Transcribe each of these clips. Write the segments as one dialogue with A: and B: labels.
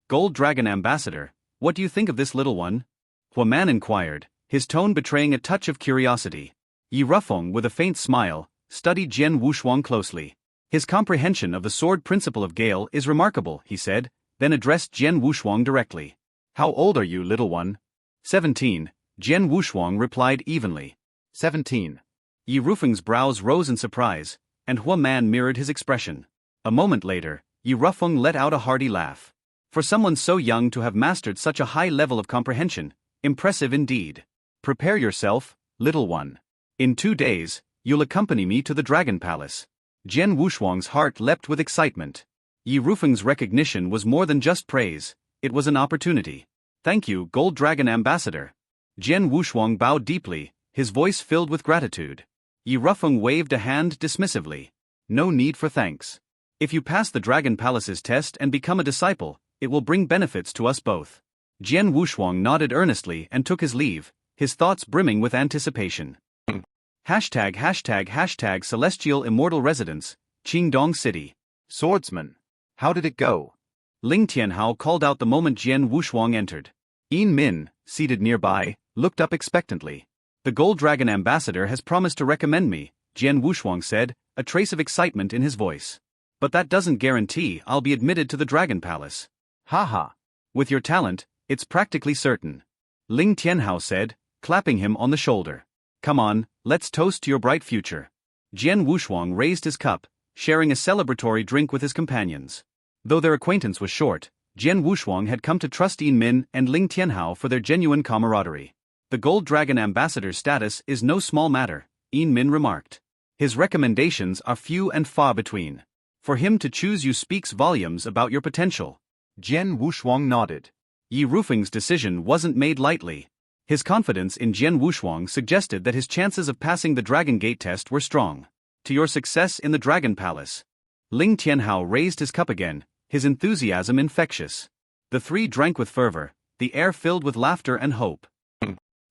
A: Gold Dragon Ambassador, what do you think of this little one? Hua Man inquired, his tone betraying a touch of curiosity. Yi Rufeng, with a faint smile, studied Jian Wushuang closely. His comprehension of the sword principle of Gale is remarkable, he said, then addressed Jian Wushuang directly. How old are you, little one? 17, Jian Wushuang replied evenly. 17. Yi Rufeng's brows rose in surprise, and Hua Man mirrored his expression. A moment later, Yi Rufeng let out a hearty laugh. For someone so young to have mastered such a high level of comprehension, impressive indeed. Prepare yourself, little one. In 2 days, you'll accompany me to the Dragon Palace. Jian Wushuang's heart leapt with excitement. Yi Rufeng's recognition was more than just praise, it was an opportunity. Thank you, Gold Dragon Ambassador. Jian Wushuang bowed deeply, his voice filled with gratitude. Yi Rufeng waved a hand dismissively. No need for thanks. If you pass the Dragon Palace's test and become a disciple, it will bring benefits to us both. Jian Wushuang nodded earnestly and took his leave, his thoughts brimming with anticipation. #### Celestial Immortal Residence, Qingdong City. Swordsman. How did it go? Ling Tianhao called out the moment Jian Wushuang entered. Yin Min, seated nearby, looked up expectantly. The Gold Dragon Ambassador has promised to recommend me, Jian Wushuang said, a trace of excitement in his voice. But that doesn't guarantee I'll be admitted to the Dragon Palace. Haha. With your talent, it's practically certain. Ling Tianhao said, clapping him on the shoulder. Come on, let's toast to your bright future. Jian Wushuang raised his cup, sharing a celebratory drink with his companions. Though their acquaintance was short, Jian Wushuang had come to trust Yin Min and Ling Tianhao for their genuine camaraderie. The Gold Dragon Ambassador's status is no small matter, Yin Min remarked. His recommendations are few and far between. For him to choose you speaks volumes about your potential. Jian Wushuang nodded. Yi Rufeng's decision wasn't made lightly. His confidence in Jian Wushuang suggested that his chances of passing the Dragon Gate test were strong. To your success in the Dragon Palace. Ling Tianhao raised his cup again, his enthusiasm infectious. The three drank with fervor, the air filled with laughter and hope.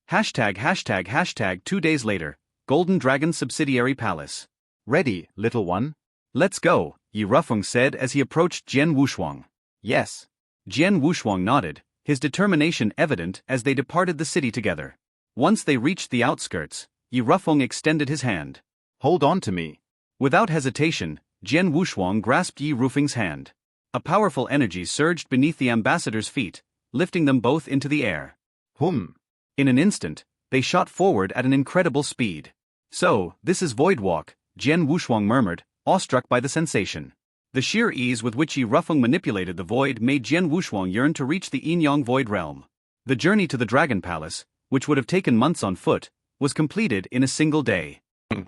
A: #### 2 days later, Golden Dragon Subsidiary Palace. Ready, little one? Let's go, Yi Rufeng said as he approached Jian Wushuang. Yes. Jian Wushuang nodded, his determination evident as they departed the city together. Once they reached the outskirts, Yi Rufeng extended his hand. Hold on to me. Without hesitation, Jian Wushuang grasped Yi Rufeng's hand. A powerful energy surged beneath the ambassador's feet, lifting them both into the air. In an instant, they shot forward at an incredible speed. So, this is Void Walk, Jian Wushuang murmured, awestruck by the sensation. The sheer ease with which Yi Rufeng manipulated the void made Jian Wushuang yearn to reach the Yin-Yang Void Realm. The journey to the Dragon Palace, which would have taken months on foot, was completed in a single day. ####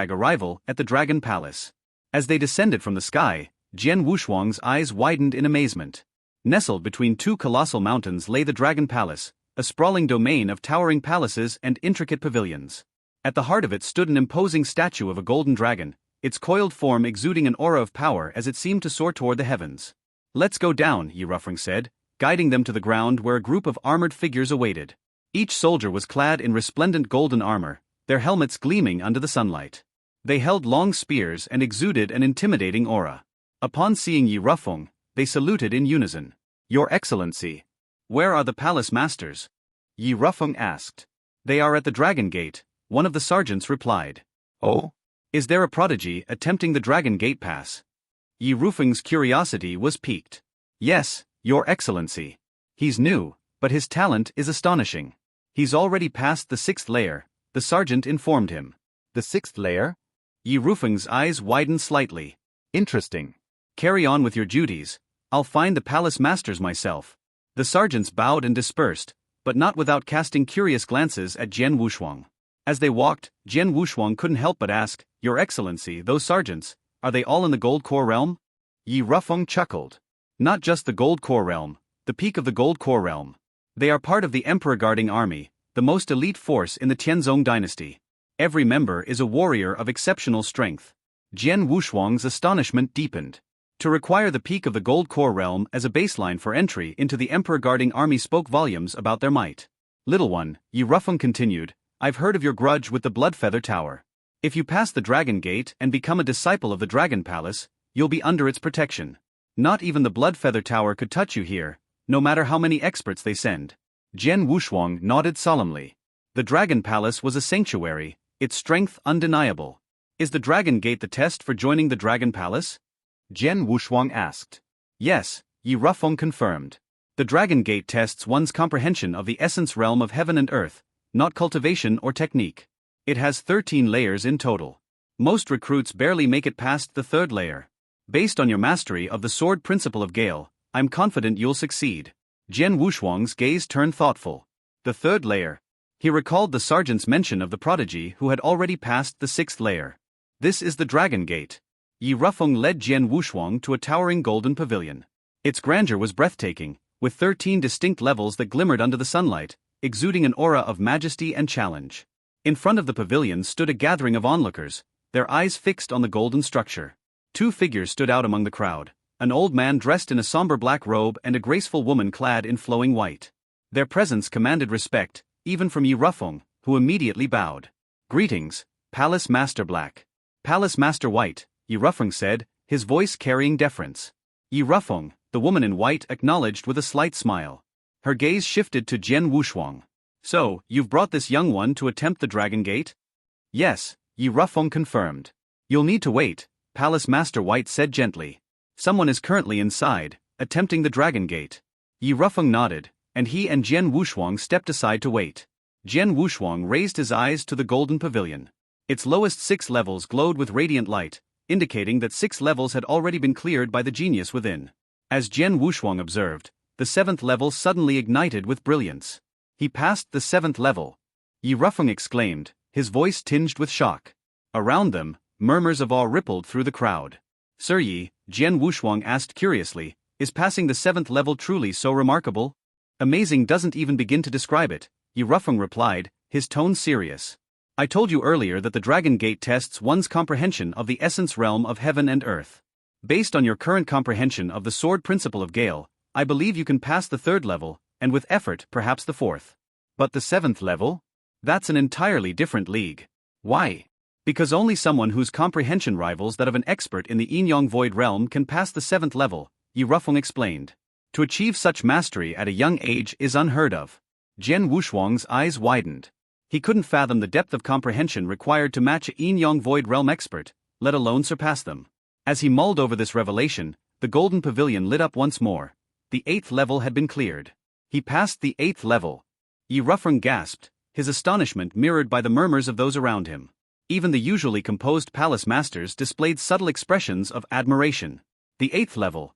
A: Arrival at the Dragon Palace. As they descended from the sky, Jian Wushuang's eyes widened in amazement. Nestled between two colossal mountains lay the Dragon Palace, a sprawling domain of towering palaces and intricate pavilions. At the heart of it stood an imposing statue of a golden dragon, its coiled form exuding an aura of power as it seemed to soar toward the heavens. Let's go down, Yi Rufeng said, guiding them to the ground where a group of armored figures awaited. Each soldier was clad in resplendent golden armor, their helmets gleaming under the sunlight. They held long spears and exuded an intimidating aura. Upon seeing Yi Rufeng, they saluted in unison. Your Excellency. Where are the palace masters? Yi Rufeng asked. They are at the Dragon Gate, one of the sergeants replied. Oh? Is there a prodigy attempting the Dragon Gate pass? Yi Rufeng's curiosity was piqued. Yes, Your Excellency. He's new, but his talent is astonishing. He's already passed the 6th layer, the sergeant informed him. The 6th layer? Yi Rufeng's eyes widened slightly. Interesting. Carry on with your duties, I'll find the palace masters myself. The sergeants bowed and dispersed, but not without casting curious glances at Jian Wushuang. As they walked, Jian Wushuang couldn't help but ask, Your Excellency, those sergeants, are they all in the Gold Core Realm? Yi Rufeng chuckled. Not just the Gold Core Realm, the peak of the Gold Core Realm. They are part of the Emperor Guarding Army, the most elite force in the Tianzong dynasty. Every member is a warrior of exceptional strength. Jian Wushuang's astonishment deepened. To require the peak of the Gold Core Realm as a baseline for entry into the Emperor Guarding Army spoke volumes about their might. Little one, Yi Rufeng continued, I've heard of your grudge with the Bloodfeather Tower. If you pass the Dragon Gate and become a disciple of the Dragon Palace, you'll be under its protection. Not even the Bloodfeather Tower could touch you here, no matter how many experts they send. Jian Wushuang nodded solemnly. The Dragon Palace was a sanctuary, its strength undeniable. Is the Dragon Gate the test for joining the Dragon Palace? Jian Wushuang asked. Yes, Yi Rufeng confirmed. The Dragon Gate tests one's comprehension of the essence realm of heaven and earth, not cultivation or technique. It has 13 layers in total. Most recruits barely make it past the third layer. Based on your mastery of the sword principle of Gale, I'm confident you'll succeed. Jian Wushuang's gaze turned thoughtful. The third layer. He recalled the sergeant's mention of the prodigy who had already passed the sixth layer. This is the Dragon Gate. Yi Rufeng led Jian Wushuang to a towering golden pavilion. Its grandeur was breathtaking, with 13 distinct levels that glimmered under the sunlight, exuding an aura of majesty and challenge. In front of the pavilion stood a gathering of onlookers, their eyes fixed on the golden structure. Two figures stood out among the crowd, an old man dressed in a somber black robe and a graceful woman clad in flowing white. Their presence commanded respect, even from Yi Rufeng, who immediately bowed. Greetings, Palace Master Black. Palace Master White, Yi Rufeng said, his voice carrying deference. Yi Rufeng, the woman in white, acknowledged with a slight smile. Her gaze shifted to Jian Wushuang. So, you've brought this young one to attempt the Dragon Gate? Yes, Yi Rufeng confirmed. You'll need to wait, Palace Master White said gently. Someone is currently inside, attempting the Dragon Gate. Yi Rufeng nodded, and he and Jian Wushuang stepped aside to wait. Jian Wushuang raised his eyes to the golden pavilion. Its lowest 6 levels glowed with radiant light, indicating that 6 levels had already been cleared by the genius within. As Jian Wushuang observed, the 7th level suddenly ignited with brilliance. He passed the 7th level. Yi Rufeng exclaimed, his voice tinged with shock. Around them, murmurs of awe rippled through the crowd. Sir Yi, Jian Wushuang asked curiously, is passing the 7th level truly so remarkable? Amazing doesn't even begin to describe it, Yi Rufeng replied, his tone serious. I told you earlier that the Dragon Gate tests one's comprehension of the essence realm of heaven and earth. Based on your current comprehension of the sword principle of Gale, I believe you can pass the 3rd level, and with effort perhaps the 4th. But the 7th level? That's an entirely different league. Why? Because only someone whose comprehension rivals that of an expert in the Yin-Yang Void realm can pass the 7th level, Yi Rufeng explained. To achieve such mastery at a young age is unheard of. Jian Wushuang's eyes widened. He couldn't fathom the depth of comprehension required to match a Yin-Yang Void realm expert, let alone surpass them. As he mulled over this revelation, the golden pavilion lit up once more. The 8th level had been cleared. He passed the 8th level. Yi Rufeng gasped, his astonishment mirrored by the murmurs of those around him. Even the usually composed palace masters displayed subtle expressions of admiration. The 8th level.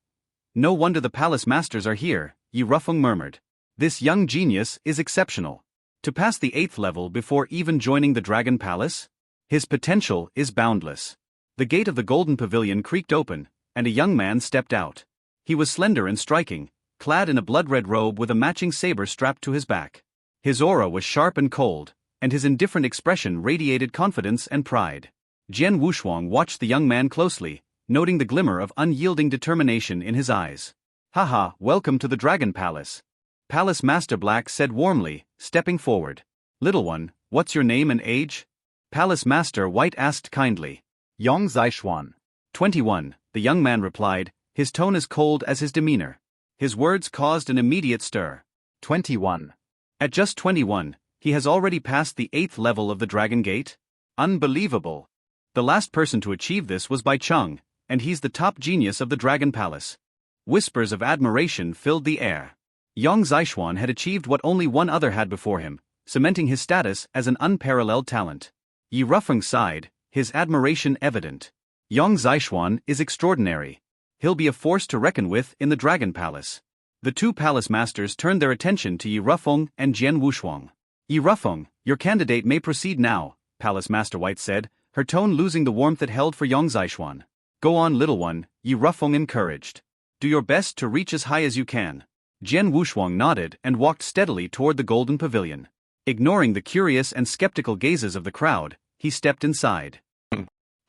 A: No wonder the palace masters are here, Yi Rufeng murmured. This young genius is exceptional. To pass the 8th level before even joining the Dragon Palace? His potential is boundless. The gate of the golden pavilion creaked open, and a young man stepped out. He was slender and striking, clad in a blood-red robe with a matching saber strapped to his back. His aura was sharp and cold, and his indifferent expression radiated confidence and pride. Jian Wushuang watched the young man closely, noting the glimmer of unyielding determination in his eyes. Haha, welcome to the Dragon Palace. Palace Master Black said warmly, stepping forward. Little one, what's your name and age? Palace Master White asked kindly. Yong Zishuan. 21, the young man replied, his tone as cold as his demeanor. His words caused an immediate stir. 21. At just 21, he has already passed the 8th level of the Dragon Gate? Unbelievable. The last person to achieve this was Bai Cheng, and he's the top genius of the Dragon Palace. Whispers of admiration filled the air. Yong Zishuan had achieved what only one other had before him, cementing his status as an unparalleled talent. Yi Rufeng sighed, his admiration evident. Yong Zishuan is extraordinary. He'll be a force to reckon with in the Dragon Palace. The two palace masters turned their attention to Yi Rufeng and Jian Wushuang. Yi Rufeng, your candidate may proceed now, Palace Master White said, her tone losing the warmth it held for Yong Zishuan. Go on, little one, Yi Rufeng encouraged. Do your best to reach as high as you can. Jian Wushuang nodded and walked steadily toward the golden pavilion. Ignoring the curious and skeptical gazes of the crowd, he stepped inside.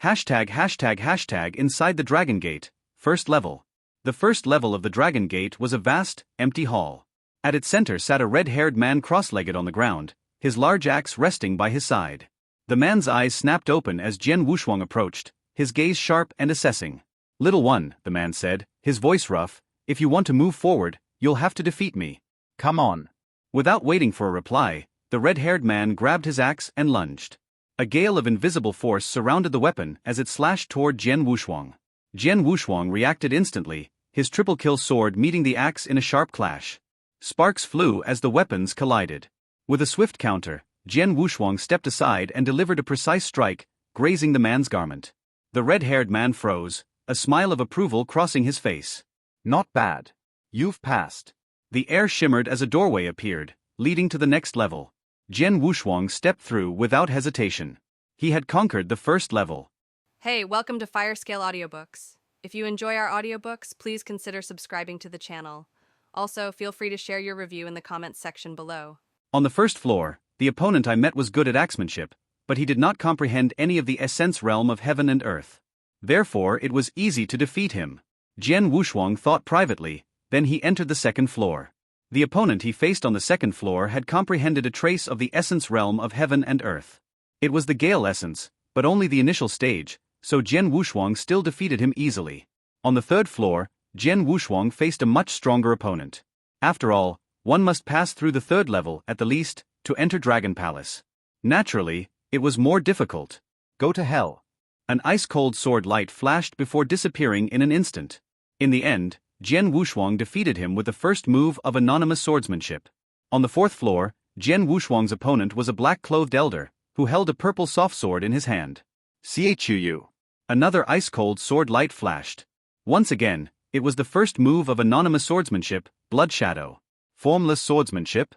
A: #### inside the Dragon Gate, first level. The first level of the Dragon Gate was a vast, empty hall. At its center sat a red-haired man cross-legged on the ground, his large axe resting by his side. The man's eyes snapped open as Jian Wushuang approached, his gaze sharp and assessing. Little one, the man said, his voice rough. If you want to move forward, you'll have to defeat me. Come on. Without waiting for a reply, the red-haired man grabbed his axe and lunged. A gale of invisible force surrounded the weapon as it slashed toward Jian Wushuang. Jian Wushuang reacted instantly, his triple-kill sword meeting the axe in a sharp clash. Sparks flew as the weapons collided. With a swift counter, Jian Wushuang stepped aside and delivered a precise strike, grazing the man's garment. The red-haired man froze, a smile of approval crossing his face. Not bad. You've passed. The air shimmered as a doorway appeared, leading to the next level. Jian Wushuang stepped through without hesitation. He had conquered the first level.
B: Hey, welcome to Firescale Audiobooks. If you enjoy our audiobooks, please consider subscribing to the channel. Also, feel free to share your review in the comments section below.
A: On the first floor, the opponent I met was good at axemanship, but he did not comprehend any of the essence realm of heaven and earth. Therefore, it was easy to defeat him. Jian Wushuang thought privately, then he entered the second floor. The opponent he faced on the second floor had comprehended a trace of the essence realm of heaven and earth. It was the Gale essence, but only the initial stage, so Jian Wushuang still defeated him easily. On the third floor, Jian Wushuang faced a much stronger opponent. After all, one must pass through the third level, at the least, to enter Dragon Palace. Naturally, it was more difficult. Go to hell. An ice-cold sword light flashed before disappearing in an instant. In the end, Jian Wushuang defeated him with the first move of anonymous swordsmanship. On the fourth floor, Jian Wushuang's opponent was a black-clothed elder, who held a purple soft sword in his hand. Chu. Another ice-cold sword light flashed. Once again, it was the first move of anonymous swordsmanship, Blood Shadow. Formless swordsmanship?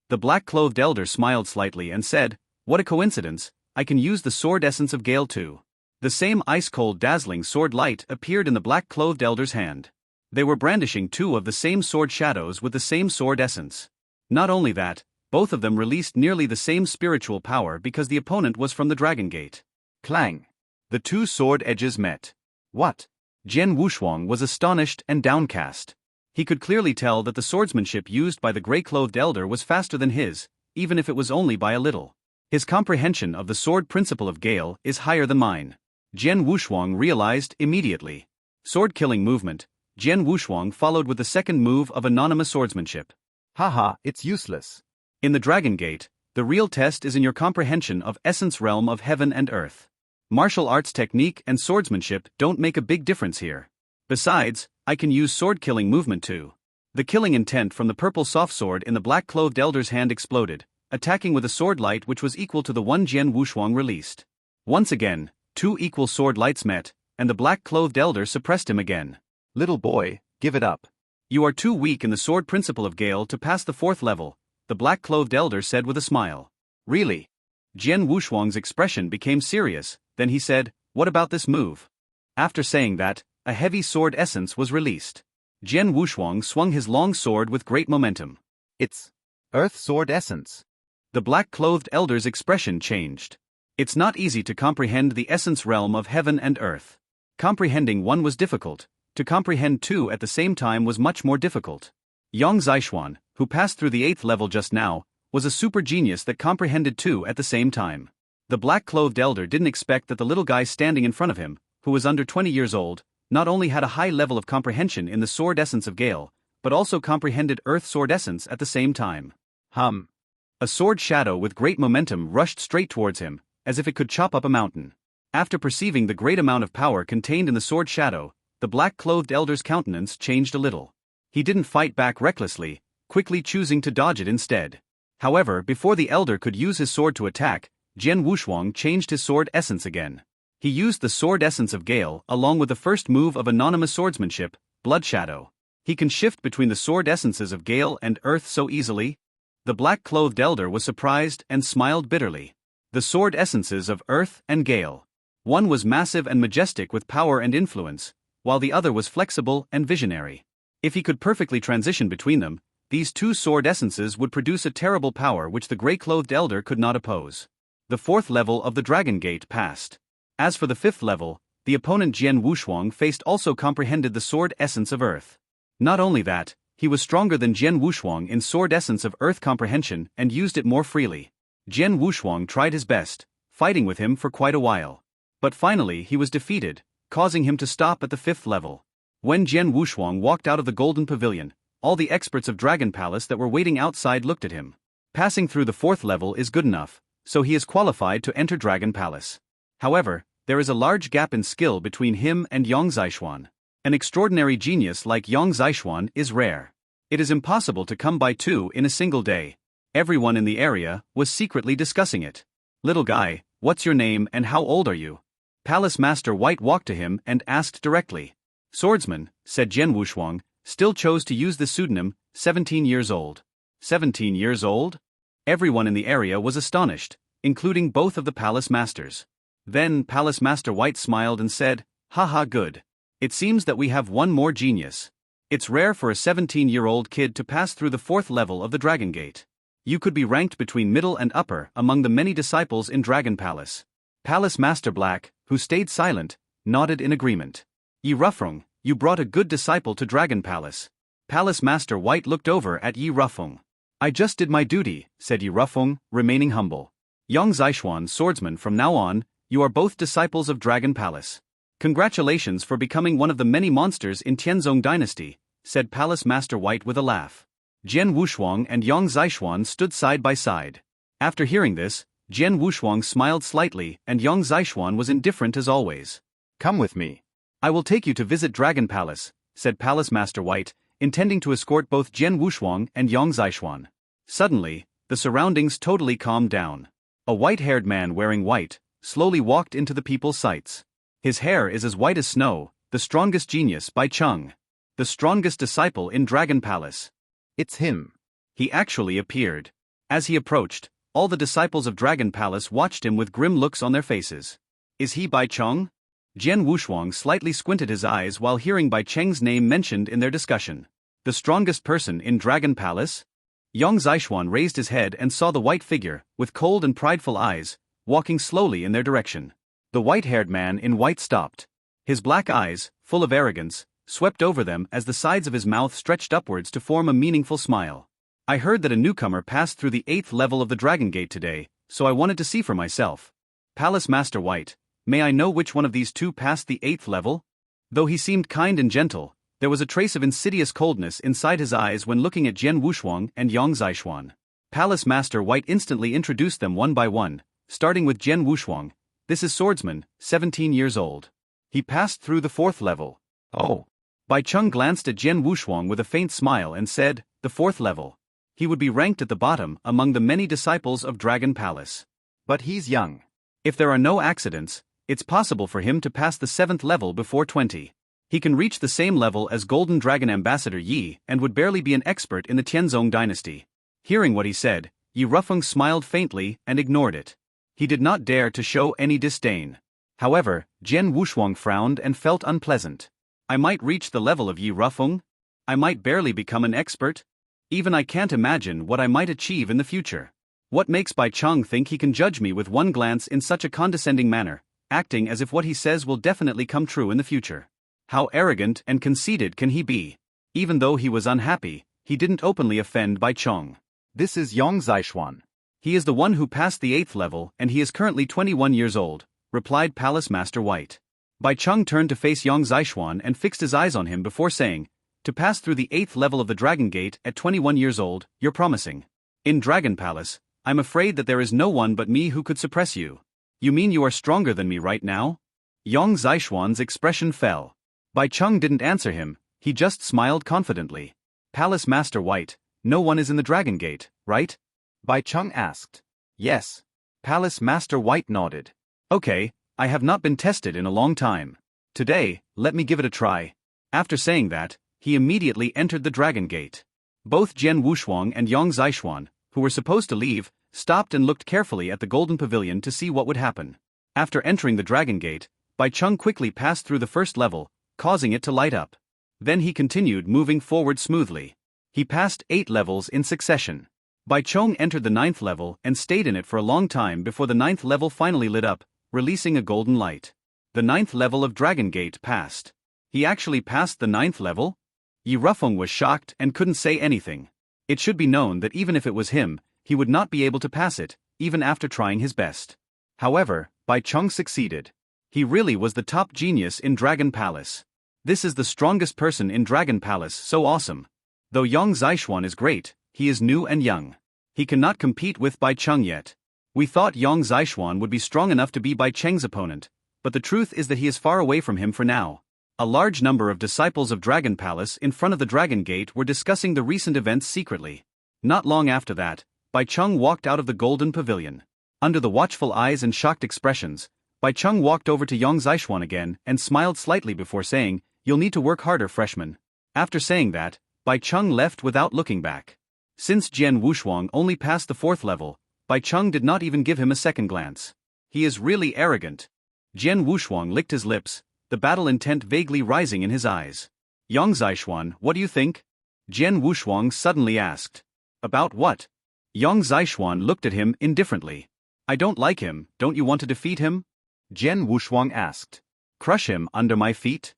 A: The black-clothed elder smiled slightly and said, "What a coincidence, I can use the sword essence of Gale too." The same ice-cold dazzling sword light appeared in the black-clothed elder's hand. They were brandishing two of the same sword shadows with the same sword essence. Not only that, both of them released nearly the same spiritual power because the opponent was from the Dragon Gate. Clang! The two sword edges met. What? Jian Wushuang was astonished and downcast. He could clearly tell that the swordsmanship used by the gray-clothed elder was faster than his, even if it was only by a little. His comprehension of the sword principle of Gale is higher than mine. Jian Wushuang realized immediately. Sword-killing movement. Jian Wushuang followed with the second move of anonymous swordsmanship. Haha, it's useless. In the Dragon Gate, the real test is in your comprehension of essence realm of heaven and earth. Martial arts technique and swordsmanship don't make a big difference here. Besides, I can use sword-killing movement too. The killing intent from the purple soft sword in the black-clothed elder's hand exploded, attacking with a sword light which was equal to the one Jian Wushuang released. Once again, two equal sword lights met, and the black-clothed elder suppressed him again. Little boy, give it up. You are too weak in the sword principle of Gale to pass the fourth level, the black-clothed elder said with a smile. Really? Jian Wushuang's expression became serious, then he said, "What about this move?" After saying that, a heavy sword essence was released. Jian Wushuang swung his long sword with great momentum. It's Earth Sword Essence. The black-clothed elder's expression changed. It's not easy to comprehend the essence realm of heaven and earth. Comprehending one was difficult, to comprehend two at the same time was much more difficult. Yang Zixuan, who passed through the 8th level just now, was a super genius that comprehended two at the same time. The black-clothed elder didn't expect that the little guy standing in front of him, who was under 20 years old, not only had a high level of comprehension in the sword essence of Gale, but also comprehended earth sword essence at the same time. A sword shadow with great momentum rushed straight towards him, as if it could chop up a mountain. After perceiving the great amount of power contained in the sword shadow, the black-clothed elder's countenance changed a little. He didn't fight back recklessly, quickly choosing to dodge it instead. However, before the elder could use his sword to attack, Jian Wushuang changed his sword essence again. He used the sword essence of Gale along with the first move of anonymous swordsmanship, Blood Shadow. He can shift between the sword essences of Gale and earth so easily? The black-clothed elder was surprised and smiled bitterly. The sword essences of earth and Gale. One was massive and majestic with power and influence, while the other was flexible and visionary. If he could perfectly transition between them, these two sword essences would produce a terrible power which the gray-clothed elder could not oppose. The 4th level of the Dragon Gate passed. As for the 5th level, the opponent Jian Wushuang faced also comprehended the sword essence of earth. Not only that, he was stronger than Jian Wushuang in sword essence of earth comprehension and used it more freely. Jian Wushuang tried his best, fighting with him for quite a while. But finally he was defeated, causing him to stop at the 5th level. When Jian Wushuang walked out of the Golden Pavilion, all the experts of Dragon Palace that were waiting outside looked at him. Passing through the 4th level is good enough, so he is qualified to enter Dragon Palace. However, there is a large gap in skill between him and Yang Zishuan. An extraordinary genius like Yang Zishuan is rare. It is impossible to come by two in a single day. Everyone in the area was secretly discussing it. Little guy, what's your name and how old are you? Palace Master White walked to him and asked directly. Swordsman, said Jian Wushuang, still chose to use the pseudonym, 17 years old. 17 years old? Everyone in the area was astonished, including both of the palace masters. Then Palace Master White smiled and said, haha, good. It seems that we have one more genius. It's rare for a 17-year-old kid to pass through the 4th level of the Dragon Gate. You could be ranked between middle and upper among the many disciples in Dragon Palace. Palace Master Black, who stayed silent, nodded in agreement. Yi Rufeng, you brought a good disciple to Dragon Palace. Palace Master White looked over at Yi Rufeng. I just did my duty, said Yi Rufeng, remaining humble. Yang Zishuan, swordsman, from now on, you are both disciples of Dragon Palace. Congratulations for becoming one of the many monsters in Tianzong Dynasty, said Palace Master White with a laugh. Jian Wushuang and Yang Zishuan stood side by side. After hearing this, Jian Wushuang smiled slightly and Yang Zishuan was indifferent as always. Come with me. I will take you to visit Dragon Palace, said Palace Master White, intending to escort both Jian Wushuang and Yang Zishuan. Suddenly, the surroundings totally calmed down. A white-haired man wearing white slowly walked into the people's sights. His hair is as white as snow, the strongest genius by Chung. The strongest disciple in Dragon Palace. It's him. He actually appeared. As he approached, all the disciples of Dragon Palace watched him with grim looks on their faces. Is he Bai Cheng? Jian Wushuang slightly squinted his eyes while hearing Bai Cheng's name mentioned in their discussion. The strongest person in Dragon Palace? Yang Zishuan raised his head and saw the white figure, with cold and prideful eyes, walking slowly in their direction. The white-haired man in white stopped. His black eyes, full of arrogance, swept over them as the sides of his mouth stretched upwards to form a meaningful smile. I heard that a newcomer passed through the 8th level of the Dragon Gate today, so I wanted to see for myself. Palace Master White, may I know which one of these two passed the 8th level? Though he seemed kind and gentle, there was a trace of insidious coldness inside his eyes when looking at Jian Wushuang and Yang Zishuan. Palace Master White instantly introduced them one by one, starting with Jian Wushuang. This is Swordsman, 17 years old. He passed through the 4th level. Oh. Bai Cheng glanced at Jian Wushuang with a faint smile and said, the 4th level. He would be ranked at the bottom among the many disciples of Dragon Palace. But he's young. If there are no accidents, it's possible for him to pass the 7th level before 20. He can reach the same level as Golden Dragon Ambassador Yi and would barely be an expert in the Tianzong Dynasty. Hearing what he said, Yi Rufeng smiled faintly and ignored it. He did not dare to show any disdain. However, Jian Wushuang frowned and felt unpleasant. I might reach the level of Yi Rufeng? I might barely become an expert? Even I can't imagine what I might achieve in the future. What makes Bai Cheng think he can judge me with one glance in such a condescending manner, acting as if what he says will definitely come true in the future? How arrogant and conceited can he be? Even though he was unhappy, he didn't openly offend Bai Cheng. This is Yang Zishuan. He is the one who passed the 8th level and he is currently 21 years old, replied Palace Master White. Bai Cheng turned to face Yang Zishuan and fixed his eyes on him before saying, to pass through the 8th level of the Dragon Gate at 21 years old, you're promising. In Dragon Palace, I'm afraid that there is no one but me who could suppress you. You mean you are stronger than me right now? Yang Zishuan's expression fell. Bai Cheng didn't answer him, he just smiled confidently. Palace Master White, no one is in the Dragon Gate, right? Bai Cheng asked. Yes. Palace Master White nodded. Okay, I have not been tested in a long time. Today, let me give it a try. After saying that, he immediately entered the Dragon Gate. Both Jian Wushuang and Yang Zishuan, who were supposed to leave, stopped and looked carefully at the Golden Pavilion to see what would happen. After entering the Dragon Gate, Bai Cheng quickly passed through the 1st level, causing it to light up. Then he continued moving forward smoothly. He passed 8 levels in succession. Bai Cheng entered the 9th level and stayed in it for a long time before the 9th level finally lit up, releasing a golden light. The 9th level of Dragon Gate passed. He actually passed the 9th level? Yi Rufeng was shocked and couldn't say anything. It should be known that even if it was him, he would not be able to pass it, even after trying his best. However, Bai Cheng succeeded. He really was the top genius in Dragon Palace. This is the strongest person in Dragon Palace, so awesome. Though Yang Zishuan is great, he is new and young. He cannot compete with Bai Cheng yet. We thought Yang Zishuan would be strong enough to be Bai Cheng's opponent, but the truth is that he is far away from him for now. A large number of disciples of Dragon Palace in front of the Dragon Gate were discussing the recent events secretly. Not long after that, Bai Cheng walked out of the Golden Pavilion. Under the watchful eyes and shocked expressions, Bai Cheng walked over to Yang Zishuan again and smiled slightly before saying, "You'll need to work harder, freshman." After saying that, Bai Cheng left without looking back. Since Jian Wushuang only passed the 4th level, Bai Cheng did not even give him a second glance. He is really arrogant. Jian Wushuang licked his lips, the battle intent vaguely rising in his eyes. "Yang Zishuan, what do you think?" Jian Wushuang suddenly asked. "About what?" Yang Zishuan looked at him indifferently. "I don't like him, don't you want to defeat him?" Jian Wushuang asked. "Crush him under my feet?"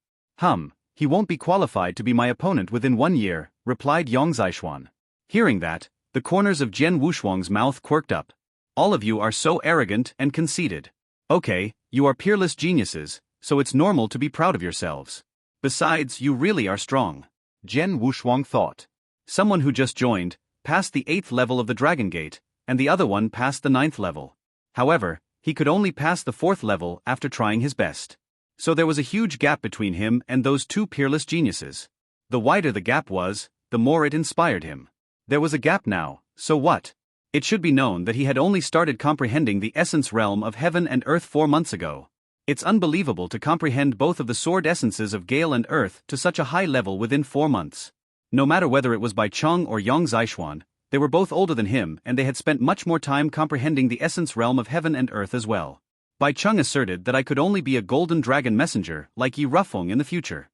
A: He won't be qualified to be my opponent within 1 year," replied Yang Zishuan. Hearing that, the corners of Jian Wushuang's mouth quirked up. "All of you are so arrogant and conceited. Okay, you are peerless geniuses, so it's normal to be proud of yourselves. Besides, you really are strong." Jian Wushuang thought. Someone who just joined passed the 8th level of the Dragon Gate, and the other one passed the 9th level. However, he could only pass the 4th level after trying his best. So there was a huge gap between him and those two peerless geniuses. The wider the gap was, the more it inspired him. There was a gap now, so what? It should be known that he had only started comprehending the essence realm of heaven and earth 4 months ago. It's unbelievable to comprehend both of the sword essences of Gale and Earth to such a high level within 4 months. No matter whether it was Bai Cheng or Yang Zishuan, they were both older than him and they had spent much more time comprehending the essence realm of heaven and earth as well. Bai Cheng asserted that I could only be a golden dragon messenger like Yi Rufeng in the future.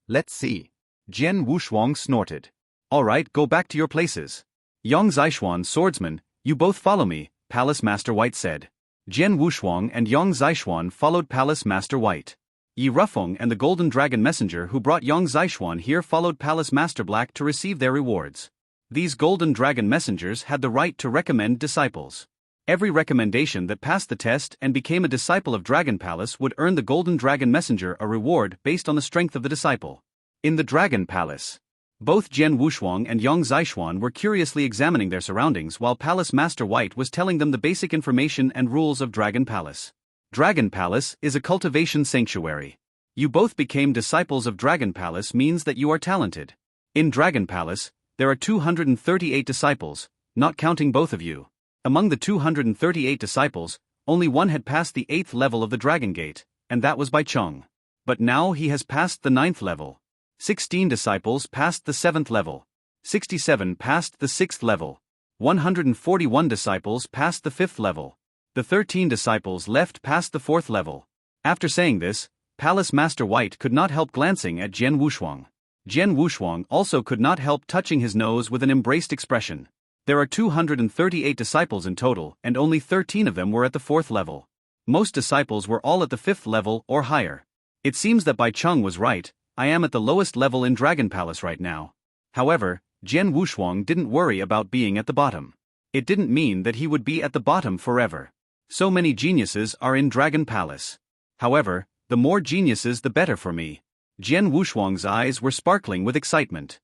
C: Let's see. Jian Wushuang snorted.
A: "Alright, go back to your places. Yang Zishuan, swordsman, you both follow me," Palace Master White said. Jian Wushuang and Yang Zishuan followed Palace Master White. Yi Rufeng and the golden dragon messenger who brought Yang Zishuan here followed Palace Master Black to receive their rewards. These golden dragon messengers had the right to recommend disciples. Every recommendation that passed the test and became a disciple of Dragon Palace would earn the golden dragon messenger a reward based on the strength of the disciple. In the Dragon Palace, both Jian Wushuang and Yang Zishuan were curiously examining their surroundings while Palace Master White was telling them the basic information and rules of Dragon Palace. Dragon Palace is a cultivation sanctuary. You both became disciples of Dragon Palace means that you are talented. In Dragon Palace, there are 238 disciples, not counting both of you. Among the 238 disciples, only one had passed the 8th level of the Dragon Gate, and that was Bai Cheng. But now he has passed the 9th level. 16 disciples passed the 7th level. 67 passed the 6th level. 141 disciples passed the 5th level. The 13 disciples left past the 4th level. After saying this, Palace Master White could not help glancing at Jian Wushuang. Jian Wushuang also could not help touching his nose with an embraced expression. There are 238 disciples in total and only 13 of them were at the 4th level. Most disciples were all at the 5th level or higher. It seems that Bai Cheng was right, I am at the lowest level in Dragon Palace right now. However, Jian Wushuang didn't worry about being at the bottom. It didn't mean that he would be at the bottom forever. So many geniuses are in Dragon Palace. However, the more geniuses the better for me. Jian Wushuang's eyes were sparkling with excitement.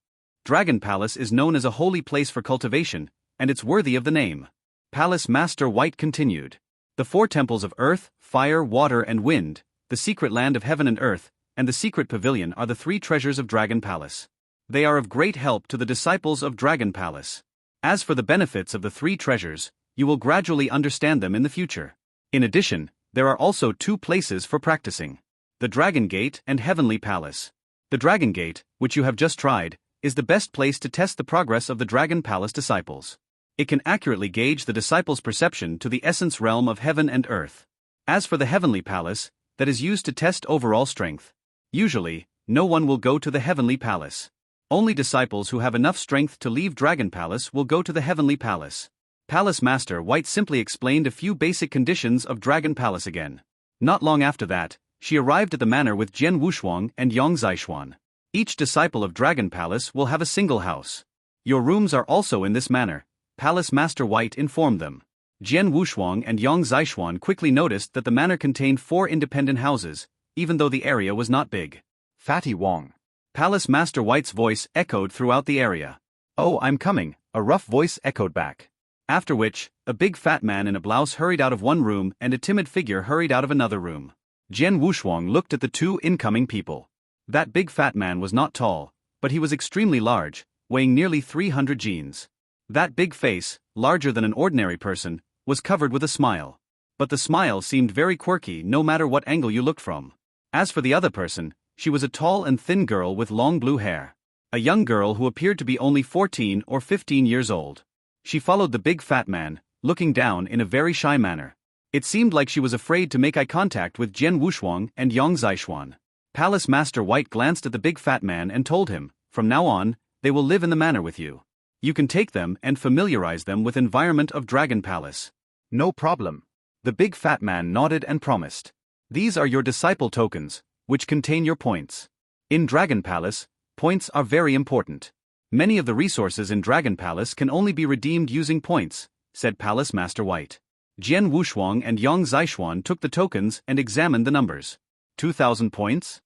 A: Dragon Palace is known as a holy place for cultivation, and it's worthy of the name. Palace Master White continued. The 4 temples of earth, fire, water and wind, the secret land of heaven and earth, and the secret pavilion are the 3 treasures of Dragon Palace. They are of great help to the disciples of Dragon Palace. As for the benefits of the 3 treasures, you will gradually understand them in the future. In addition, there are also 2 places for practicing. The Dragon Gate and Heavenly Palace. The Dragon Gate, which you have just tried, is the best place to test the progress of the Dragon Palace disciples. It can accurately gauge the disciples' perception to the essence realm of heaven and earth. As for the Heavenly Palace, that is used to test overall strength. Usually, no one will go to the Heavenly Palace. Only disciples who have enough strength to leave Dragon Palace will go to the Heavenly Palace. Palace Master White simply explained a few basic conditions of Dragon Palace again. Not long after that, she arrived at the manor with Jian Wushuang and Yang Zishuan. Each disciple of Dragon Palace will have a single house. Your rooms are also in this manner, Palace Master White informed them. Jian Wushuang and Yang Zishuan quickly noticed that the manor contained 4 independent houses, even though the area was not big. Fatty Wong. Palace Master White's voice echoed throughout the area. Oh, I'm coming, a rough voice echoed back. After which, a big fat man in a blouse hurried out of one room and a timid figure hurried out of another room. Jian Wushuang looked at the two incoming people. That big fat man was not tall, but he was extremely large, weighing nearly 300 jeans. That big face, larger than an ordinary person, was covered with a smile. But the smile seemed very quirky no matter what angle you looked from. As for the other person, she was a tall and thin girl with long blue hair. A young girl who appeared to be only 14 or 15 years old. She followed the big fat man, looking down in a very shy manner. It seemed like she was afraid to make eye contact with Jian Wushuang and Yang Zishuan. Palace Master White glanced at the big fat man and told him, from now on, they will live in the manor with you. You can take them and familiarize them with environment of Dragon Palace. No problem. The big fat man nodded and promised. These are your disciple tokens, which contain your points. In Dragon Palace, points are very important. Many of the resources in Dragon Palace can only be redeemed using points, said Palace Master White. Jian Wushuang and Yang Zishuan took the tokens and examined the numbers. 2,000 points?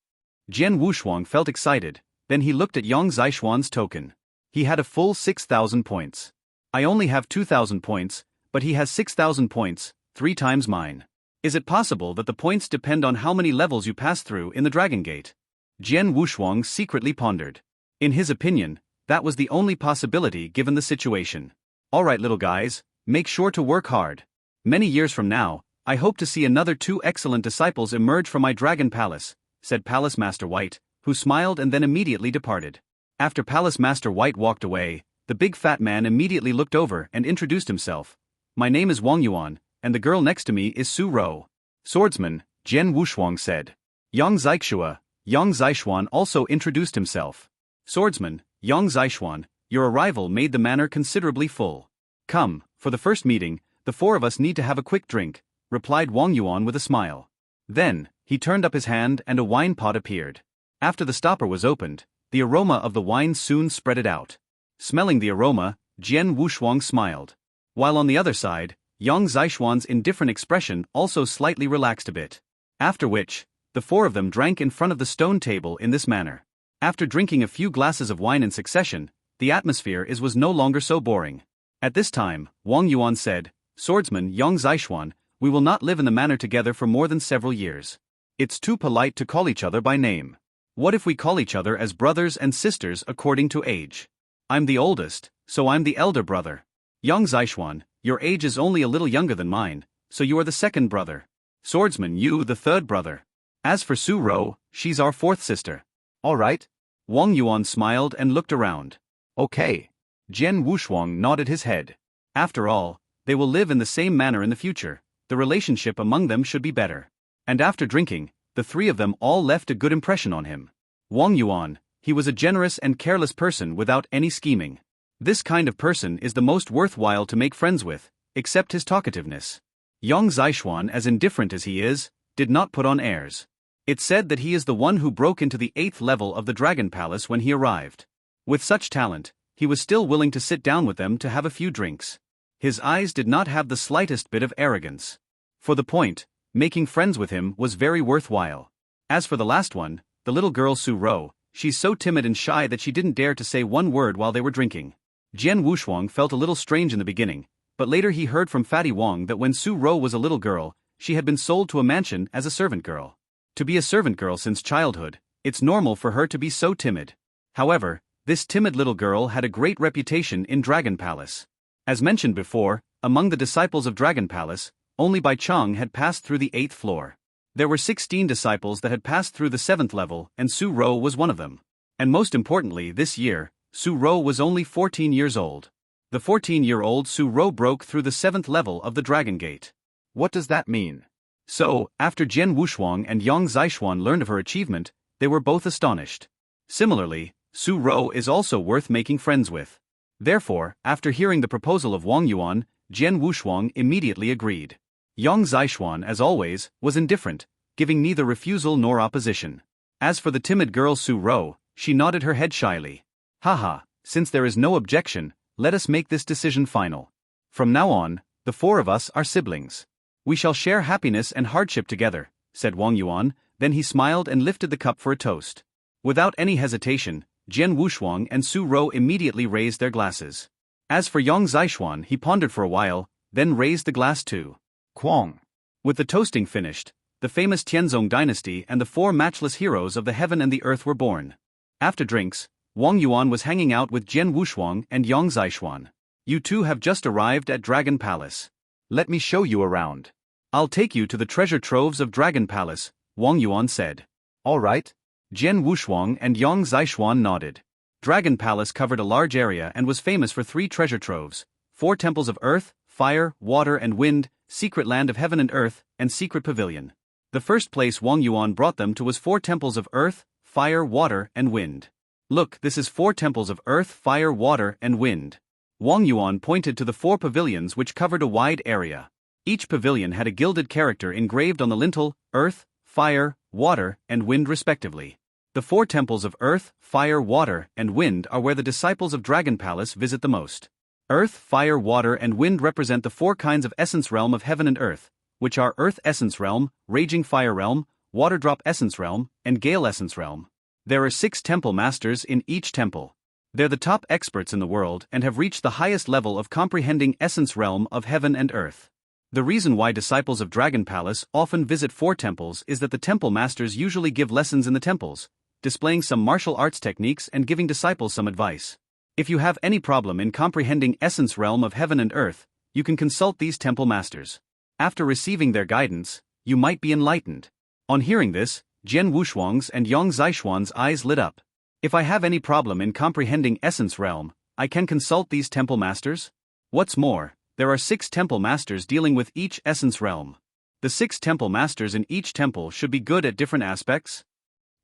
A: Jian Wushuang felt excited, then he looked at Yang Zishuan's token. He had a full 6,000 points. I only have 2,000 points, but he has 6,000 points, 3 times mine. Is it possible that the points depend on how many levels you pass through in the Dragon Gate? Jian Wushuang secretly pondered. In his opinion, that was the only possibility given the situation. Alright little guys, make sure to work hard. Many years from now, I hope to see another 2 excellent disciples emerge from my Dragon Palace, said Palace Master White, who smiled and then immediately departed. After Palace Master White walked away, the big fat man immediately looked over and introduced himself. My name is Wang Yuan, and the girl next to me is Su Ro. Swordsman, Jian Wushuang said. Yang Zishuan also introduced himself. Swordsman, Yang Zishuan, your arrival made the manor considerably full. Come, for the first meeting, the 4 of us need to have a quick drink, replied Wang Yuan with a smile. Then, he turned up his hand and a wine pot appeared. After the stopper was opened, the aroma of the wine soon spread it out. Smelling the aroma, Jian Wushuang smiled. While on the other side, Yang Zishuan's indifferent expression also slightly relaxed a bit. After which, the 4 of them drank in front of the stone table in this manner. After drinking a few glasses of wine in succession, the atmosphere was no longer so boring. At this time, Wang Yuan said, Swordsman Yang Zishuan, we will not live in the manor together for more than several years. It's too polite to call each other by name. What if we call each other as brothers and sisters according to age? I'm the oldest, so I'm the elder brother. Yang Zishuan, your age is only a little younger than mine, so you are the second brother. Swordsman, you the third brother. As for Su Ro, she's our 4th sister. All right. Wang Yuan smiled and looked around. Okay. Jian Wushuang nodded his head. After all, they will live in the same manner in the future, the relationship among them should be better. And after drinking, the 3 of them all left a good impression on him. Wang Yuan, he was a generous and careless person without any scheming. This kind of person is the most worthwhile to make friends with, except his talkativeness. Yang Zishuan, as indifferent as he is, did not put on airs. It's said that he is the one who broke into the 8th level of the Dragon Palace when he arrived. With such talent, he was still willing to sit down with them to have a few drinks. His eyes did not have the slightest bit of arrogance. For the point, making friends with him was very worthwhile. As for the last one, the little girl Su Ro, she's so timid and shy that she didn't dare to say one word while they were drinking. Jian Wushuang felt a little strange in the beginning, but later he heard from Fatty Wong that when Su Ro was a little girl, she had been sold to a mansion as a servant girl. To be a servant girl since childhood, it's normal for her to be so timid. However, this timid little girl had a great reputation in Dragon Palace. As mentioned before, among the disciples of Dragon Palace, only Bai Chang had passed through the 8th floor. There were 16 disciples that had passed through the 7th level, and Su Ro was one of them. And most importantly, this year, Su Ro was only 14 years old. The 14-year-old Su Ro broke through the 7th level of the Dragon Gate. What does that mean? So, after Jian Wushuang and Yang Zishuan learned of her achievement, they were both astonished. Similarly, Su Ro is also worth making friends with. Therefore, after hearing the proposal of Wang Yuan, Jian Wushuang immediately agreed. Yang Zishuan, as always, was indifferent, giving neither refusal nor opposition. As for the timid girl Su Ro, she nodded her head shyly. Haha, since there is no objection, let us make this decision final. From now on, the 4 of us are siblings. We shall share happiness and hardship together, said Wang Yuan, then he smiled and lifted the cup for a toast. Without any hesitation, Jian Wushuang and Su Rou immediately raised their glasses. As for Yang Zixuan, he pondered for a while, then raised the glass too.
C: Quang.
A: With the toasting finished, the famous Tianzong dynasty and the four matchless heroes of the heaven and the earth were born. After drinks, Wang Yuan was hanging out with Jian Wushuang and Yang Zixuan. You two have just arrived at Dragon Palace.
C: Let me show you around.
A: I'll take you to the treasure troves of Dragon Palace, Wang Yuan said.
C: All right.
A: Jian Wushuang and Yang Zixuan nodded. Dragon Palace covered a large area and was famous for 3 treasure troves: 4 temples of earth, fire, water and wind, secret land of heaven and earth, and secret pavilion. The first place Wang Yuan brought them to was 4 temples of earth, fire, water, and wind. Look, this is 4 temples of earth, fire, water, and wind. Wang Yuan pointed to the 4 pavilions which covered a wide area. Each pavilion had a gilded character engraved on the lintel: earth, fire, water, and wind respectively. The 4 temples of earth, fire, water, and wind are where the disciples of Dragon Palace visit the most. Earth, fire, water, and wind represent the 4 kinds of essence realm of heaven and earth, which are Earth Essence Realm, Raging Fire Realm, Water Drop Essence Realm, and Gale Essence Realm. There are 6 temple masters in each temple. They're the top experts in the world and have reached the highest level of comprehending essence realm of heaven and earth. The reason why disciples of Dragon Palace often visit 4 temples is that the temple masters usually give lessons in the temples, displaying some martial arts techniques and giving disciples some advice. If you have any problem in comprehending essence realm of heaven and earth, you can consult these temple masters. After receiving their guidance, you might be enlightened. On hearing this, Jian Wushuang's and Yang Zixuan's eyes lit up. If I have any problem in comprehending essence realm, I can consult these temple masters? What's more, there are 6 temple masters dealing with each essence realm. The 6 temple masters in each temple should be good at different aspects.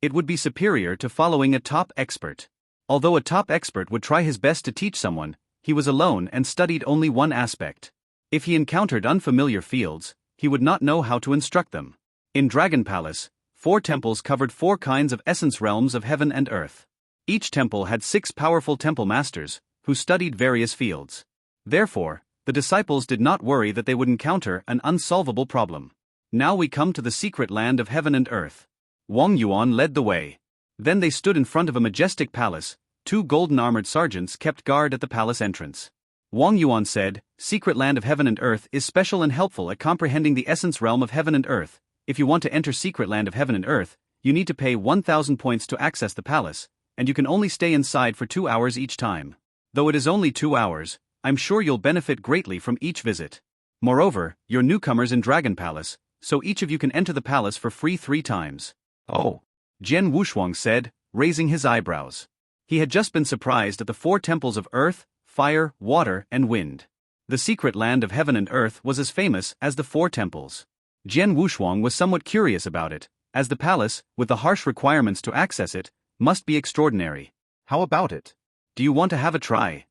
A: It would be superior to following a top expert. Although a top expert would try his best to teach someone, he was alone and studied only one aspect. If he encountered unfamiliar fields, he would not know how to instruct them. In Dragon Palace, 4 temples covered 4 kinds of essence realms of heaven and earth. Each temple had 6 powerful temple masters, who studied various fields. Therefore, the disciples did not worry that they would encounter an unsolvable problem. Now we come to the secret land of heaven and earth. Wang Yuan led the way. Then they stood in front of a majestic palace. 2 golden-armored sergeants kept guard at the palace entrance. Wang Yuan said, "Secret land of heaven and earth is special and helpful at comprehending the essence realm of heaven and earth. If you want to enter secret land of heaven and earth, you need to pay 1,000 points to access the palace, and you can only stay inside for 2 hours each time. Though it is only 2 hours, I'm sure you'll benefit greatly from each visit. Moreover, you're newcomers in Dragon Palace, so each of you can enter the palace for free 3 times.
C: Oh.
A: Jian Wushuang said, raising his eyebrows. He had just been surprised at the 4 temples of earth, fire, water, and wind. The secret land of heaven and earth was as famous as the 4 temples. Jian Wushuang was somewhat curious about it, as the palace, with the harsh requirements to access it, must be extraordinary.
C: How about it?
A: Do you want to have a try?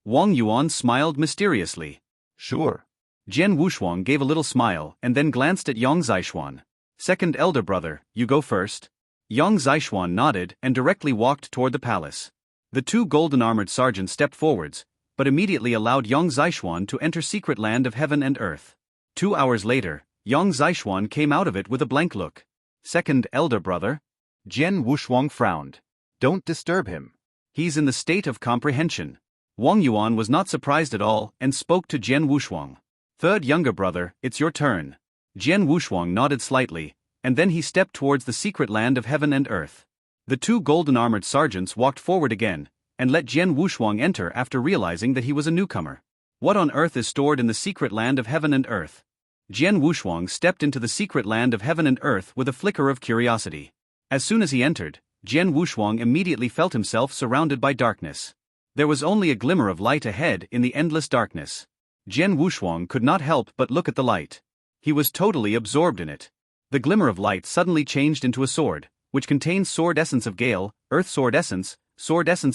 A: Wang Yuan smiled mysteriously.
C: Sure.
A: Jian Wushuang gave a little smile and then glanced at Yang Zixuan. Second elder brother, you go first. Yang Zixuan nodded and directly walked toward the palace. The 2 golden-armored sergeants stepped forwards, but immediately allowed Yang Zixuan to enter secret land of heaven and earth. 2 hours later, Yang Zixuan came out of it with a blank look. Second elder brother?
C: Jian Wushuang frowned. Don't disturb him.
A: He's in the state of comprehension. Wang Yuan was not surprised at all and spoke to Jian Wushuang. Third younger brother, it's your turn. Jian Wushuang nodded slightly, and then he stepped towards the secret land of heaven and earth. The 2 golden-armored sergeants walked forward again, and let Jian Wushuang enter after realizing that he was a newcomer. What on earth is stored in the secret land of heaven and earth? Jian Wushuang stepped into the secret land of heaven and earth with a flicker of curiosity. As soon as he entered, Jian Wushuang immediately felt himself surrounded by darkness. There was only a glimmer of light ahead in the endless darkness. Jian Wushuang could not help but look at the light. He was totally absorbed in it. The glimmer of light suddenly changed into a sword, which contains sword essence of gale, earth sword essence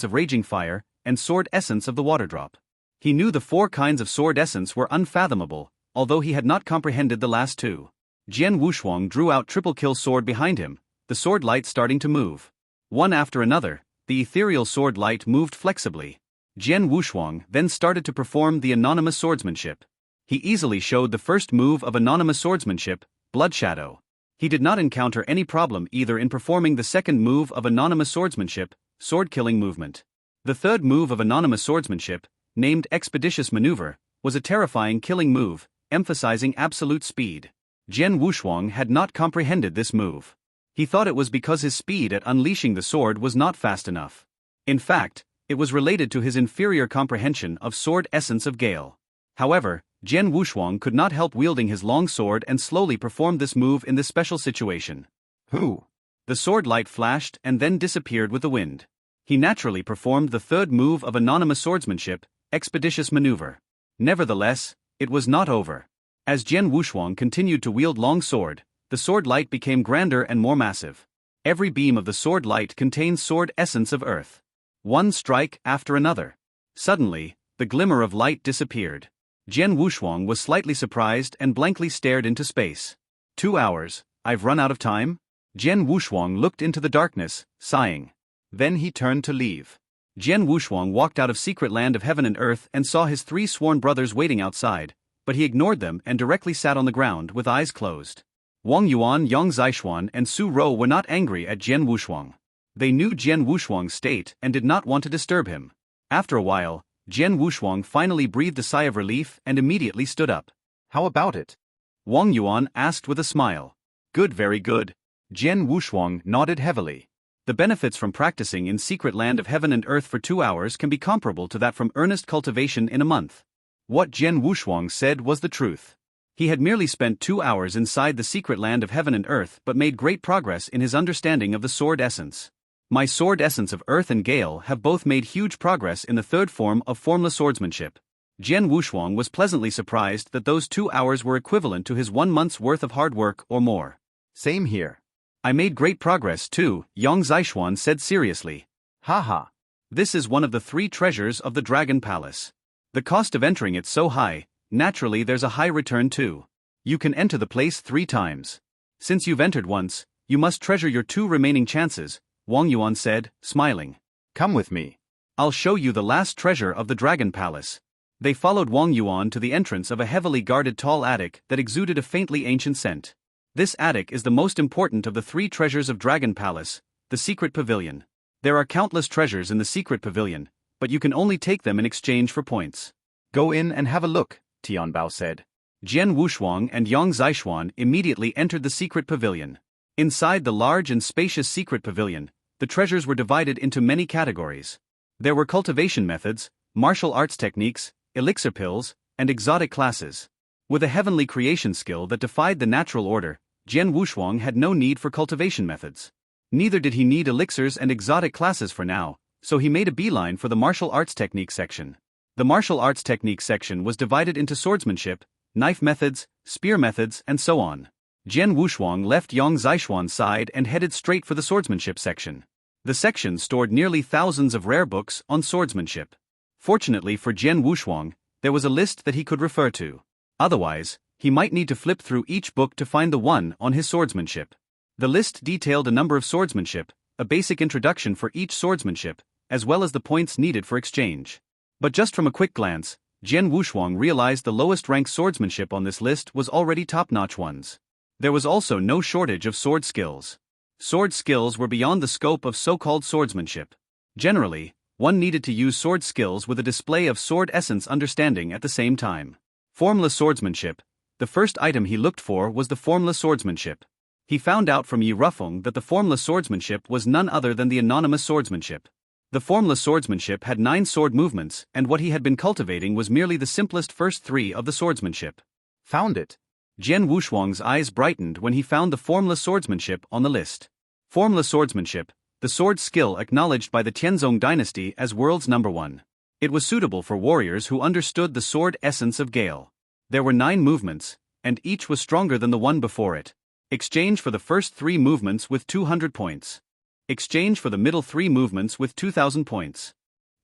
A: of raging fire, and sword essence of the water drop. He knew the 4 kinds of sword essence were unfathomable, although he had not comprehended the last 2. Jian Wushuang drew out triple kill sword behind him, the sword light starting to move. One after another, the ethereal sword light moved flexibly. Jian Wushuang then started to perform the anonymous swordsmanship. He easily showed the first move of anonymous swordsmanship, Blood Shadow. He did not encounter any problem either in performing the second move of anonymous swordsmanship, sword-killing movement. The third move of anonymous swordsmanship, named expeditious maneuver, was a terrifying killing move, emphasizing absolute speed. Jian Wushuang had not comprehended this move. He thought it was because his speed at unleashing the sword was not fast enough. In fact, it was related to his inferior comprehension of sword essence of Gale. However, Jian Wushuang could not help wielding his long sword and slowly performed this move in this special situation.
C: Who?
A: The sword light flashed and then disappeared with the wind. He naturally performed the third move of anonymous swordsmanship, expeditious maneuver. Nevertheless, it was not over. As Jian Wushuang continued to wield long sword, the sword light became grander and more massive. Every beam of the sword light contained sword essence of earth. One strike after another. Suddenly, the glimmer of light disappeared. Jian Wushuang was slightly surprised and blankly stared into space. 2 hours, I've run out of time? Jian Wushuang looked into the darkness, sighing. Then he turned to leave. Jian Wushuang walked out of secret land of heaven and earth and saw his 3 sworn brothers waiting outside, but he ignored them and directly sat on the ground with eyes closed. Wang Yuan, Yang Zixuan and Su Rou were not angry at Jian Wushuang. They knew Jian Wushuang's state and did not want to disturb him. After a while, Jian Wushuang finally breathed a sigh of relief and immediately stood up.
C: How about it?
A: Wang Yuan asked with a smile. Good, very good.
C: Jian Wushuang nodded heavily.
A: The benefits from practicing in secret land of heaven and earth for 2 hours can be comparable to that from earnest cultivation in a month. What Jian Wushuang said was the truth. He had merely spent 2 hours inside the secret land of heaven and earth but made great progress in his understanding of the sword essence. My sword essence of earth and Gale have both made huge progress in the third form of formless swordsmanship. Jian Wushuang was pleasantly surprised that those 2 hours were equivalent to his 1 month's worth of hard work or more.
C: Same here.
A: I made great progress too, Yang Zixuan said seriously.
C: Haha.
A: This is one of the 3 treasures of the Dragon Palace. The cost of entering it so high, naturally there's a high return too. You can enter the place 3 times. Since you've entered once, you must treasure your 2 remaining chances, Wang Yuan said, smiling.
C: Come with me.
A: I'll show you the last treasure of the Dragon Palace. They followed Wang Yuan to the entrance of a heavily guarded tall attic that exuded a faintly ancient scent. This attic is the most important of the 3 treasures of Dragon Palace, the secret pavilion. There are countless treasures in the secret pavilion, but you can only take them in exchange for points.
C: Go in and have a look, Tianbao said.
A: Jian Wushuang and Yang Zixuan immediately entered the secret pavilion. Inside the large and spacious secret pavilion, the treasures were divided into many categories. There were cultivation methods, martial arts techniques, elixir pills, and exotic classes. With a heavenly creation skill that defied the natural order, Jian Wushuang had no need for cultivation methods. Neither did he need elixirs and exotic classes for now, so he made a beeline for the martial arts technique section. The martial arts technique section was divided into swordsmanship, knife methods, spear methods, and so on. Jian Wushuang left Yang Zixuan's side and headed straight for the swordsmanship section. The section stored nearly thousands of rare books on swordsmanship. Fortunately for Jian Wushuang, there was a list that he could refer to. Otherwise, he might need to flip through each book to find the one on his swordsmanship. The list detailed a number of swordsmanship, a basic introduction for each swordsmanship, as well as the points needed for exchange. But just from a quick glance, Jian Wushuang realized the lowest ranked swordsmanship on this list was already top-notch ones. There was also no shortage of sword skills. Sword skills were beyond the scope of so-called swordsmanship. Generally, one needed to use sword skills with a display of sword essence understanding at the same time. Formless swordsmanship. The first item he looked for was the formless swordsmanship. He found out from Yi Rufeng that the formless swordsmanship was none other than the anonymous swordsmanship. The formless swordsmanship had 9 sword movements, and what he had been cultivating was merely the simplest first 3 of the swordsmanship.
C: Found it.
A: Jian Wushuang's eyes brightened when he found the formless swordsmanship on the list. Formless swordsmanship, the sword skill acknowledged by the Tianzong dynasty as world's #1. It was suitable for warriors who understood the sword essence of Gale. There were 9 movements, and each was stronger than the one before it. Exchange for the first 3 movements with 200 points. Exchange for the middle 3 movements with 2,000 points.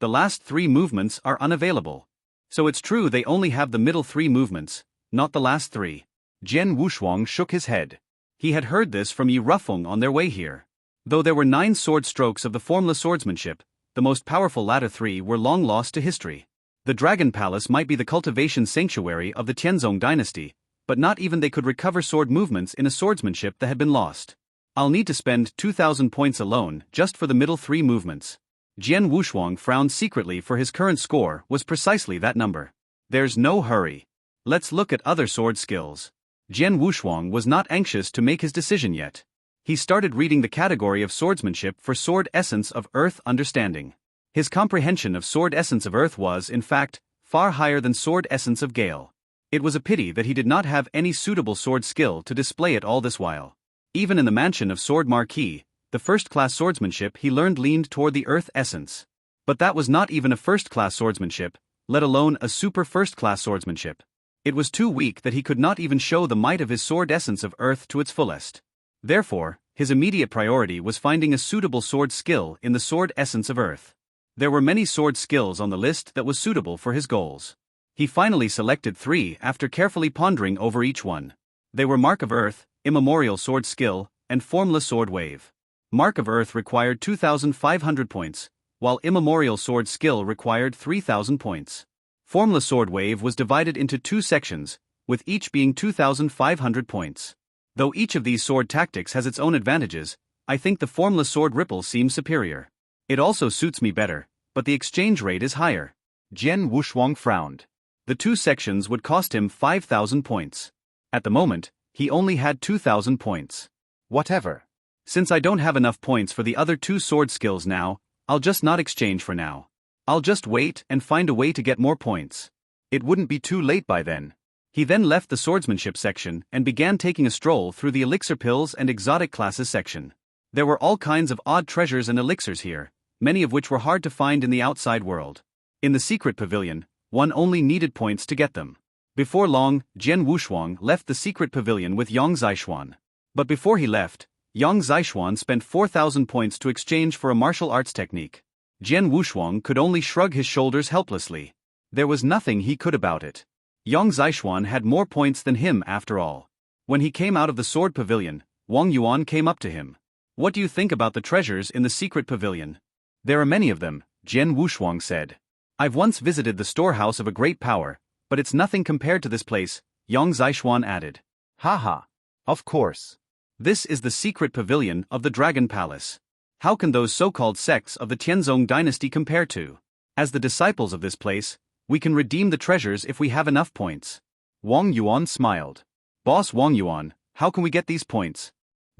A: The last 3 movements are unavailable. So it's true they only have the middle 3 movements, not the last 3.
C: Jian Wushuang shook his head.
A: He had heard this from Yi Rufeng on their way here. Though there were 9 sword strokes of the formless swordsmanship, the most powerful latter 3 were long lost to history. The Dragon Palace might be the cultivation sanctuary of the Tianzong dynasty, but not even they could recover sword movements in a swordsmanship that had been lost. I'll need to spend 2,000 points alone just for the middle 3 movements. Jian Wushuang frowned secretly, for his current score was precisely that number. There's no hurry. Let's look at other sword skills. Jian Wushuang was not anxious to make his decision yet. He started reading the category of swordsmanship for Sword Essence of Earth Understanding. His comprehension of Sword Essence of Earth was, in fact, far higher than Sword Essence of Gale. It was a pity that he did not have any suitable sword skill to display it all this while. Even in the mansion of Sword Marquis, the first-class swordsmanship he learned leaned toward the Earth Essence. But that was not even a first-class swordsmanship, let alone a super first-class swordsmanship. It was too weak that he could not even show the might of his Sword Essence of Earth to its fullest. Therefore, his immediate priority was finding a suitable sword skill in the Sword Essence of Earth. There were many sword skills on the list that was suitable for his goals. He finally selected 3 after carefully pondering over each one. They were Mark of Earth, Immemorial Sword Skill, and Formless Sword Wave. Mark of Earth required 2,500 points, while Immemorial Sword Skill required 3,000 points. Formless Sword Wave was divided into 2 sections, with each being 2,500 points. Though each of these sword tactics has its own advantages, I think the Formless Sword Ripple seems superior. It also suits me better, but the exchange rate is higher.
C: Jian Wushuang frowned.
A: The 2 sections would cost him 5,000 points. At the moment, he only had 2,000 points.
C: Whatever.
A: Since I don't have enough points for the other 2 sword skills now, I'll just not exchange for now. I'll just wait and find a way to get more points.
C: It wouldn't be too late by then.
A: He then left the swordsmanship section and began taking a stroll through the elixir pills and exotic classes section. There were all kinds of odd treasures and elixirs here, many of which were hard to find in the outside world. In the secret pavilion, one only needed points to get them. Before long, Jian Wushuang left the secret pavilion with Yang Zishuan. But before he left, Yang Zishuan spent 4,000 points to exchange for a martial arts technique. Jian Wushuang could only shrug his shoulders helplessly. There was nothing he could about it. Yang Zishuan had more points than him after all. When he came out of the sword pavilion, Wang Yuan came up to him. "What do you think about the treasures in the secret pavilion?" "There are many of them," Jian Wushuang said. "I've once visited the storehouse of a great power, but it's nothing compared to this place," Yang Zishuan added.
C: Haha. Of course.
A: This is the secret pavilion of the Dragon Palace. How can those so-called sects of the Tianzong dynasty compare to? As the disciples of this place, we can redeem the treasures if we have enough points. Wang Yuan smiled. "Boss Wang Yuan, how can we get these points?"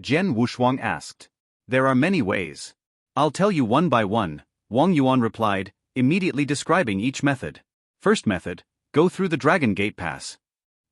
C: Jian Wushuang asked.
A: "There are many ways. I'll tell you one by one," Wang Yuan replied, immediately describing each method. First method, go through the Dragon Gate Pass.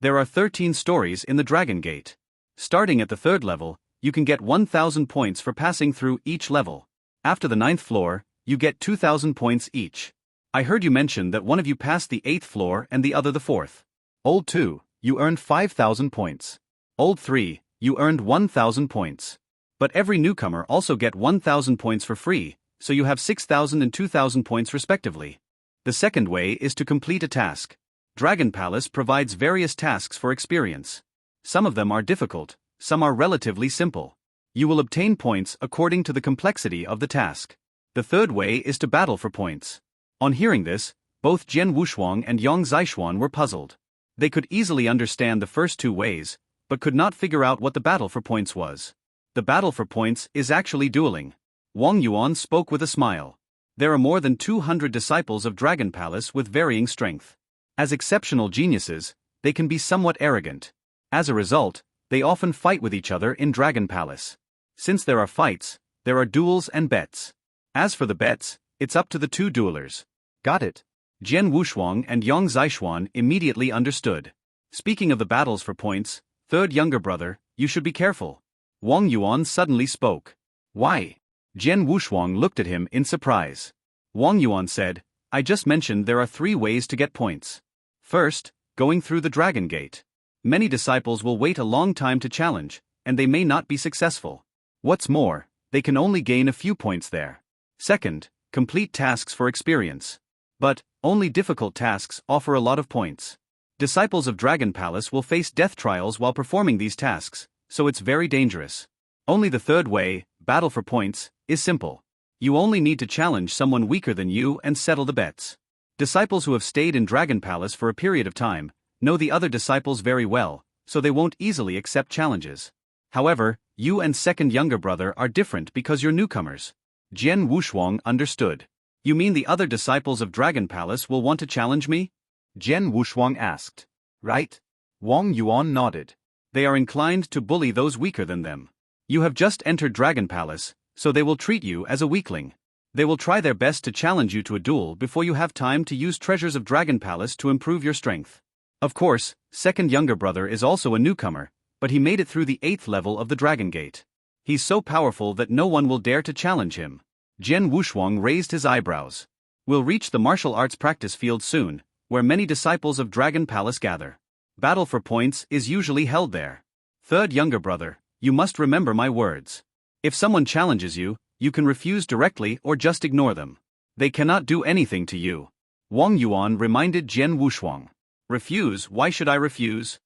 A: There are 13 stories in the Dragon Gate. Starting at the 3rd level, you can get 1,000 points for passing through each level. After the 9th floor, you get 2,000 points each. I heard you mention that one of you passed the 8th floor and the other the 4th.
C: Old 2, you earned 5,000 points.
A: Old 3, you earned 1,000 points. But every newcomer also get 1,000 points for free, so you have 6,000 and 2,000 points respectively. The second way is to complete a task. Dragon Palace provides various tasks for experience. Some of them are difficult, some are relatively simple. You will obtain points according to the complexity of the task. The third way is to battle for points. On hearing this, both Jian Wushuang and Yang Zishuan were puzzled. They could easily understand the first 2 ways, but could not figure out what the battle for points was. The battle for points is actually dueling. Wang Yuan spoke with a smile. There are more than 200 disciples of Dragon Palace with varying strength. As exceptional geniuses, they can be somewhat arrogant. As a result, they often fight with each other in Dragon Palace. Since there are fights, there are duels and bets. As for the bets, it's up to the 2 duelers.
C: Got it.
A: Jian Wushuang and Yang Zishuan immediately understood. Speaking of the battles for points, third younger brother, you should be careful. Wang Yuan suddenly spoke. Why? Jian Wushuang looked at him in surprise. Wang Yuan said, I just mentioned there are 3 ways to get points. First, going through the Dragon Gate. Many disciples will wait a long time to challenge, and they may not be successful. What's more, they can only gain a few points there. Second, complete tasks for experience. But, only difficult tasks offer a lot of points. Disciples of Dragon Palace will face death trials while performing these tasks, so it's very dangerous. Only the third way, battle for points, is simple. You only need to challenge someone weaker than you and settle the bets. Disciples who have stayed in Dragon Palace for a period of time know the other disciples very well, so they won't easily accept challenges. However, you and second younger brother are different because you're newcomers. Jian Wushuang understood. You mean the other disciples of Dragon Palace will want to challenge me?
C: Jian Wushuang asked. Right? Wang Yuan nodded.
A: They are inclined to bully those weaker than them. You have just entered Dragon Palace, so they will treat you as a weakling. They will try their best to challenge you to a duel before you have time to use treasures of Dragon Palace to improve your strength. Of course, second younger brother is also a newcomer, but he made it through the 8th level of the Dragon Gate. He's so powerful that no one will dare to challenge him. Jian Wushuang raised his eyebrows. We'll reach the martial arts practice field soon, where many disciples of Dragon Palace gather. Battle for points is usually held there. Third younger brother, you must remember my words. If someone challenges you, you can refuse directly or just ignore them. They cannot do anything to you. Wang Yuan reminded Jian Wushuang. Refuse? Why should I refuse?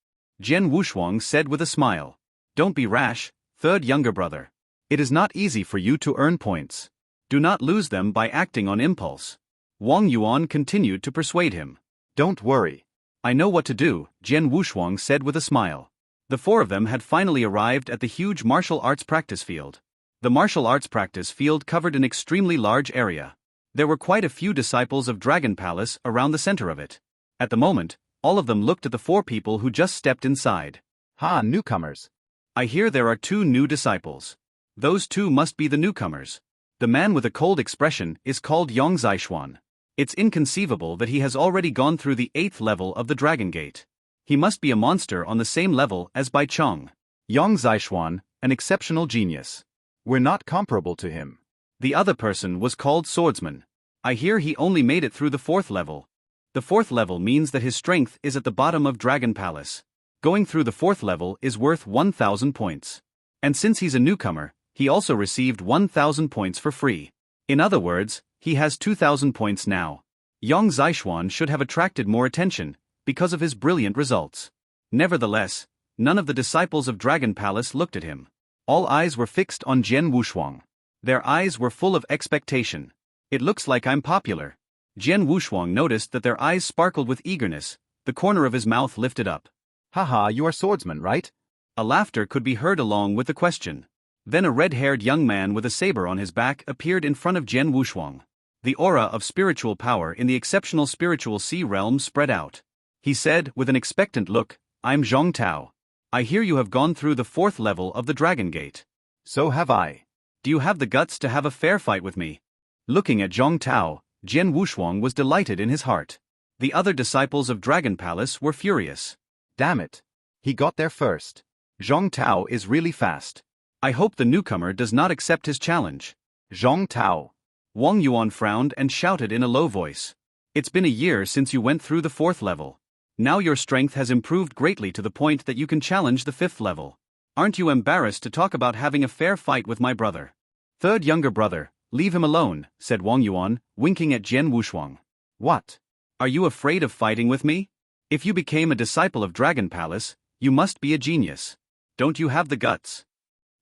A: Jian Wushuang said with a smile. Don't be rash, third younger brother. It is not easy for you to earn points. Do not lose them by acting on impulse. Wang Yuan continued to persuade him.
C: Don't worry.
A: I know what to do, Jian Wushuang said with a smile. The 4 of them had finally arrived at the huge martial arts practice field. The martial arts practice field covered an extremely large area. There were quite a few disciples of Dragon Palace around the center of it. At the moment, all of them looked at the 4 people who just stepped inside.
C: Ha, newcomers.
A: I hear there are 2 new disciples. Those 2 must be the newcomers. The man with a cold expression is called Yang Zishuan. It's inconceivable that he has already gone through the 8th level of the Dragon Gate. He must be a monster on the same level as Bai Chong.
C: Yang Zishuan, an exceptional genius. We're not comparable to him.
A: The other person was called Swordsman. I hear he only made it through the 4th level. The 4th level means that his strength is at the bottom of Dragon Palace. Going through the 4th level is worth 1,000 points. And since he's a newcomer, he also received 1,000 points for free. In other words, he has 2,000 points now. Yang Zishuan should have attracted more attention, because of his brilliant results. Nevertheless, none of the disciples of Dragon Palace looked at him. All eyes were fixed on Jian Wushuang. Their eyes were full of expectation. It looks like I'm popular. Jian Wushuang noticed that their eyes sparkled with eagerness, the corner of his mouth lifted up.
C: Haha, you are swordsman, right?
A: A laughter could be heard along with the question. Then a red-haired young man with a saber on his back appeared in front of Jian Wushuang. The aura of spiritual power in the exceptional spiritual sea realm spread out. He said, with an expectant look, I'm Zhong Tao. I hear you have gone through the 4th level of the Dragon Gate.
C: So have I.
A: Do you have the guts to have a fair fight with me? Looking at Zhong Tao, Jian Wushuang was delighted in his heart. The other disciples of Dragon Palace were furious.
C: Damn it. He got there first. Zhong Tao is really fast.
A: I hope the newcomer does not accept his challenge.
C: Zhong Tao.
A: Wang Yuan frowned and shouted in a low voice. It's been a year since you went through the 4th level. Now your strength has improved greatly to the point that you can challenge the 5th level. Aren't you embarrassed to talk about having a fair fight with my brother? Third younger brother, leave him alone, said Wang Yuan, winking at Jian Wushuang. What? Are you afraid of fighting with me? If you became a disciple of Dragon Palace, you must be a genius. Don't you have the guts?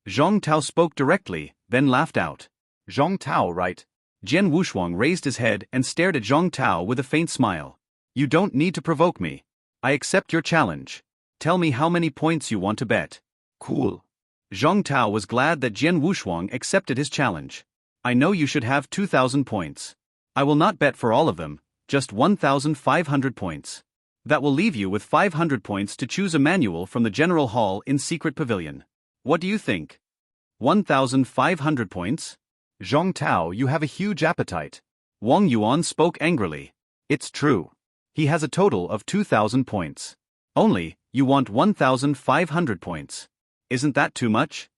A: Zhong Tao spoke directly, then laughed out.
C: Zhong Tao, right?
A: Jian Wushuang raised his head and stared at Zhong Tao with a faint smile. You don't need to provoke me. I accept your challenge. Tell me how many points you want to bet.
C: Cool.
A: Zhong Tao was glad that Jian Wushuang accepted his challenge. I know you should have 2,000 points. I will not bet for all of them, just 1,500 points. That will leave you with 500 points to choose a manual from the General Hall in Secret Pavilion. What do you think? 1,500 points?
C: Zhong Tao, you have a huge appetite.
A: Wang Yuan spoke angrily. It's true. He has a total of 2,000 points. Only, you want 1,500 points. Isn't that too much?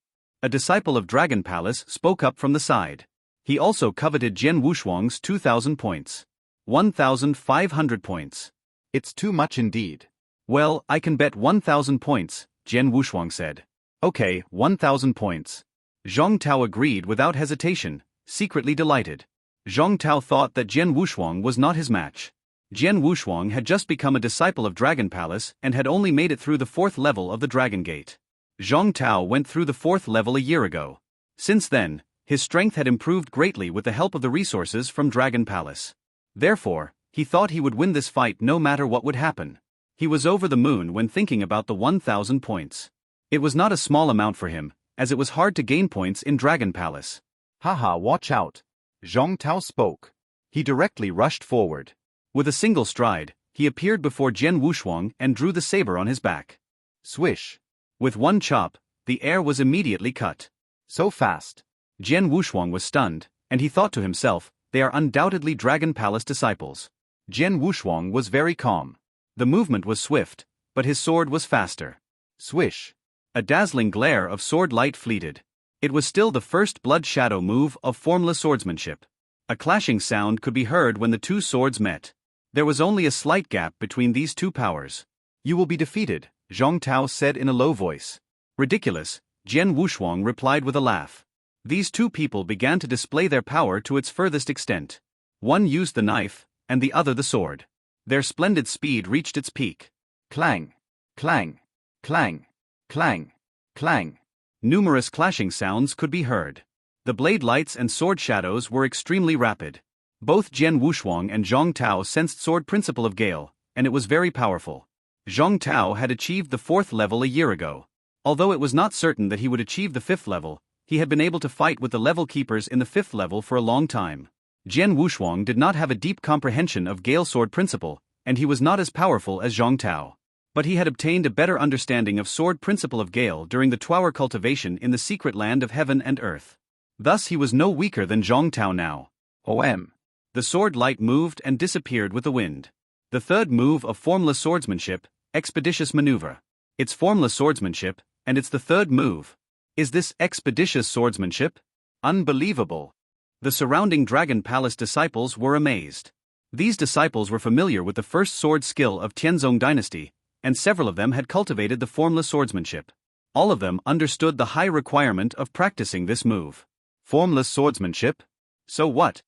A: A disciple of Dragon Palace spoke up from the side. He also coveted Jian Wushuang's 2,000 points. 1,500 points.
C: It's too much indeed.
A: Well, I can bet 1,000 points, Jian Wushuang said. Okay, 1,000 points. Zhong Tao agreed without hesitation, secretly delighted. Zhong Tao thought that Jian Wushuang was not his match. Jian Wushuang had just become a disciple of Dragon Palace and had only made it through the 4th level of the Dragon Gate. Zhong Tao went through the 4th level a year ago. Since then, his strength had improved greatly with the help of the resources from Dragon Palace. Therefore, he thought he would win this fight no matter what would happen. He was over the moon when thinking about the 1,000 points. It was not a small amount for him, as it was hard to gain points in Dragon Palace.
C: Haha, watch out. Zhong Tao spoke.
A: He directly rushed forward. With a single stride, he appeared before Jian Wushuang and drew the saber on his back.
C: Swish.
A: With one chop, the air was immediately cut.
C: So fast.
A: Jian Wushuang was stunned, and he thought to himself, they are undoubtedly Dragon Palace disciples.
C: Jian Wushuang was very calm.
A: The movement was swift, but his sword was faster.
C: Swish.
A: A dazzling glare of sword light fleeted. It was still the first blood shadow move of formless swordsmanship. A clashing sound could be heard when the two swords met. There was only a slight gap between these two powers.
C: You will be defeated, Zhong Tao said in a low voice.
A: Ridiculous, Jian Wushuang replied with a laugh. These two people began to display their power to its furthest extent. One used the knife, and the other the sword. Their splendid speed reached its peak.
C: Clang, clang, clang, clang, clang.
A: Numerous clashing sounds could be heard. The blade lights and sword shadows were extremely rapid. Both Jian Wushuang and Zhong Tao sensed sword principle of Gale, and it was very powerful. Zhong Tao had achieved the 4th level a year ago. Although it was not certain that he would achieve the 5th level, he had been able to fight with the level keepers in the 5th level for a long time. Jian Wushuang did not have a deep comprehension of Gale sword principle, and he was not as powerful as Zhong Tao. But he had obtained a better understanding of sword principle of Gale during the 2-hour cultivation in the secret land of heaven and earth. Thus he was no weaker than Zhong Tao now.
C: OM.
A: The sword light moved and disappeared with the wind. The third move of formless swordsmanship, expeditious maneuver. It's formless swordsmanship, and it's the third move. Is this expeditious swordsmanship? Unbelievable. The surrounding Dragon Palace disciples were amazed. These disciples were familiar with the first sword skill of Tianzong dynasty, and several of them had cultivated the formless swordsmanship. All of them understood the high requirement of practicing this move.
C: Formless swordsmanship?
A: So what?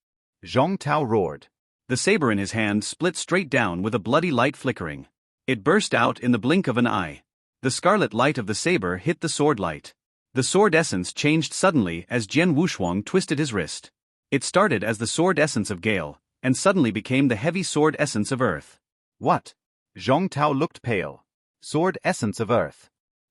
C: Zhong Tao roared.
A: The saber in his hand split straight down with a bloody light flickering. It burst out in the blink of an eye. The scarlet light of the saber hit the sword light. The sword essence changed suddenly as Jian Wushuang twisted his wrist. It started as the sword essence of Gale, and suddenly became the heavy sword essence of Earth.
C: What? Zhong Tao looked pale. Sword essence of Earth.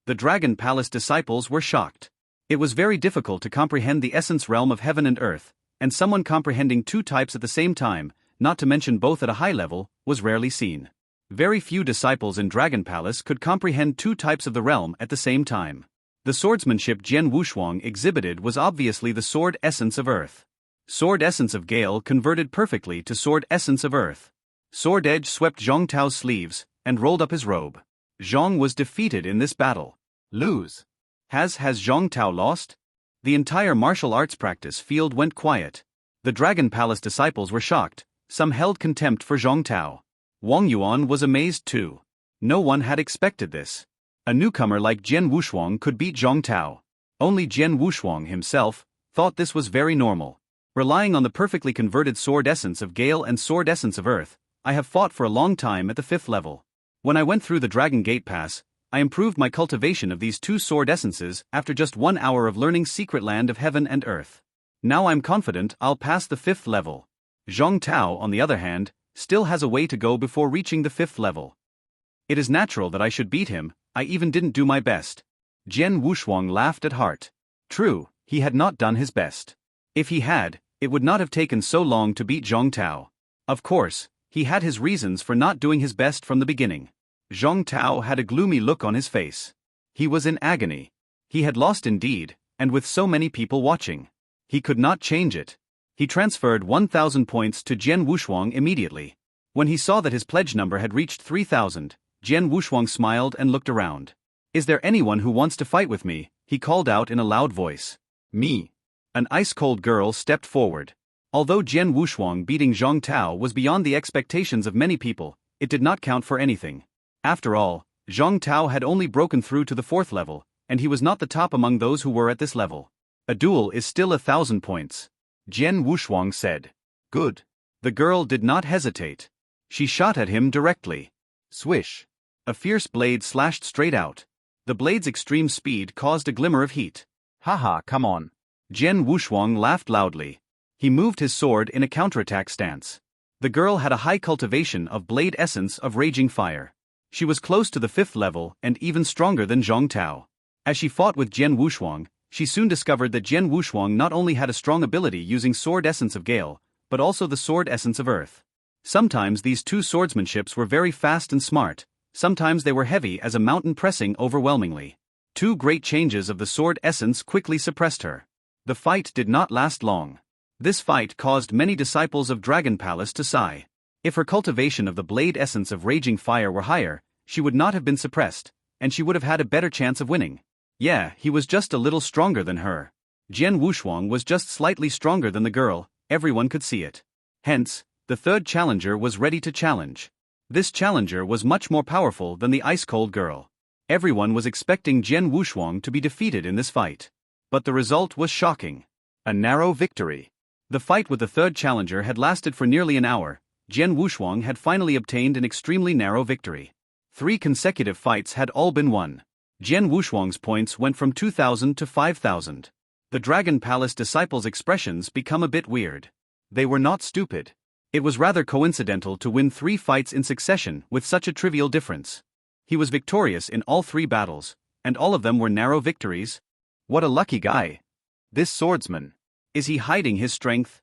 A: The Dragon Palace disciples were shocked. It was very difficult to comprehend the essence realm of heaven and earth, and someone comprehending two types at the same time, not to mention both at a high level, was rarely seen. Very few disciples in Dragon Palace could comprehend two types of the realm at the same time. The swordsmanship Jian Wushuang exhibited was obviously the sword essence of Earth. Sword essence of Gale converted perfectly to sword essence of Earth. Sword edge swept Zhong Tao's sleeves, and rolled up his robe. Zhong was defeated in this battle.
C: Lose.
A: Has Zhong Tao lost? The entire martial arts practice field went quiet. The Dragon Palace disciples were shocked, some held contempt for Zhong Tao. Wang Yuan was amazed too. No one had expected this. A newcomer like Jian Wushuang could beat Zhong Tao. Only Jian Wushuang himself thought this was very normal. Relying on the perfectly converted sword essence of Gale and sword essence of Earth, I have fought for a long time at the 5th level. When I went through the Dragon Gate Pass, I improved my cultivation of these two sword essences after just 1 hour of learning Secret Land of Heaven and Earth. Now I'm confident I'll pass the 5th level. Zhong Tao, on the other hand, still has a way to go before reaching the 5th level. It is natural that I should beat him, I even didn't do my best. Jian Wushuang laughed at heart. True, he had not done his best. If he had, it would not have taken so long to beat Zhong Tao. Of course, he had his reasons for not doing his best from the beginning. Zhong Tao had a gloomy look on his face. He was in agony. He had lost indeed, and with so many people watching. He could not change it. He transferred 1,000 points to Jian Wushuang immediately. When he saw that his pledge number had reached 3,000, Jian Wushuang smiled and looked around. Is there anyone who wants to fight with me? He called out in a loud voice. Me. An ice-cold girl stepped forward. Although Jian Wushuang beating Zhong Tao was beyond the expectations of many people, it did not count for anything. After all, Zhong Tao had only broken through to the 4th level, and he was not the top among those who were at this level. A duel is still 1,000 points. Jian Wushuang said. Good. The girl did not hesitate. She shot at him directly. Swish. A fierce blade slashed straight out. The blade's extreme speed caused a glimmer of heat.
C: Haha, come on.
A: Jian Wushuang laughed loudly. He moved his sword in a counterattack stance. The girl had a high cultivation of blade essence of raging fire. She was close to the 5th level and even stronger than Zhong Tao. As she fought with Jian Wushuang, she soon discovered that Jian Wushuang not only had a strong ability using sword essence of Gale, but also the sword essence of Earth. Sometimes these two swordsmanships were very fast and smart, sometimes they were heavy as a mountain pressing overwhelmingly. Two great changes of the sword essence quickly suppressed her. The fight did not last long. This fight caused many disciples of Dragon Palace to sigh. If her cultivation of the blade essence of Raging Fire were higher, she would not have been suppressed, and she would have had a better chance of winning. Yeah, he was just a little stronger than her. Jian Wushuang was just slightly stronger than the girl, everyone could see it. Hence, the third challenger was ready to challenge. This challenger was much more powerful than the ice-cold girl. Everyone was expecting Jian Wushuang to be defeated in this fight. But the result was shocking. A narrow victory. The fight with the third challenger had lasted for nearly an hour. Jian Wushuang had finally obtained an extremely narrow victory. 3 consecutive fights had all been won. Jian Wushuang's points went from 2,000 to 5,000. The Dragon Palace disciples' expressions become a bit weird. They were not stupid. It was rather coincidental to win 3 fights in succession with such a trivial difference. He was victorious in all 3 battles, and all of them were narrow victories. What a lucky guy. This swordsman. Is he hiding his strength?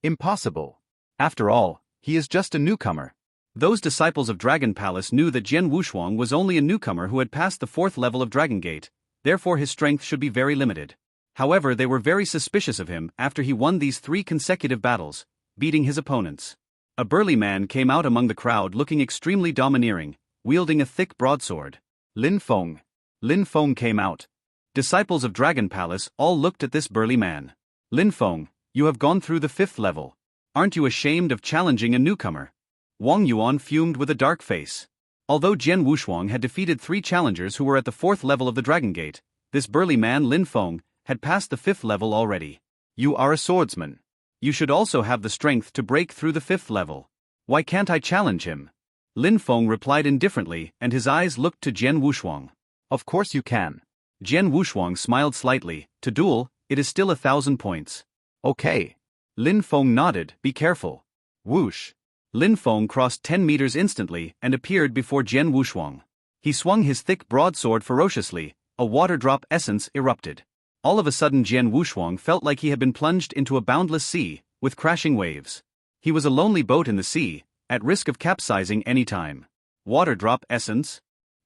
A: Impossible. After all, he is just a newcomer. Those disciples of Dragon Palace knew that Jian Wushuang was only a newcomer who had passed the 4th level of Dragon Gate, therefore his strength should be very limited. However, they were very suspicious of him after he won these 3 consecutive battles, beating his opponents. A burly man came out among the crowd looking extremely domineering, wielding a thick broadsword. Lin Feng. Lin Feng came out. Disciples of Dragon Palace all looked at this burly man. Lin Feng, you have gone through the 5th level. Aren't you ashamed of challenging a newcomer? Wang Yuan fumed with a dark face. Although Jian Wushuang had defeated 3 challengers who were at the 4th level of the Dragon Gate, this burly man Lin Feng had passed the 5th level already. You are a swordsman. You should also have the strength to break through the 5th level. Why can't I challenge him? Lin Feng replied indifferently and his eyes looked to Jian Wushuang. Of course you can. Jian Wushuang smiled slightly. To duel, it is still 1,000 points. Okay. Lin Feng nodded. Be careful. Whoosh. Lin Feng crossed 10 meters instantly and appeared before Jian Wushuang. He swung his thick broadsword ferociously. A water drop essence erupted. All of a sudden Jian Wushuang felt like he had been plunged into a boundless sea, with crashing waves. He was a lonely boat in the sea, at risk of capsizing any time. Water drop essence?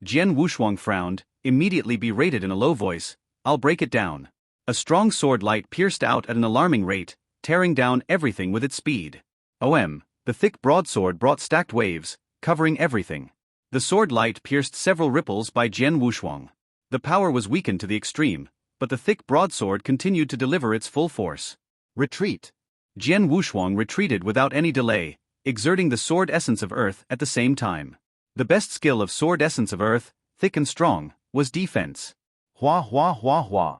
A: Jian Wushuang frowned, immediately berated in a low voice, I'll break it down. A strong sword light pierced out at an alarming rate, tearing down everything with its speed. The thick broadsword brought stacked waves, covering everything. The sword light pierced several ripples by Jian Wushuang. The power was weakened to the extreme, but the thick broadsword continued to deliver its full force. Retreat. Jian Wushuang retreated without any delay, exerting the sword essence of Earth at the same time. The best skill of sword essence of Earth, thick and strong, was defense. Hua hua hua hua.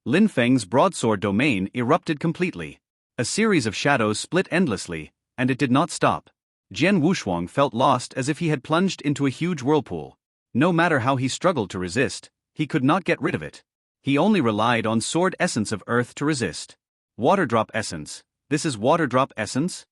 A: Lin Feng's broadsword domain erupted completely. A series of shadows split endlessly, and it did not stop. Jian Wushuang felt lost as if he had plunged into a huge whirlpool. No matter how he struggled to resist, he could not get rid of it. He only relied on sword essence of Earth to resist. Water drop essence. This is water drop essence?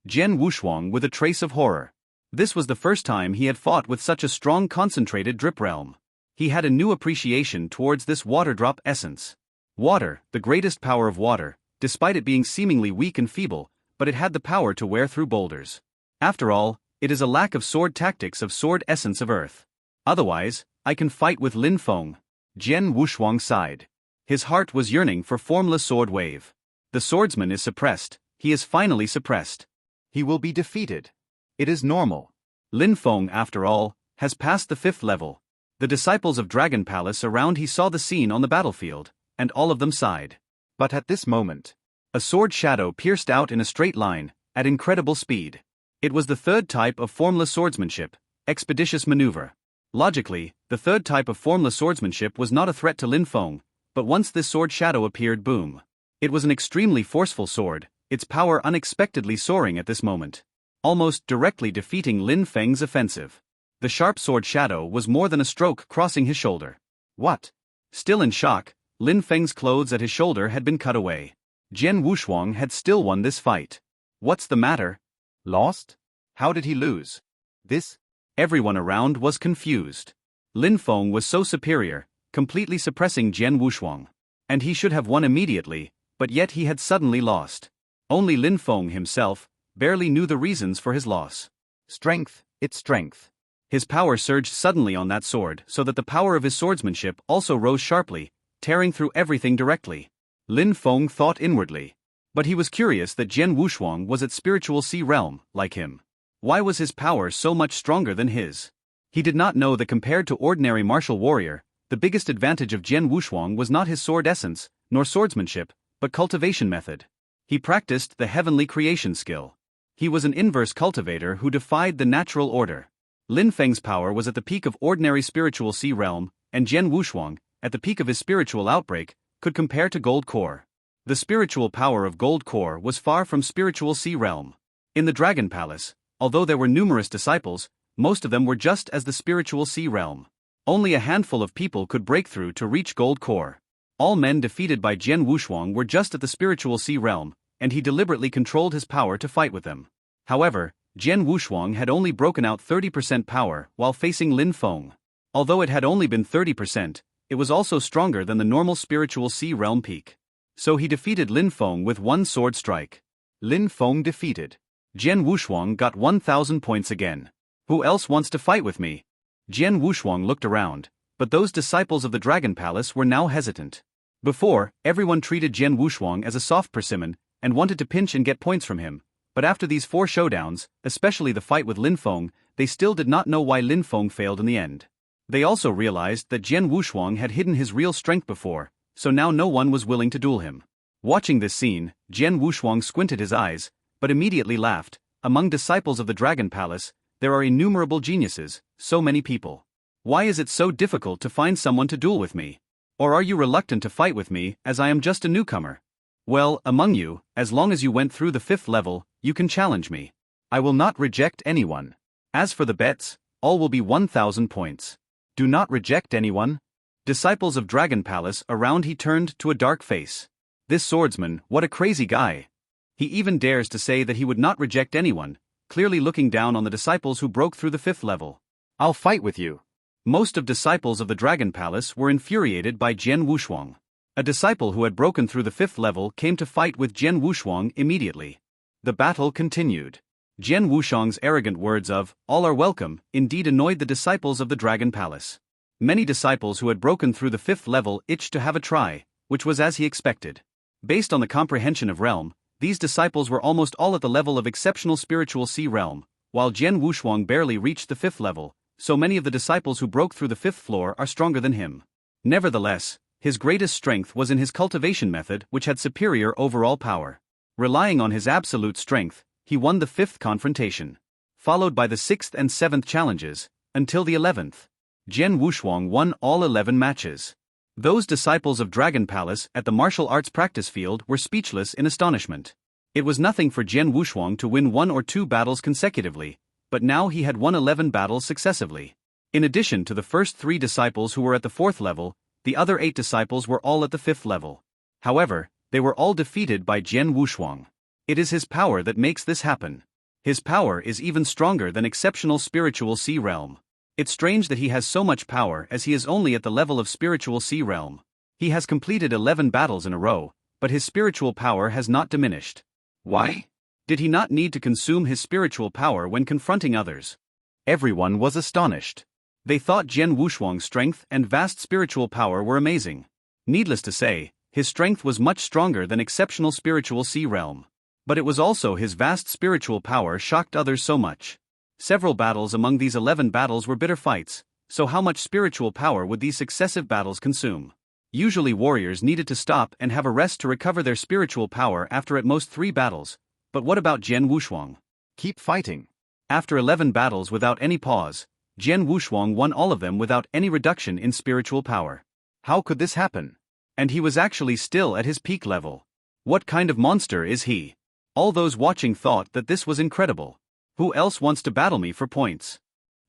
A: Jian Wushuang with a trace of horror. This was the first time he had fought with such a strong concentrated drip realm. He had a new appreciation towards this water drop essence. Water, the greatest power of water, despite it being seemingly weak and feeble, but it had the power to wear through boulders. After all, it is a lack of sword tactics of sword essence of Earth. Otherwise, I can fight with Lin Feng. Jian Wushuang sighed. His heart was yearning for formless sword wave. The swordsman is suppressed, he is finally suppressed. He will be defeated. It is normal. Lin Feng, after all, has passed the 5th level. The disciples of Dragon Palace around he saw the scene on the battlefield, and all of them sighed. But at this moment, a sword shadow pierced out in a straight line, at incredible speed. It was the 3rd type of formless swordsmanship, expeditious maneuver. Logically, the 3rd type of formless swordsmanship was not a threat to Lin Feng, but once this sword shadow appeared, boom. It was an extremely forceful sword, its power unexpectedly soaring at this moment, almost directly defeating Lin Feng's offensive. The sharp sword shadow was more than a stroke crossing his shoulder. What? Still in shock, Lin Feng's clothes at his shoulder had been cut away. Jian Wushuang had still won this fight. What's the matter? Lost? How did he lose? This Everyone around was confused. Lin Feng was so superior, completely suppressing Jian Wushuang. And he should have won immediately, but yet he had suddenly lost. Only Lin Feng himself barely knew the reasons for his loss.
C: Strength, its strength.
A: His power surged suddenly on that sword so that the power of his swordsmanship also rose sharply, tearing through everything directly. Lin Feng thought inwardly. But he was curious that Jian Wushuang was at spiritual sea realm, like him. Why was his power so much stronger than his? He did not know that compared to ordinary martial warrior, the biggest advantage of Jian Wushuang was not his sword essence, nor swordsmanship, but cultivation method. He practiced the heavenly creation skill. He was an inverse cultivator who defied the natural order. Lin Feng's power was at the peak of ordinary spiritual sea realm, and Jian Wushuang, at the peak of his spiritual outbreak, could compare to gold core. The spiritual power of gold core was far from spiritual sea realm. In the Dragon Palace, although there were numerous disciples, most of them were just as the spiritual sea realm. Only a handful of people could break through to reach gold core. All men defeated by Jian Wushuang were just at the spiritual sea realm, and he deliberately controlled his power to fight with them. However, Jian Wushuang had only broken out 30% power while facing Lin Feng. Although it had only been 30%, it was also stronger than the normal spiritual sea realm peak. So he defeated Lin Feng with one sword strike.
C: Lin Feng defeated.
A: Jian Wushuang got 1,000 points again. Who else wants to fight with me? Jian Wushuang looked around, but those disciples of the Dragon Palace were now hesitant. Before, everyone treated Jian Wushuang as a soft persimmon and wanted to pinch and get points from him, but after these 4 showdowns, especially the fight with Lin Feng, they still did not know why Lin Feng failed in the end. They also realized that Jian Wushuang had hidden his real strength before, so now no one was willing to duel him. Watching this scene, Jian Wushuang squinted his eyes, but immediately laughed. Among disciples of the Dragon Palace, there are innumerable geniuses, so many people. Why is it so difficult to find someone to duel with me? Or are you reluctant to fight with me, as I am just a newcomer? Well, among you, as long as you went through the 5th level, you can challenge me. I will not reject anyone. As for the bets, all will be 1,000 points. Do not reject anyone. Disciples of Dragon Palace around he turned to a dark face. This swordsman, what a crazy guy. He even dares to say that he would not reject anyone, clearly looking down on the disciples who broke through the 5th level.
C: I'll fight with you.
A: Most of disciples of the Dragon Palace were infuriated by Jian Wushuang. A disciple who had broken through the 5th level came to fight with Jian Wushuang immediately. The battle continued. Jian Wushuang's arrogant words of, "all are welcome," indeed annoyed the disciples of the Dragon Palace. Many disciples who had broken through the 5th level itched to have a try, which was as he expected. Based on the comprehension of realm, these disciples were almost all at the level of exceptional spiritual sea realm, while Jian Wushuang barely reached the 5th level, so many of the disciples who broke through the 5th floor are stronger than him. Nevertheless, his greatest strength was in his cultivation method, which had superior overall power. Relying on his absolute strength, he won the 5th confrontation. Followed by the 6th and 7th challenges, until the 11th. Jian Wushuang won all 11 matches. Those disciples of Dragon Palace at the martial arts practice field were speechless in astonishment. It was nothing for Jian Wushuang to win 1 or 2 battles consecutively, but now he had won 11 battles successively. In addition to the first 3 disciples who were at the 4th level, the other 8 disciples were all at the 5th level. However, they were all defeated by Jian Wushuang. It is his power that makes this happen. His power is even stronger than exceptional spiritual sea realm. It's strange that he has so much power as he is only at the level of spiritual sea realm. He has completed 11 battles in a row, but his spiritual power has not diminished. Why? Did he not need to consume his spiritual power when confronting others? Everyone was astonished. They thought Jian Wushuang's strength and vast spiritual power were amazing. Needless to say, his strength was much stronger than exceptional spiritual sea realm. But it was also his vast spiritual power shocked others so much. Several battles among these 11 battles were bitter fights, so how much spiritual power would these successive battles consume? Usually warriors needed to stop and have a rest to recover their spiritual power after at most 3 battles, but what about Jian Wushuang?
C: Keep fighting.
A: After 11 battles without any pause, Jian Wushuang won all of them without any reduction in spiritual power. How could this happen? And he was actually still at his peak level. What kind of monster is he? All those watching thought that this was incredible. Who else wants to battle me for points?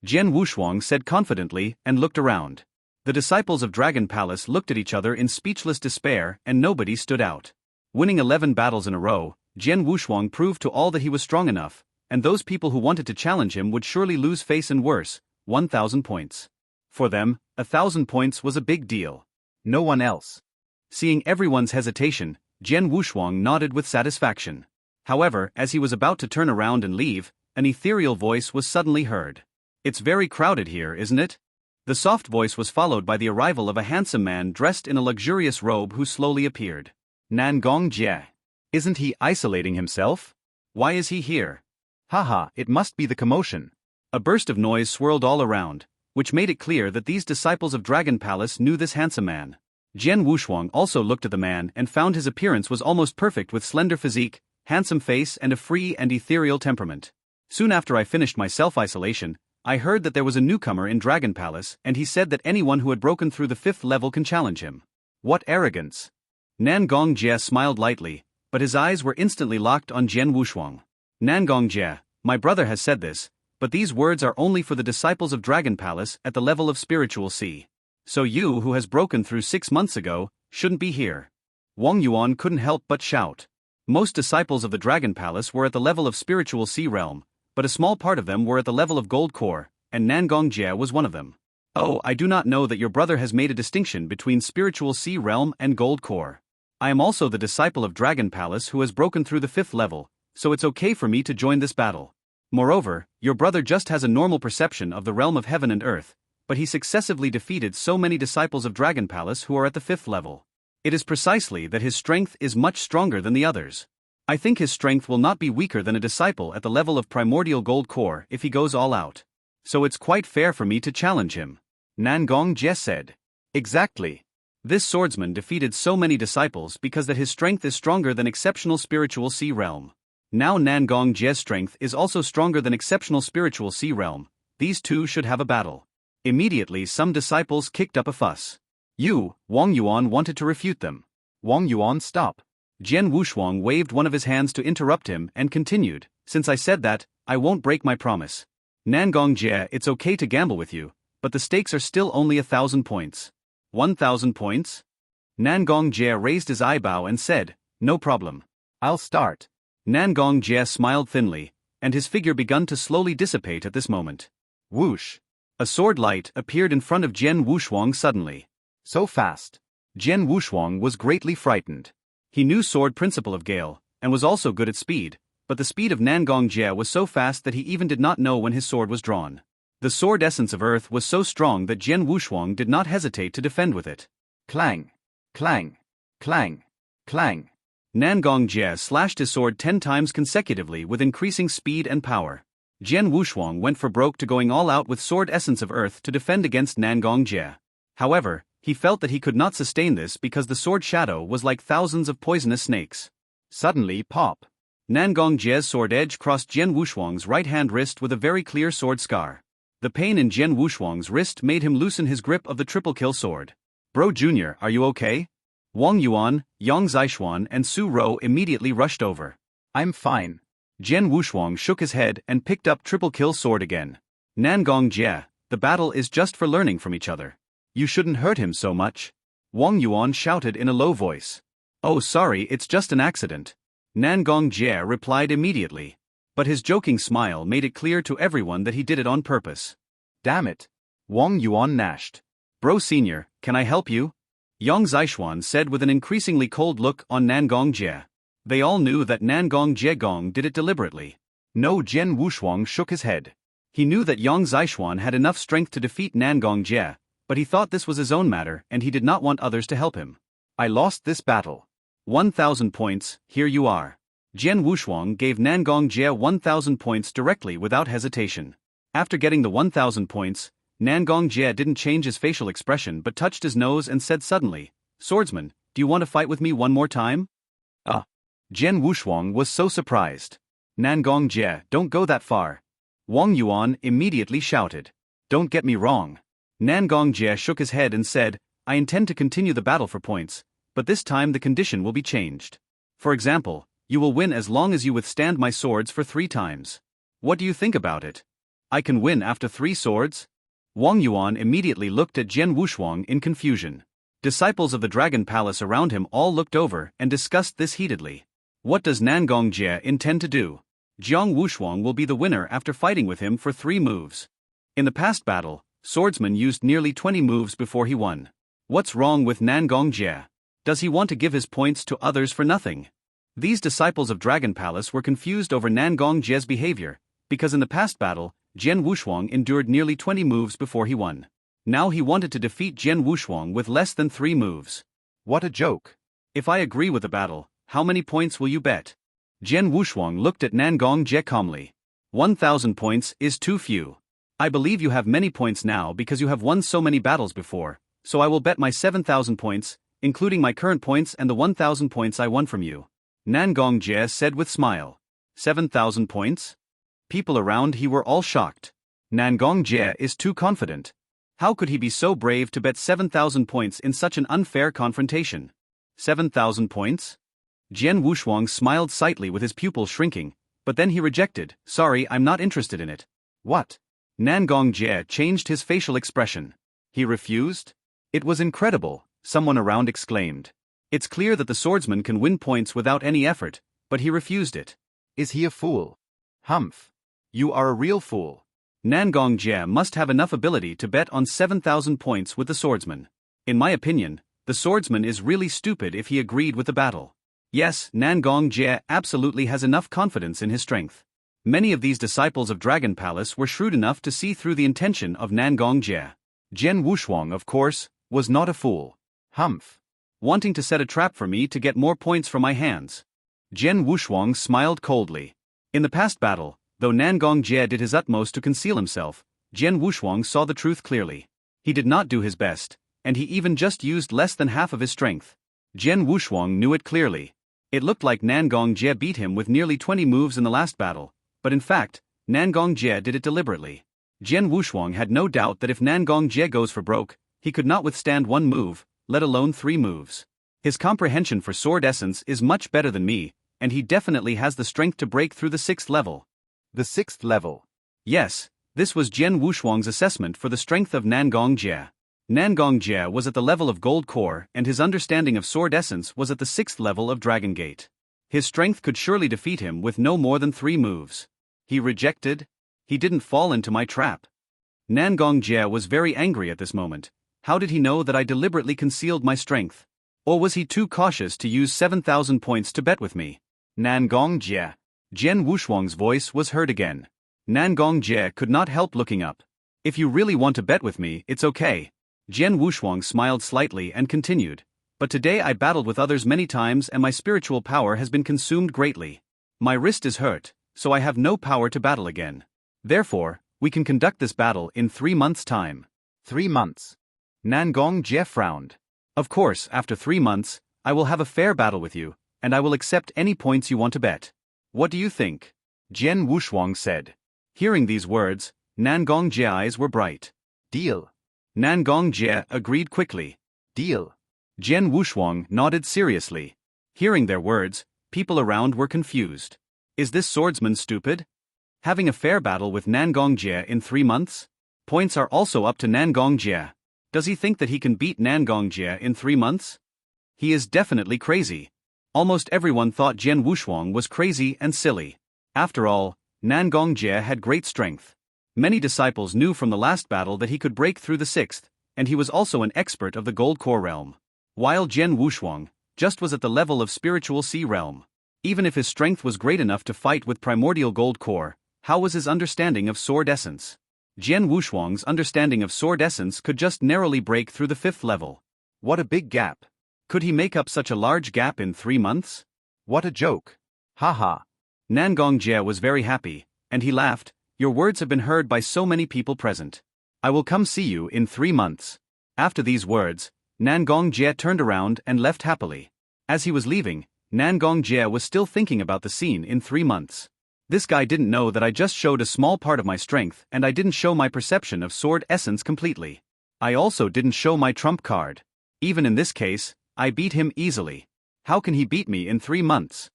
A: Jian Wushuang said confidently and looked around. The disciples of Dragon Palace looked at each other in speechless despair and nobody stood out. Winning 11 battles in a row, Jian Wushuang proved to all that he was strong enough, and those people who wanted to challenge him would surely lose face and worse, 1,000 points. For them, 1,000 points was a big deal. No one else. Seeing everyone's hesitation, Jian Wushuang nodded with satisfaction. However, as he was about to turn around and leave, an ethereal voice was suddenly heard. "It's very crowded here, isn't it?" The soft voice was followed by the arrival of a handsome man dressed in a luxurious robe who slowly appeared. Nangong Jie. Isn't he isolating himself? Why is he here? Haha, it must be the commotion. A burst of noise swirled all around, which made it clear that these disciples of Dragon Palace knew this handsome man. Jian Wushuang also looked at the man and found his appearance was almost perfect with slender physique, handsome face and a free and ethereal temperament. Soon after I finished my self-isolation, I heard that there was a newcomer in Dragon Palace and he said that anyone who had broken through the 5th level can challenge him. What arrogance! Nangong Jie smiled lightly, but his eyes were instantly locked on Jian Wushuang. Nangong Jie, my brother has said this, but these words are only for the disciples of Dragon Palace at the level of spiritual sea. So you who has broken through 6 months ago, shouldn't be here. Wang Yuan couldn't help but shout. Most disciples of the Dragon Palace were at the level of spiritual sea realm, but a small part of them were at the level of gold core, and Nangong Jie was one of them. Oh, I do not know that your brother has made a distinction between spiritual sea realm and gold core. I am also the disciple of Dragon Palace who has broken through the 5th level, so it's okay for me to join this battle. Moreover, your brother just has a normal perception of the realm of heaven and earth, but he successively defeated so many disciples of Dragon Palace who are at the 5th level. It is precisely that his strength is much stronger than the others. I think his strength will not be weaker than a disciple at the level of primordial gold core if he goes all out. So it's quite fair for me to challenge him. Nangong Jie said. Exactly. This swordsman defeated so many disciples because that his strength is stronger than exceptional spiritual sea realm. Now Nangong Jie's strength is also stronger than exceptional spiritual sea realm. These two should have a battle. Immediately some disciples kicked up a fuss. Wang Yuan wanted to refute them. Wang Yuan, stop. Jian Wushuang waved one of his hands to interrupt him and continued, since I said that, I won't break my promise. Nangong Jie, it's okay to gamble with you, but the stakes are still only 1,000 points. 1,000 points? Nangong Jie raised his eyebrow and said, no problem. I'll start. Nangong Jie smiled thinly, and his figure began to slowly dissipate at this moment. Whoosh! A sword light appeared in front of Jian Wushuang suddenly. So fast. Jian Wushuang was greatly frightened. He knew sword principle of Gale, and was also good at speed, but the speed of Nangong Jie was so fast that he even did not know when his sword was drawn. The sword essence of earth was so strong that Jian Wushuang did not hesitate to defend with it. Clang! Clang! Clang! Clang! Nangong Jie slashed his sword 10 times consecutively with increasing speed and power. Jian Wushuang went for broke to going all out with sword essence of earth to defend against Nangong Jie. However, he felt that he could not sustain this because the sword shadow was like thousands of poisonous snakes. Suddenly, pop! Nangong Jie's sword edge crossed Jian Wushuang's right-hand wrist with a very clear sword scar. The pain in Jian Wushuang's wrist made him loosen his grip of the triple-kill sword. Bro Jr., are you okay? Wang Yuan, Yang Zishuan and Su Rou immediately rushed over. I'm fine. Jian Wushuang shook his head and picked up triple-kill sword again. Nangong Jie, the battle is just for learning from each other. You shouldn't hurt him so much. Wang Yuan shouted in a low voice. Oh sorry, it's just an accident. Nangong Jie replied immediately. But his joking smile made it clear to everyone that he did it on purpose. Damn it. Wang Yuan gnashed. Bro Senior, can I help you? Yang Zishuan said with an increasingly cold look on Nangong Jie. They all knew that Nangong Jie Gong did it deliberately. No, Jian Wushuang shook his head. He knew that Yang Zishuan had enough strength to defeat Nangong Jie, but he thought this was his own matter and he did not want others to help him. I lost this battle. 1,000 points, here you are. Jian Wushuang gave Nangong Jie 1,000 points directly without hesitation. After getting the 1,000 points, Nangong Jie didn't change his facial expression but touched his nose and said suddenly, Swordsman, do you want to fight with me one more time? Jian Wushuang was so surprised. Nangong Jie, don't go that far. Wang Yuan immediately shouted. Don't get me wrong. Nangong Jie shook his head and said, I intend to continue the battle for points, but this time the condition will be changed. For example, you will win as long as you withstand my swords for 3 times. What do you think about it? I can win after 3 swords? Wang Yuan immediately looked at Jian Wushuang in confusion. Disciples of the Dragon Palace around him all looked over and discussed this heatedly. What does Nangong Jie intend to do? Jian Wushuang will be the winner after fighting with him for 3 moves. In the past battle, swordsman used nearly 20 moves before he won. What's wrong with Nangong Jie? Does he want to give his points to others for nothing? These disciples of Dragon Palace were confused over Nangong Jie's behavior, because in the past battle, Jian Wushuang endured nearly 20 moves before he won. Now he wanted to defeat Jian Wushuang with less than 3 moves.
C: What a joke.
A: If I agree with the battle, how many points will you bet? Jian Wushuang looked at Nangong Jie calmly. 1,000 points is too few. I believe you have many points now because you have won so many battles before, so I will bet my 7,000 points, including my current points and the 1,000 points I won from you. Nangong Jie said with smile. 7,000 points? People around he were all shocked. Nangong Jie is too confident. How could he be so brave to bet 7,000 points in such an unfair confrontation? 7,000 points? Jian Wushuang smiled slightly with his pupils shrinking, but then he rejected. Sorry, I'm not interested in it.
C: What?
A: Nangong Jie changed his facial expression. He refused? It was incredible, someone around exclaimed. It's clear that the swordsman can win points without any effort, but he refused it.
C: Is he a fool? Humph. You are a real fool.
A: Nangong Jie must have enough ability to bet on 7,000 points with the swordsman. In my opinion, the swordsman is really stupid if he agreed with the battle. Yes, Nangong Jie absolutely has enough confidence in his strength. Many of these disciples of Dragon Palace were shrewd enough to see through the intention of Nangong Jie.
C: Jian Wushuang, of course, was not a fool. Humph.
A: Wanting to set a trap for me to get more points from my hands. Jian Wushuang smiled coldly. In the past battle, though Nangong Jie did his utmost to conceal himself, Jian Wushuang saw the truth clearly. He did not do his best, and he even just used less than half of his strength. Jian Wushuang knew it clearly. It looked like Nangong Jie beat him with nearly 20 moves in the last battle, but in fact, Nangong Jie did it deliberately. Jian Wushuang had no doubt that if Nangong Jie goes for broke, he could not withstand 1 move, let alone 3 moves. His comprehension for sword essence is much better than me, and he definitely has the strength to break through the 6th level.
C: The 6th level?
A: Yes, this was Jian Wushuang's assessment for the strength of Nangong Jie. Nangong Jie was at the level of Gold Core and his understanding of sword essence was at the 6th level of Dragon Gate. His strength could surely defeat him with no more than 3 moves. He rejected? He didn't fall into my trap. Nangong Jie was very angry at this moment. How did he know that I deliberately concealed my strength? Or was he too cautious to use 7,000 points to bet with me? Nangong Jie. Jian Wushuang's voice was heard again. Nangong Jie could not help looking up. If you really want to bet with me, it's okay. Jian Wushuang smiled slightly and continued. But today I battled with others many times and my spiritual power has been consumed greatly. My wrist is hurt, so I have no power to battle again. Therefore, we can conduct this battle in 3 months' time.
C: 3 months. Nangong Jie frowned.
A: Of course, after 3 months, I will have a fair battle with you, and I will accept any points you want to bet. What do you think?
C: Jian Wushuang said.
A: Hearing these words, Nangong Jie's eyes were bright.
C: Deal.
A: Nangong Jie agreed quickly.
C: Deal.
A: Jian Wushuang nodded seriously. Hearing their words, people around were confused. Is this swordsman stupid? Having a fair battle with Nangong Jie in 3 months? Points are also up to Nangong Jie. Does he think that he can beat Nangong Jie in 3 months? He is definitely crazy. Almost everyone thought Jian Wushuang was crazy and silly. After all, Nangong Jie had great strength. Many disciples knew from the last battle that he could break through the 6th, and he was also an expert of the Gold Core realm. While Jian Wushuang just was at the level of spiritual sea realm. Even if his strength was great enough to fight with primordial Gold Core, how was his understanding of sword essence? Jian Wushuang's understanding of sword essence could just narrowly break through the 5th level.
C: What a big gap.
A: Could he make up such a large gap in 3 months?
C: What a joke. Haha.
A: Nangong Jie was very happy, and he laughed. Your words have been heard by so many people present. I will come see you in 3 months. After these words, Nangong Jie turned around and left happily. As he was leaving, Nangong Jie was still thinking about the scene in 3 months. This guy didn't know that I just showed a small part of my strength and I didn't show my perception of sword essence completely. I also didn't show my trump card. Even in this case, I beat him easily. How can he beat me in 3 months?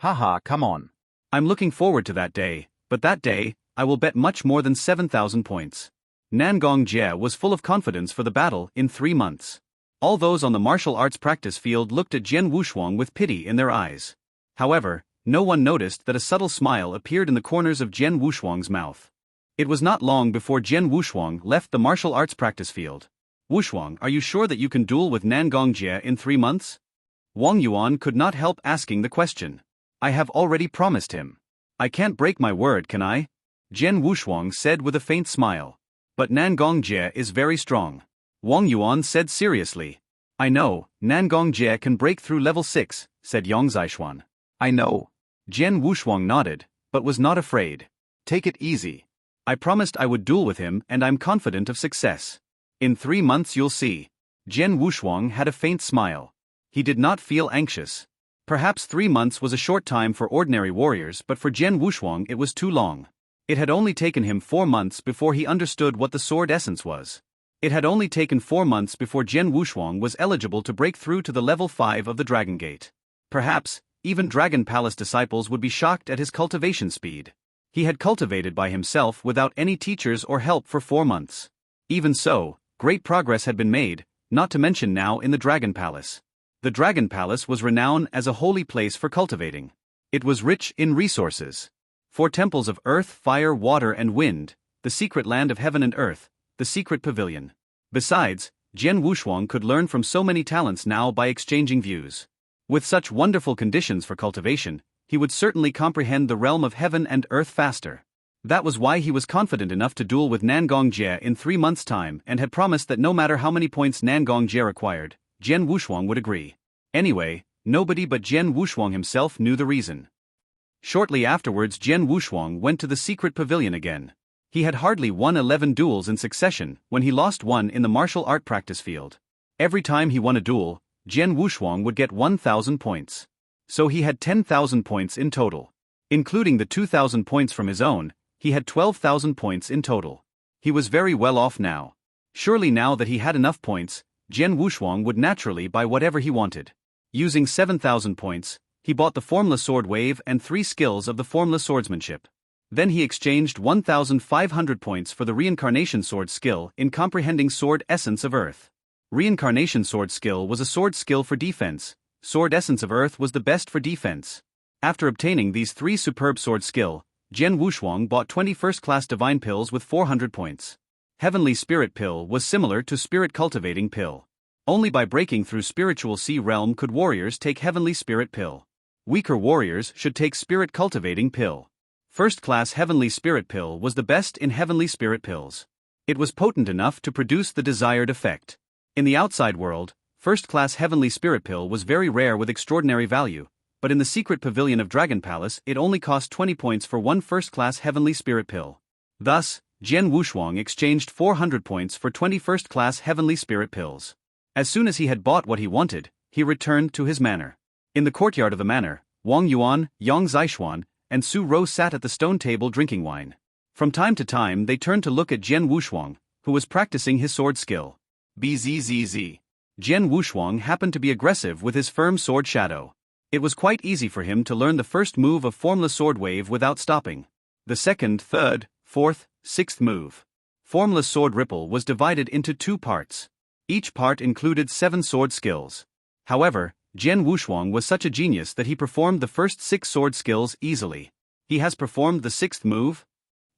C: Haha, come on.
A: I'm looking forward to that day, but that day, I will bet much more than 7,000 points. Nangong Jie was full of confidence for the battle in 3 months. All those on the martial arts practice field looked at Jian Wushuang with pity in their eyes. However, No one noticed that a subtle smile appeared in the corners of Jian Wushuang's mouth. It was not long before Jian Wushuang left the martial arts practice field. Wushuang, are you sure that you can duel with Nangong Jie in 3 months? Wang Yuan could not help asking the question. I have already promised him. I can't break my word, can I? Jian Wushuang said with a faint smile. But Nangong Jie is very strong. Wang Yuan said seriously. I know, Nangong Jie can break through level 6, said Yang Zixuan. I know. Jian Wushuang nodded, but was not afraid. Take it easy. I promised I would duel with him and I'm confident of success. In 3 months you'll see. Jian Wushuang had a faint smile. He did not feel anxious. Perhaps 3 months was a short time for ordinary warriors, but for Jian Wushuang it was too long. It had only taken him 4 months before he understood what the sword essence was. It had only taken 4 months before Jian Wushuang was eligible to break through to the level 5 of the Dragon Gate. Perhaps, even Dragon Palace disciples would be shocked at his cultivation speed. He had cultivated by himself without any teachers or help for 4 months. Even so, great progress had been made, not to mention now in the Dragon Palace. The Dragon Palace was renowned as a holy place for cultivating. It was rich in resources. 4 temples of earth, fire, water and wind, the secret land of heaven and earth, the secret pavilion. Besides, Jian Wushuang could learn from so many talents now by exchanging views. With such wonderful conditions for cultivation, he would certainly comprehend the realm of heaven and earth faster. That was why he was confident enough to duel with Nangong Jie in 3 months' time and had promised that no matter how many points Nangong Jie required, Jian Wushuang would agree. Anyway, nobody but Jian Wushuang himself knew the reason. Shortly afterwards Jian Wushuang went to the secret pavilion again. He had hardly won 11 duels in succession when he lost one in the martial art practice field. Every time he won a duel, Jian Wushuang would get 1,000 points. So he had 10,000 points in total. Including the 2,000 points from his own, he had 12,000 points in total. He was very well off now. Surely now that he had enough points, Jian Wushuang would naturally buy whatever he wanted. Using 7,000 points, he bought the formless sword wave and 3 skills of the formless swordsmanship. Then he exchanged 1,500 points for the reincarnation sword skill in comprehending sword essence of earth. Reincarnation sword skill was a sword skill for defense. Sword essence of earth was the best for defense. After obtaining these 3 superb sword skill, Jian Wushuang bought 20 first-class divine pills with 400 points. Heavenly Spirit Pill was similar to Spirit Cultivating Pill. Only by breaking through Spiritual Sea Realm could warriors take Heavenly Spirit Pill. Weaker warriors should take Spirit Cultivating Pill. First-class Heavenly Spirit Pill was the best in Heavenly Spirit Pills. It was potent enough to produce the desired effect. In the outside world, first-class Heavenly Spirit Pill was very rare with extraordinary value, but in the secret pavilion of Dragon Palace it only cost 20 points for one first-class Heavenly Spirit Pill. Thus, Jian Wushuang exchanged 400 points for 20 first-class Heavenly Spirit Pills. As soon as he had bought what he wanted, he returned to his manor. In the courtyard of the manor, Wang Yuan, Yang Zixuan, and Su Rou sat at the stone table drinking wine. From time to time they turned to look at Jian Wushuang, who was practicing his sword skill. Bzzz. Jian Wushuang happened to be aggressive with his firm sword shadow. It was quite easy for him to learn the first move of formless sword wave without stopping. The second, third, fourth, sixth move. Formless sword ripple was divided into 2 parts. Each part included 7 sword skills. However, Jian Wushuang was such a genius that he performed the first 6 sword skills easily. He has performed the 6th move?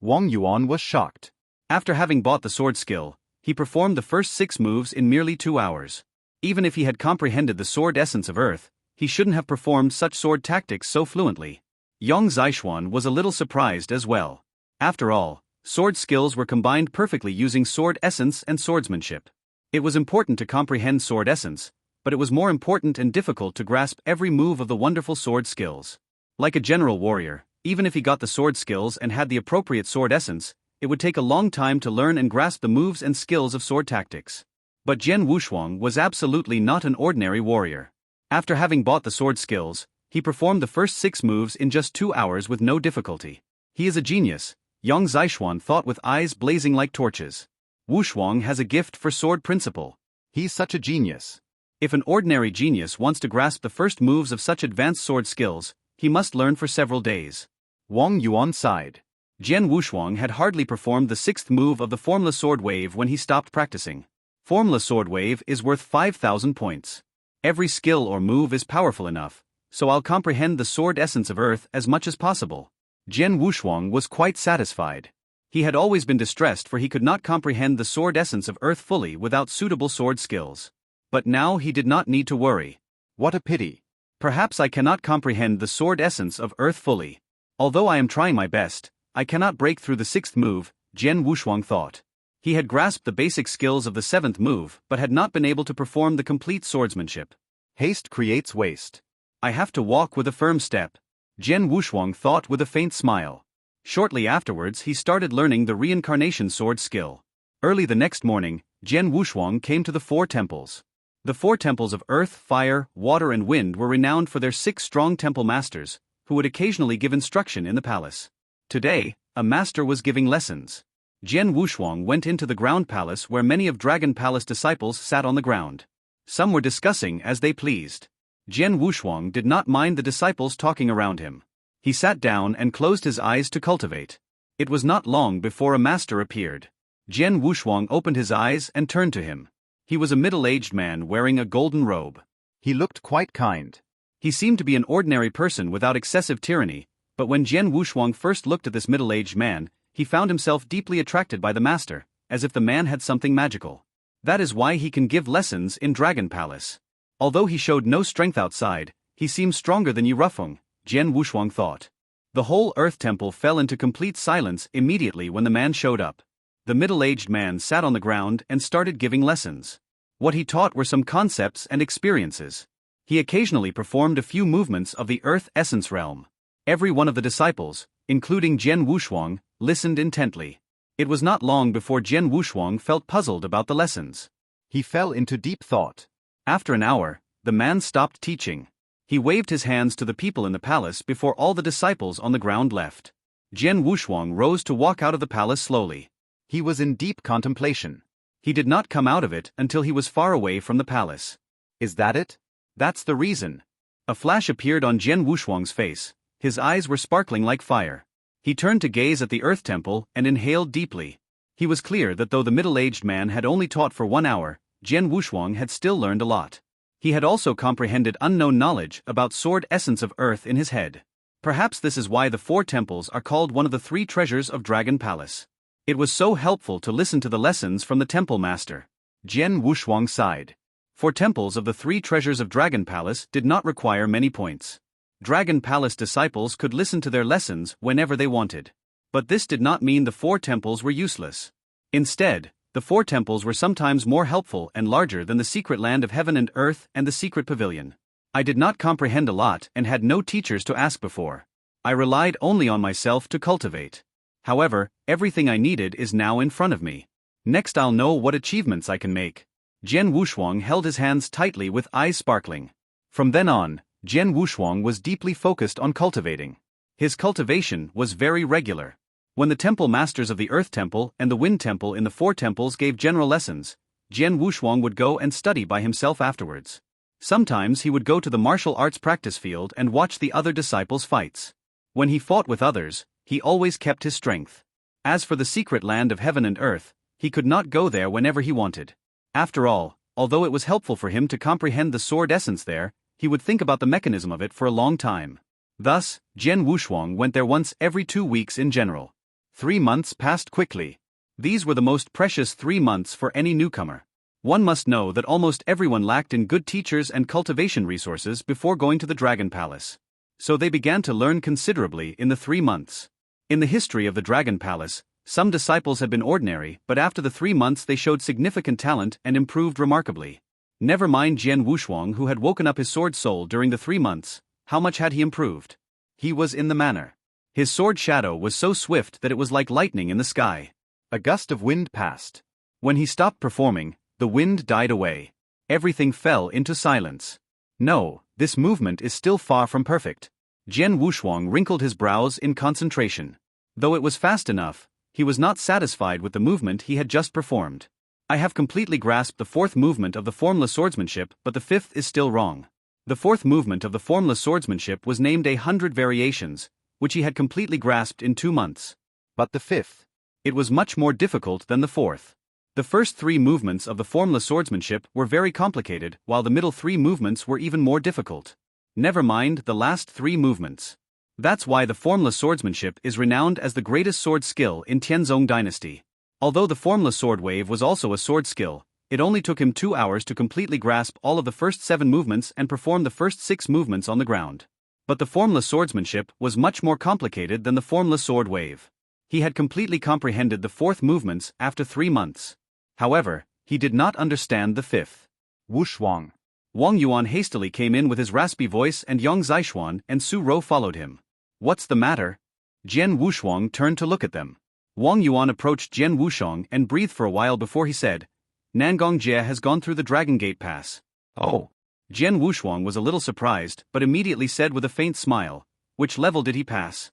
C: Wang Yuan was shocked.
A: After having bought the sword skill, he performed the first 6 moves in merely 2 hours. Even if he had comprehended the sword essence of earth, he shouldn't have performed such sword tactics so fluently. Yang Zixuan was a little surprised as well. After all, sword skills were combined perfectly using sword essence and swordsmanship. It was important to comprehend sword essence, but it was more important and difficult to grasp every move of the wonderful sword skills. Like a general warrior, even if he got the sword skills and had the appropriate sword essence, it would take a long time to learn and grasp the moves and skills of sword tactics. But Jian Wushuang was absolutely not an ordinary warrior. After having bought the sword skills, he performed the first 6 moves in just 2 hours with no difficulty. He is a genius, Yang Zixuan thought with eyes blazing like torches. Wushuang has a gift for sword principle.
C: He's such a genius.
A: If an ordinary genius wants to grasp the first moves of such advanced sword skills, he must learn for several days.
C: Wang Yuan sighed.
A: Jian Wushuang had hardly performed the 6th move of the formless sword wave when he stopped practicing. Formless sword wave is worth 5,000 points. Every skill or move is powerful enough, so I'll comprehend the sword essence of earth as much as possible. Jian Wushuang was quite satisfied. He had always been distressed for he could not comprehend the sword essence of earth fully without suitable sword skills. But now he did not need to worry.
C: What a pity.
A: Perhaps I cannot comprehend the sword essence of earth fully. Although I am trying my best, I cannot break through the sixth move, Jian Wushuang thought. He had grasped the basic skills of the seventh move but had not been able to perform the complete swordsmanship.
C: Haste creates waste.
A: I have to walk with a firm step, Jian Wushuang thought with a faint smile. Shortly afterwards he started learning the reincarnation sword skill. Early the next morning, Jian Wushuang came to the four temples. The four temples of earth, fire, water and wind were renowned for their 6 strong temple masters, who would occasionally give instruction in the palace. Today, a master was giving lessons. Jian Wushuang went into the ground palace where many of Dragon Palace disciples sat on the ground. Some were discussing as they pleased. Jian Wushuang did not mind the disciples talking around him. He sat down and closed his eyes to cultivate. It was not long before a master appeared. Jian Wushuang opened his eyes and turned to him. He was a middle-aged man wearing a golden robe.
C: He looked quite kind.
A: He seemed to be an ordinary person without excessive tyranny, but when Jian Wushuang first looked at this middle-aged man, he found himself deeply attracted by the master, as if the man had something magical. That is why he can give lessons in Dragon Palace. Although he showed no strength outside, he seemed stronger than Yirufeng, Jian Wushuang thought. The whole Earth Temple fell into complete silence immediately when the man showed up. The middle-aged man sat on the ground and started giving lessons. What he taught were some concepts and experiences. He occasionally performed a few movements of the Earth Essence realm. Every one of the disciples, including Jian Wushuang, listened intently. It was not long before Jian Wushuang felt puzzled about the lessons.
C: He fell into deep thought.
A: After an hour, the man stopped teaching. He waved his hands to the people in the palace before all the disciples on the ground left. Jian Wushuang rose to walk out of the palace slowly.
C: He was in deep contemplation.
A: He did not come out of it until he was far away from the palace.
C: Is that it?
A: That's the reason. A flash appeared on Jian Wushuang's face. His eyes were sparkling like fire. He turned to gaze at the Earth Temple and inhaled deeply. He was clear that though the middle-aged man had only taught for 1 hour, Jian Wushuang had still learned a lot. He had also comprehended unknown knowledge about sword essence of earth in his head. Perhaps this is why the 4 temples are called one of the 3 treasures of Dragon Palace. It was so helpful to listen to the lessons from the temple master.
C: Jian Wushuang sighed.
A: 4 temples of the 3 treasures of Dragon Palace did not require many points. Dragon Palace disciples could listen to their lessons whenever they wanted. But this did not mean the 4 temples were useless. Instead, the 4 temples were sometimes more helpful and larger than the secret land of heaven and earth and the secret pavilion. I did not comprehend a lot and had no teachers to ask before. I relied only on myself to cultivate. However, everything I needed is now in front of me. Next I'll know what achievements I can make. Jian Wushuang held his hands tightly with eyes sparkling. From then on, Jian Wushuang was deeply focused on cultivating. His cultivation was very regular. When the temple masters of the Earth Temple and the Wind Temple in the 4 temples gave general lessons, Jian Wushuang would go and study by himself afterwards. Sometimes he would go to the martial arts practice field and watch the other disciples' fights. When he fought with others, he always kept his strength. As for the secret land of heaven and earth, he could not go there whenever he wanted. After all, although it was helpful for him to comprehend the sword essence there, he would think about the mechanism of it for a long time. Thus, Jian Wushuang went there once every 2 weeks in general. 3 months passed quickly. These were the most precious 3 months for any newcomer. One must know that almost everyone lacked in good teachers and cultivation resources before going to the Dragon Palace. So they began to learn considerably in the 3 months. In the history of the Dragon Palace, some disciples had been ordinary, but after the 3 months they showed significant talent and improved remarkably. Never mind Jian Wushuang, who had woken up his sword soul during the 3 months, how much had he improved? He was in the manner. His sword shadow was so swift that it was like lightning in the sky.
C: A gust of wind passed.
A: When he stopped performing, the wind died away. Everything fell into silence. No, this movement is still far from perfect. Jian Wushuang wrinkled his brows in concentration. Though it was fast enough, he was not satisfied with the movement he had just performed. I have completely grasped the 4th movement of the formless swordsmanship, but the 5th is still wrong. The 4th movement of the formless swordsmanship was named 100 variations, which he had completely grasped in 2 months.
C: But the 5th?
A: It was much more difficult than the 4th. The first 3 movements of the formless swordsmanship were very complicated, while the middle 3 movements were even more difficult. Never mind the last 3 movements. That's why the formless swordsmanship is renowned as the greatest sword skill in Tianzong dynasty. Although the formless sword wave was also a sword skill, it only took him 2 hours to completely grasp all of the first 7 movements and perform the first 6 movements on the ground. But the formless swordsmanship was much more complicated than the formless sword wave. He had completely comprehended the 4th movements after 3 months. However, he did not understand the 5th.
C: Wushuang.
A: Wang Yuan hastily came in with his raspy voice, and Yang Zixuan and Su Rou followed him. What's the matter? Jian Wushuang turned to look at them. Wang Yuan approached Jian Wushuang and breathed for a while before he said, Nangong Jie has gone through the Dragon Gate Pass.
C: Oh.
A: Jian Wushuang was a little surprised but immediately said with a faint smile, which level did he pass?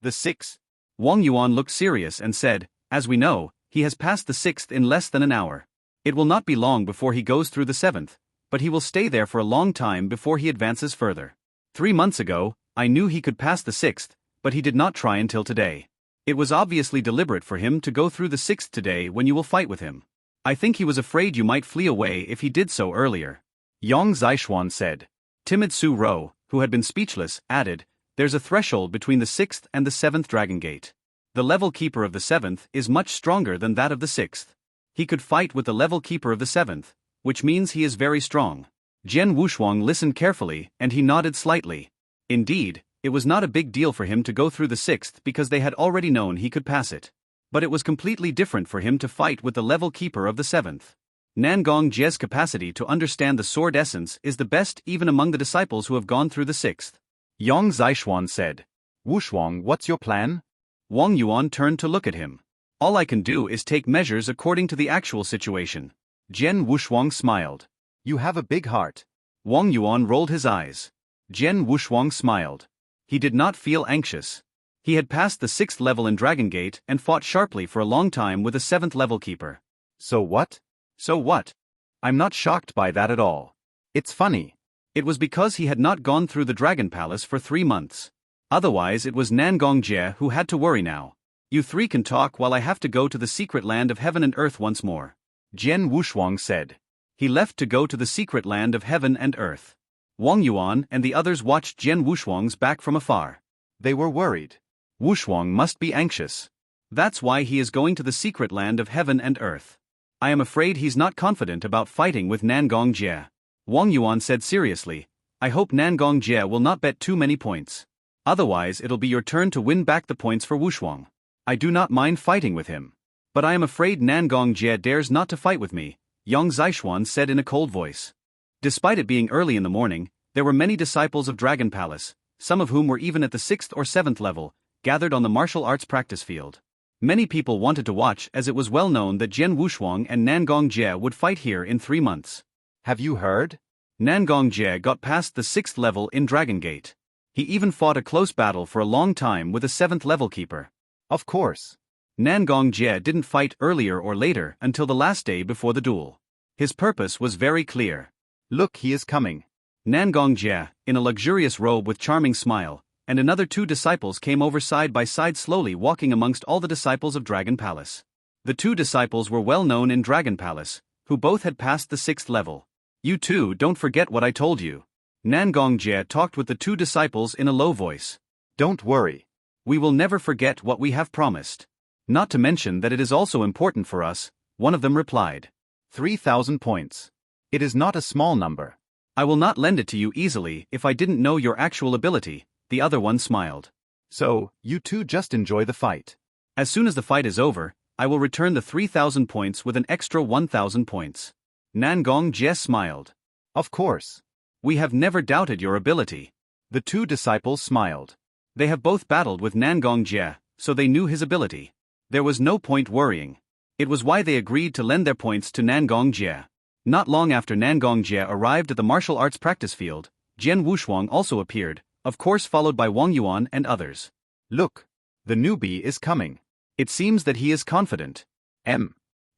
C: The 6th.
A: Wang Yuan looked serious and said, as we know, he has passed the 6th in less than an hour. It will not be long before he goes through the 7th, but he will stay there for a long time before he advances further. 3 months ago, I knew he could pass the 6th, but he did not try until today. It was obviously deliberate for him to go through the 6th today when you will fight with him. I think he was afraid you might flee away if he did so earlier.
C: Yang Zixuan said.
A: Timid Su Rou, who had been speechless, added, there's a threshold between the 6th and the 7th Dragon Gate. The level keeper of the 7th is much stronger than that of the 6th. He could fight with the level keeper of the 7th, which means he is very strong. Jian Wushuang listened carefully and he nodded slightly. Indeed, it was not a big deal for him to go through the 6th because they had already known he could pass it. But it was completely different for him to fight with the level keeper of the 7th. Nangong Jie's capacity to understand the sword essence is the best even among the disciples who have gone through the 6th.
C: Yang Zixuan said. Wushuang, what's your plan?
A: Wang Yuan turned to look at him. All I can do is take measures according to the actual situation.
C: Jian Wushuang smiled. You have a big heart.
A: Wang Yuan rolled his eyes. Jian Wushuang smiled. He did not feel anxious. He had passed the 6th level in Dragon Gate and fought sharply for a long time with a 7th level keeper.
C: So what?
A: So what?
C: I'm not shocked by that at all. It's funny.
A: It was because he had not gone through the Dragon Palace for 3 months. Otherwise it was Nangong Jie who had to worry now. You 3 can talk while I have to go to the secret land of heaven and earth once more.
C: Jian Wushuang said.
A: He left to go to the secret land of heaven and earth. Wang Yuan and the others watched Jian Wushuang's back from afar.
C: They were worried.
A: Wushuang must be anxious. That's why he is going to the secret land of heaven and earth. I am afraid he's not confident about fighting with Nangong Jie. Wang Yuan said seriously, I hope Nangong Jie will not bet too many points. Otherwise it'll be your turn to win back the points for Wushuang. I do not mind fighting with him. But I am afraid Nangong Jie dares not to fight with me, Yang Zixuan said in a cold voice. Despite it being early in the morning, there were many disciples of Dragon Palace, some of whom were even at the 6th or 7th level, gathered on the martial arts practice field. Many people wanted to watch as it was well known that Jian Wushuang and Nangong Jie would fight here in 3 months.
C: Have you heard?
A: Nangong Jie got past the 6th level in Dragon Gate. He even fought a close battle for a long time with a 7th level keeper.
C: Of course.
A: Nangong Jie didn't fight earlier or later until the last day before the duel. His purpose was very clear.
C: Look, he is coming.
A: Nangong Jie, in a luxurious robe with charming smile, and another 2 disciples came over side by side slowly walking amongst all the disciples of Dragon Palace. The 2 disciples were well known in Dragon Palace, who both had passed the 6th level. You 2 don't forget what I told you. Nangong Jie talked with the 2 disciples in a low voice.
C: Don't worry.
A: We will never forget what we have promised. Not to mention that it is also important for us, one of them replied.
C: 3,000 points. It is not a small number.
A: I will not lend it to you easily if I didn't know your actual ability, the other one smiled.
C: So, you 2 just enjoy the fight.
A: As soon as the fight is over, I will return the 3,000 points with an extra 1,000 points. Nangong Jie smiled.
C: Of course.
A: We have never doubted your ability.
C: The 2 disciples smiled.
A: They have both battled with Nangong Jie, so they knew his ability. There was no point worrying. It was why they agreed to lend their points to Nangong Jie. Not long after Nangong Jie arrived at the martial arts practice field, Jian Wushuang also appeared, of course followed by Wang Yuan and others.
C: Look. The newbie is coming.
A: It seems that he is confident.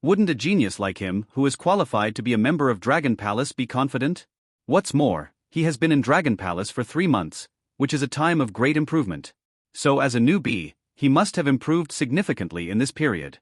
A: Wouldn't a genius like him, who is qualified to be a member of Dragon Palace, be confident? What's more, he has been in Dragon Palace for 3 months, which is a time of great improvement. So as a newbie, he must have improved significantly in this period.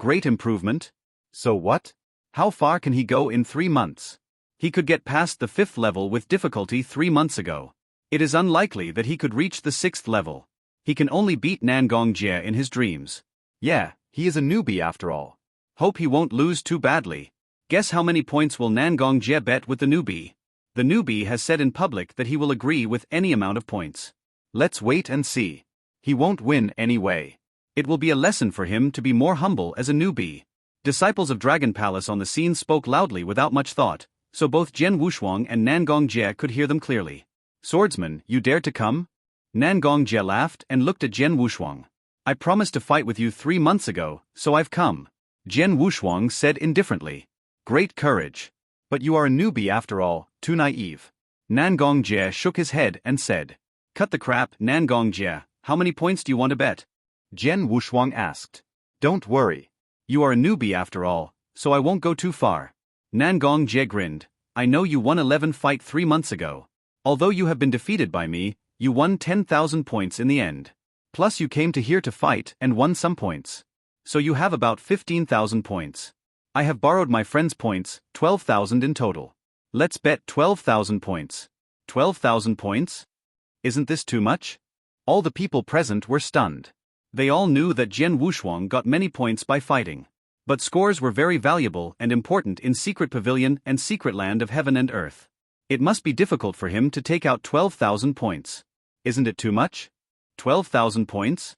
A: Great improvement?
C: So what?
A: How far can he go in 3 months? He could get past the 5th level with difficulty 3 months ago. It is unlikely that he could reach the 6th level. He can only beat Nangong Jie in his dreams.
C: Yeah, he is a newbie after all.
A: Hope he won't lose too badly. Guess how many points will Nangong Jie bet with the newbie? The newbie has said in public that he will agree with any amount of points.
C: Let's wait and see. He won't win anyway.
A: It will be a lesson for him to be more humble as a newbie. Disciples of Dragon Palace on the scene spoke loudly without much thought, so both Jian Wushuang and Nangong Jie could hear them clearly. Swordsman, you dare to come? Nangong Jie laughed and looked at Jian Wushuang. I promised to fight with you 3 months ago, so I've come. Jian Wushuang said indifferently. Great courage.
C: But you are a newbie after all, too naive.
A: Nangong Jie shook his head and said. Cut the crap, Nangong Jie. How many points do you want to bet?
C: Jian Wushuang asked. Don't worry.
A: You are a newbie after all, so I won't go too far. Nangong Jie grinned. I know you won 11 fight 3 months ago. Although you have been defeated by me, you won 10,000 points in the end. Plus you came to here to fight and won some points. So you have about 15,000 points. I have borrowed my friend's points, 12,000 in total. Let's bet 12,000 points. 12,000 points? Isn't this too much? All the people present were stunned. They all knew that Jian Wushuang got many points by fighting. But scores were very valuable and important in Secret Pavilion and Secret Land of Heaven and Earth. It must be difficult for him to take out 12,000 points. Isn't it too much? 12,000 points?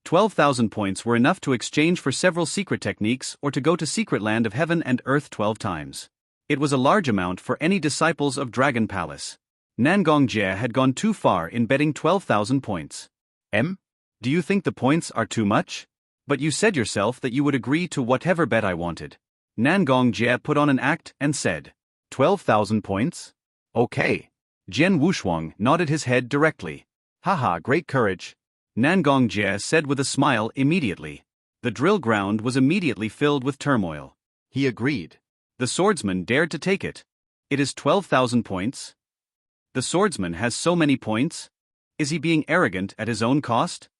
A: 12,000 points were enough to exchange for several secret techniques or to go to Secret Land of Heaven and Earth 12 times. It was a large amount for any disciples of Dragon Palace. Nangong Jie had gone too far in betting 12,000 points. Do you think the points are too much? But you said yourself that you would agree to whatever bet I wanted. Nangong Jie put on an act and said.
C: 12,000 points? Okay.
A: Jian Wushuang nodded his head directly.
C: Haha, great courage.
A: Nangong Jie said with a smile immediately. The drill ground was immediately filled with turmoil.
C: He agreed.
A: The swordsman dared to take it. It is 12,000 points? The swordsman has so many points? Is he being arrogant at his own cost?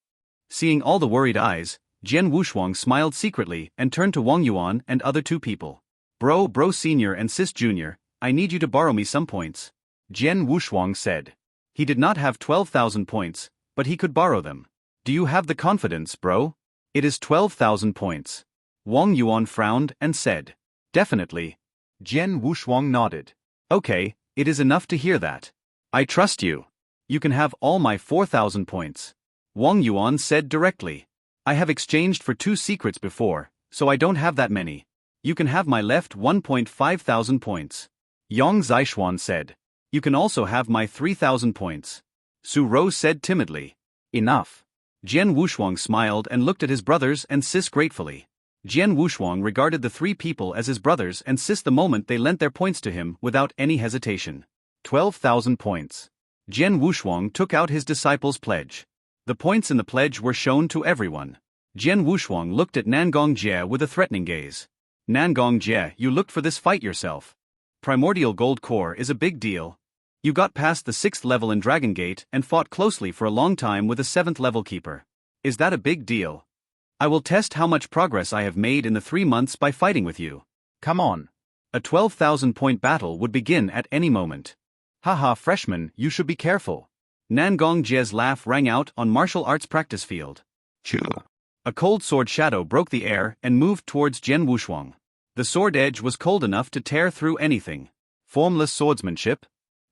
A: Seeing all the worried eyes, Jian Wushuang smiled secretly and turned to Wang Yuan and other 2 people. Bro Senior and Sis Junior, I need you to borrow me some points.
C: Jian Wushuang said.
A: He did not have 12,000 points, but he could borrow them. Do you have the confidence, bro? It is 12,000 points. Wang Yuan frowned and said. Definitely.
C: Jian Wushuang nodded.
A: Okay, it is enough to hear that. I trust you. You can have all my 4,000 points. Wang Yuan said directly. I have exchanged for 2 secrets before, so I don't have that many. You can have my left 1,500 points. Yang Zishuan said. You can also have my 3,000 points. Su Rou said timidly. Enough. Jian Wushuang smiled and looked at his brothers and sis gratefully. Jian Wushuang regarded the 3 people as his brothers and sis the moment they lent their points to him without any hesitation. 12,000 points. Jian Wushuang took out his disciple's pledge. The points in the pledge were shown to everyone. Jian Wushuang looked at Nangong Jie with a threatening gaze. Nangong Jie, you looked for this fight yourself. Primordial Gold Core is a big deal. You got past the 6th level in Dragon Gate and fought closely for a long time with a 7th level keeper. Is that a big deal? I will test how much progress I have made in the 3 months by fighting with you.
C: Come on.
A: A 12,000 point battle would begin at any moment.
C: Haha, freshman, you should be careful.
A: Nangong Jie's laugh rang out on martial arts practice field.
C: Chew.
A: A cold sword shadow broke the air and moved towards Jian Wushuang. The sword edge was cold enough to tear through anything.
C: Formless swordsmanship?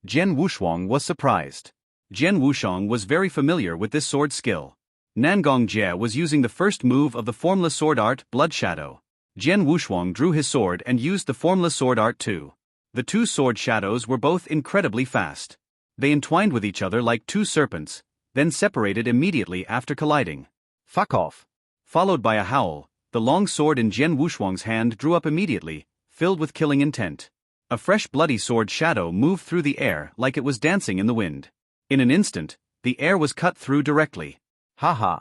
C: Jian Wushuang was surprised.
A: Jian Wushuang was very familiar with this sword skill. Nangong Jie was using the first move of the formless sword art, Blood Shadow. Jian Wushuang drew his sword and used the formless sword art too. The 2 sword shadows were both incredibly fast. They entwined with each other like 2 serpents, then separated immediately after colliding.
C: Fuck off.
A: Followed by a howl, the long sword in Jian Wushuang's hand drew up immediately, filled with killing intent. A fresh bloody sword shadow moved through the air like it was dancing in the wind. In an instant, the air was cut through directly.
C: Haha.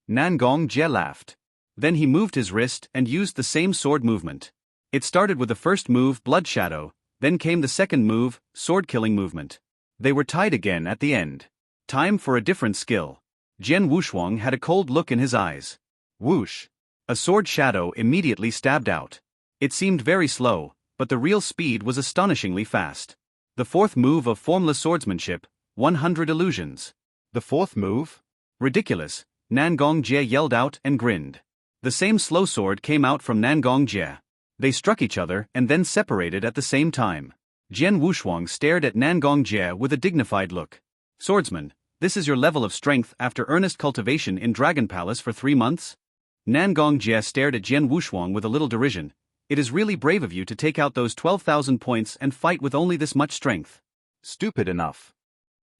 A: Nangong Jie laughed. Then he moved his wrist and used the same sword movement. It started with the first move, Blood Shadow, then came the second move, Sword Killing movement. They were tied again at the end. Time for a different skill. Jian Wushuang had a cold look in his eyes. Whoosh. A sword shadow immediately stabbed out. It seemed very slow, but the real speed was astonishingly fast. The fourth move of formless swordsmanship, 100 illusions.
C: The fourth move?
A: Ridiculous, Nangong Jie yelled out and grinned. The same slow sword came out from Nangong Jie. They struck each other and then separated at the same time. Jian Wushuang stared at Nangong Jie with a dignified look. Swordsman, this is your level of strength after earnest cultivation in Dragon Palace for 3 months? Nangong Jie stared at Jian Wushuang with a little derision. It is really brave of you to take out those 12,000 points and fight with only this much strength.
C: Stupid enough.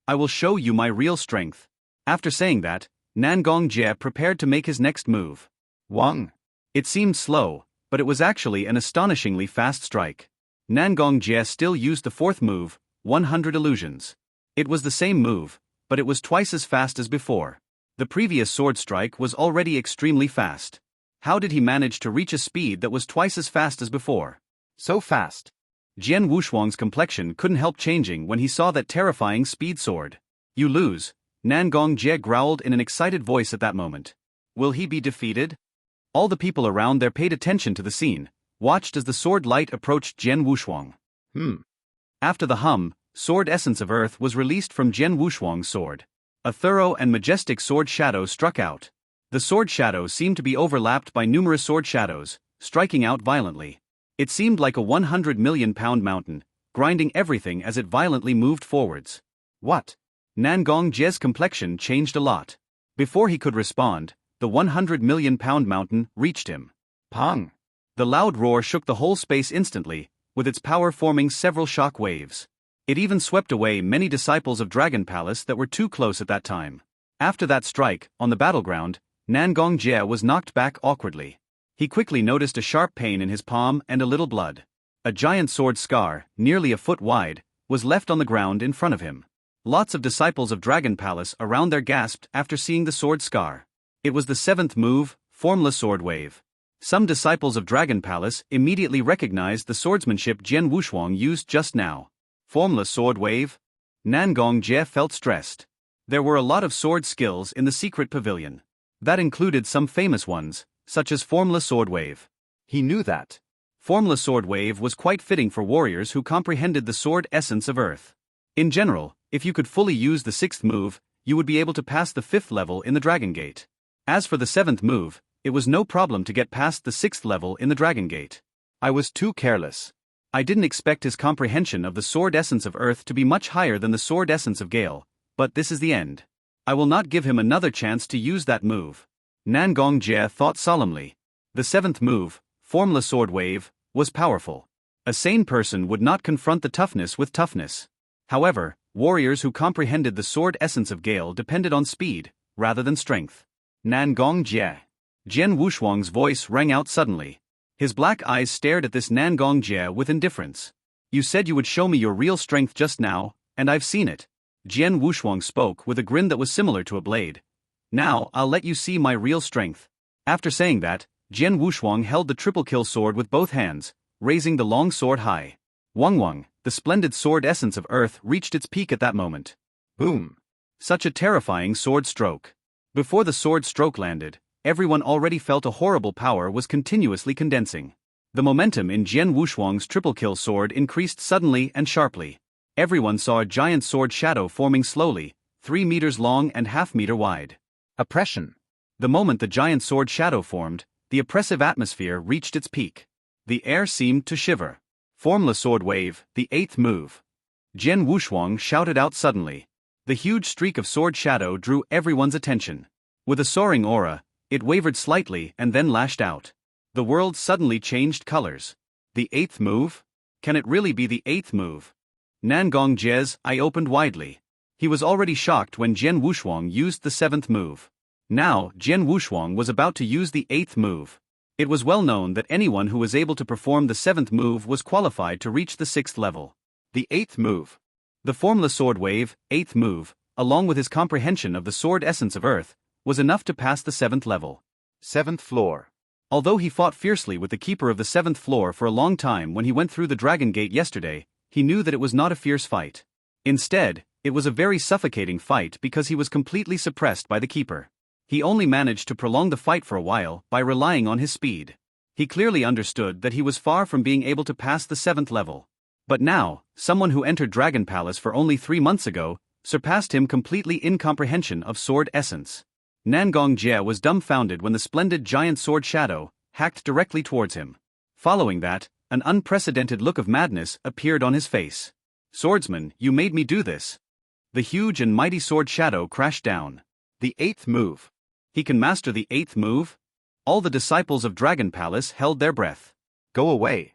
A: I will show you my real strength. After saying that, Nangong Jie prepared to make his next move.
C: Wang.
A: It seemed slow, but it was actually an astonishingly fast strike. Nangong Jie still used the fourth move, 100 illusions. It was the same move, but it was twice as fast as before. The previous sword strike was already extremely fast. How did he manage to reach a speed that was twice as fast as before?
C: So fast.
A: Jian Wushuang's complexion couldn't help changing when he saw that terrifying speed sword. You lose, Nangong Jie growled in an excited voice at that moment. Will he be defeated? All the people around there paid attention to the scene, watched as the sword light approached Jian Wushuang. After the hum, sword essence of earth was released from Jian Wushuang's sword. A thorough and majestic sword shadow struck out. The sword shadow seemed to be overlapped by numerous sword shadows, striking out violently. It seemed like a 100 million pound mountain, grinding everything as it violently moved forwards. What? Nangong Jie's complexion changed a lot. Before he could respond, the 100 million pound mountain reached him.
C: Pang!
A: The loud roar shook the whole space instantly, with its power forming several shock waves. It even swept away many disciples of Dragon Palace that were too close at that time. After that strike, on the battleground, Nangong Jie was knocked back awkwardly. He quickly noticed a sharp pain in his palm and a little blood. A giant sword scar, nearly a foot wide, was left on the ground in front of him. Lots of disciples of Dragon Palace around there gasped after seeing the sword scar. It was the seventh move, formless sword wave. Some disciples of Dragon Palace immediately recognized the swordsmanship Jian Wushuang used just now. Formless sword wave? Nangong Jie felt stressed. There were a lot of sword skills in the secret pavilion. That included some famous ones, such as formless sword wave.
C: He knew that.
A: Formless sword wave was quite fitting for warriors who comprehended the sword essence of earth. In general, if you could fully use the sixth move, you would be able to pass the fifth level in the Dragon Gate. As for the seventh move, it was no problem to get past the sixth level in the Dragon Gate.
C: I was too careless.
A: I didn't expect his comprehension of the sword essence of earth to be much higher than the sword essence of Gale, but this is the end. I will not give him another chance to use that move. Nangong Jie thought solemnly. The seventh move, formless sword wave, was powerful. A sane person would not confront the toughness with toughness. However, warriors who comprehended the sword essence of Gale depended on speed, rather than strength. Nangong Jie. Jian Wushuang's voice rang out suddenly. His black eyes stared at this Nangong Jie with indifference. You said you would show me your real strength just now, and I've seen it. Jian Wushuang spoke with a grin that was similar to a blade. Now I'll let you see my real strength. After saying that, Jian Wushuang held the triple kill sword with both hands, raising the long sword high. Wang, the splendid sword essence of earth, reached its peak at that moment.
C: Boom!
A: Such a terrifying sword stroke. Before the sword stroke landed, everyone already felt a horrible power was continuously condensing. The momentum in Jian Wushuang's triple kill sword increased suddenly and sharply. Everyone saw a giant sword shadow forming slowly, 3 meters long and half meter wide.
C: Oppression.
A: The moment the giant sword shadow formed, the oppressive atmosphere reached its peak. The air seemed to shiver. Formless sword wave, the eighth move. Jian Wushuang shouted out suddenly. The huge streak of sword shadow drew everyone's attention. With a soaring aura, it wavered slightly and then lashed out. The world suddenly changed colors. The eighth move? Can it really be the eighth move? Nangong Jie's eye opened widely. He was already shocked when Jian Wushuang used the seventh move. Now, Jian Wushuang was about to use the eighth move. It was well known that anyone who was able to perform the seventh move was qualified to reach the sixth level. The eighth move. The formless sword wave, eighth move, along with his comprehension of the sword essence of earth, was enough to pass the seventh level.
C: Seventh floor.
A: Although he fought fiercely with the keeper of the seventh floor for a long time when he went through the Dragon Gate yesterday, he knew that it was not a fierce fight. Instead, it was a very suffocating fight because he was completely suppressed by the keeper. He only managed to prolong the fight for a while by relying on his speed. He clearly understood that he was far from being able to pass the 7th level. But now, someone who entered Dragon Palace for only 3 months ago surpassed him completely in comprehension of sword essence. Nangong Jie was dumbfounded when the splendid giant sword shadow hacked directly towards him. Following that, an unprecedented look of madness appeared on his face. "Swordsman, you made me do this." The huge and mighty sword shadow crashed down. The 8th move. He can master the 8th move? All the disciples of Dragon Palace held their breath.
C: Go away.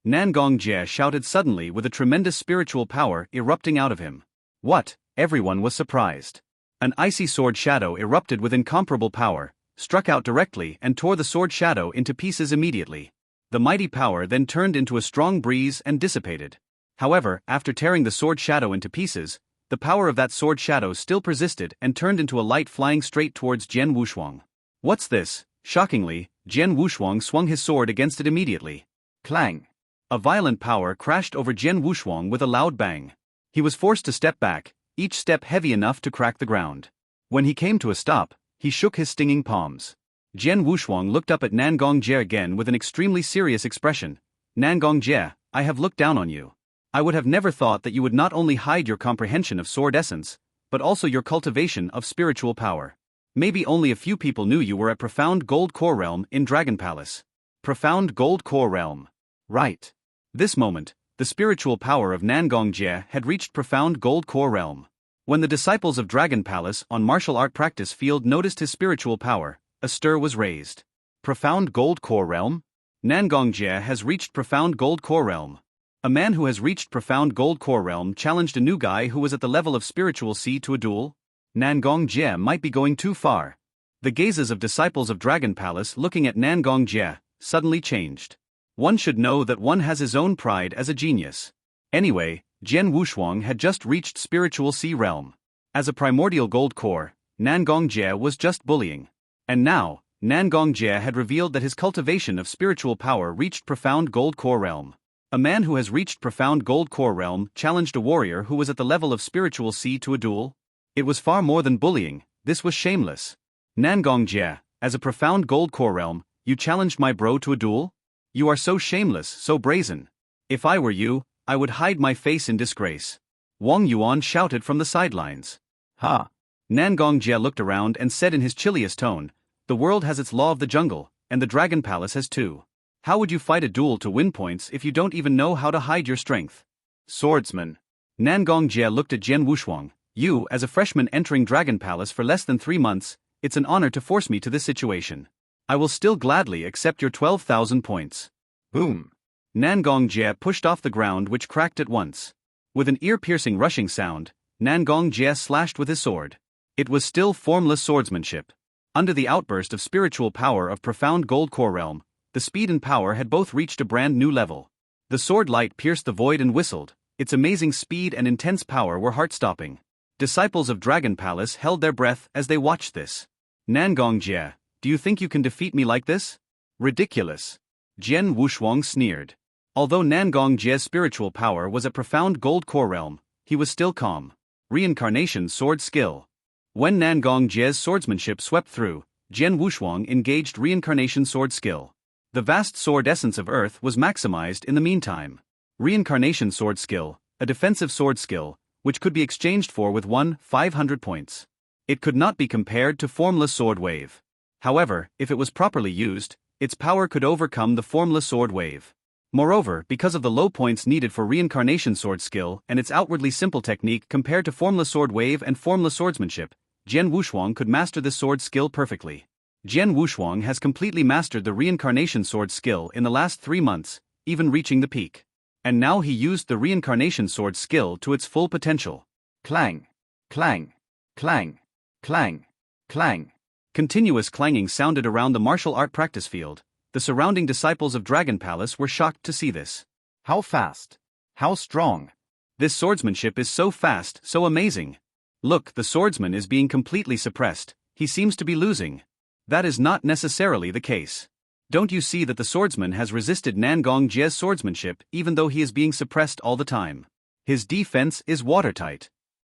A: Nangong Jie shouted suddenly with a tremendous spiritual power erupting out of him. What? Everyone was surprised. An icy sword shadow erupted with incomparable power, struck out directly and tore the sword shadow into pieces immediately. The mighty power then turned into a strong breeze and dissipated. However, after tearing the sword shadow into pieces, the power of that sword shadow still persisted and turned into a light flying straight towards Jian Wushuang. What's this? Shockingly, Jian Wushuang swung his sword against it immediately. Clang! A violent power crashed over Jian Wushuang with a loud bang. He was forced to step back, each step heavy enough to crack the ground. When he came to a stop, he shook his stinging palms. Jian Wushuang looked up at Nangong Jie again with an extremely serious expression. "Nangong Jie, I have looked down on you. I would have never thought that you would not only hide your comprehension of sword essence, but also your cultivation of spiritual power. Maybe only a few people knew you were at Profound Gold Core Realm in Dragon Palace." Profound Gold Core Realm. Right. This moment, the spiritual power of Nangong Jie had reached Profound Gold Core Realm. When the disciples of Dragon Palace on martial art practice field noticed his spiritual power, a stir was raised. Profound Gold Core Realm? Nangong Jie has reached Profound Gold Core Realm. A man who has reached Profound Gold Core Realm challenged a new guy who was at the level of Spiritual C to a duel? Nangong Jie might be going too far. The gazes of disciples of Dragon Palace looking at Nangong Jie suddenly changed. One should know that one has his own pride as a genius. Anyway, Jian Wushuang had just reached Spiritual C realm. As a primordial gold core, Nangong Jie was just bullying. And now, Nangong Jie had revealed that his cultivation of spiritual power reached Profound Gold Core realm. A man who has reached Profound Gold Core realm challenged a warrior who was at the level of Spiritual C to a duel? It was far more than bullying, this was shameless. Nangong Jie, as a Profound Gold Core realm, you challenged my bro to a duel? You are so shameless, so brazen. If I were you, I would hide my face in disgrace. Wang Yuan shouted from the sidelines. Ha! Nangong Jie looked around and said in his chilliest tone, "The world has its law of the jungle, and the Dragon Palace has too. How would you fight a duel to win points if you don't even know how to hide your strength?" Swordsman. Nangong Jie looked at Jian Wushuang. "You, as a freshman entering Dragon Palace for less than 3 months, it's an honor to force me to this situation. I will still gladly accept your 12,000 points." Boom. Nangong Jie pushed off the ground, which cracked at once. With an ear-piercing rushing sound, Nangong Jie slashed with his sword. It was still formless swordsmanship. Under the outburst of spiritual power of Profound Gold Core realm, the speed and power had both reached a brand new level. The sword light pierced the void and whistled. Its amazing speed and intense power were heart-stopping. Disciples of Dragon Palace held their breath as they watched this. "Nangong Jie, do you think you can defeat me like this? Ridiculous." Jian Wushuang sneered. Although Nangong Jie's spiritual power was at Profound Gold Core realm, he was still calm. Reincarnation sword skill. When Nangong Jie's swordsmanship swept through, Jian Wushuang engaged reincarnation sword skill. The vast sword essence of Earth was maximized in the meantime. Reincarnation sword skill, a defensive sword skill, which could be exchanged for with 500 points. It could not be compared to formless sword wave. However, if it was properly used, its power could overcome the formless sword wave. Moreover, because of the low points needed for reincarnation sword skill and its outwardly simple technique compared to formless sword wave and formless swordsmanship, Jian Wushuang could master this sword skill perfectly. Jian Wushuang has completely mastered the reincarnation sword skill in the last 3 months, even reaching the peak. And now he used the reincarnation sword skill to its full potential. Clang! Clang! Clang! Clang! Clang! Continuous clanging sounded around the martial art practice field. The surrounding disciples of Dragon Palace were shocked to see this. How fast! How strong! This swordsmanship is so fast, so amazing! Look, the swordsman is being completely suppressed, he seems to be losing. That is not necessarily the case. Don't you see that the swordsman has resisted Nangong Jie's swordsmanship even though he is being suppressed all the time? His defense is watertight.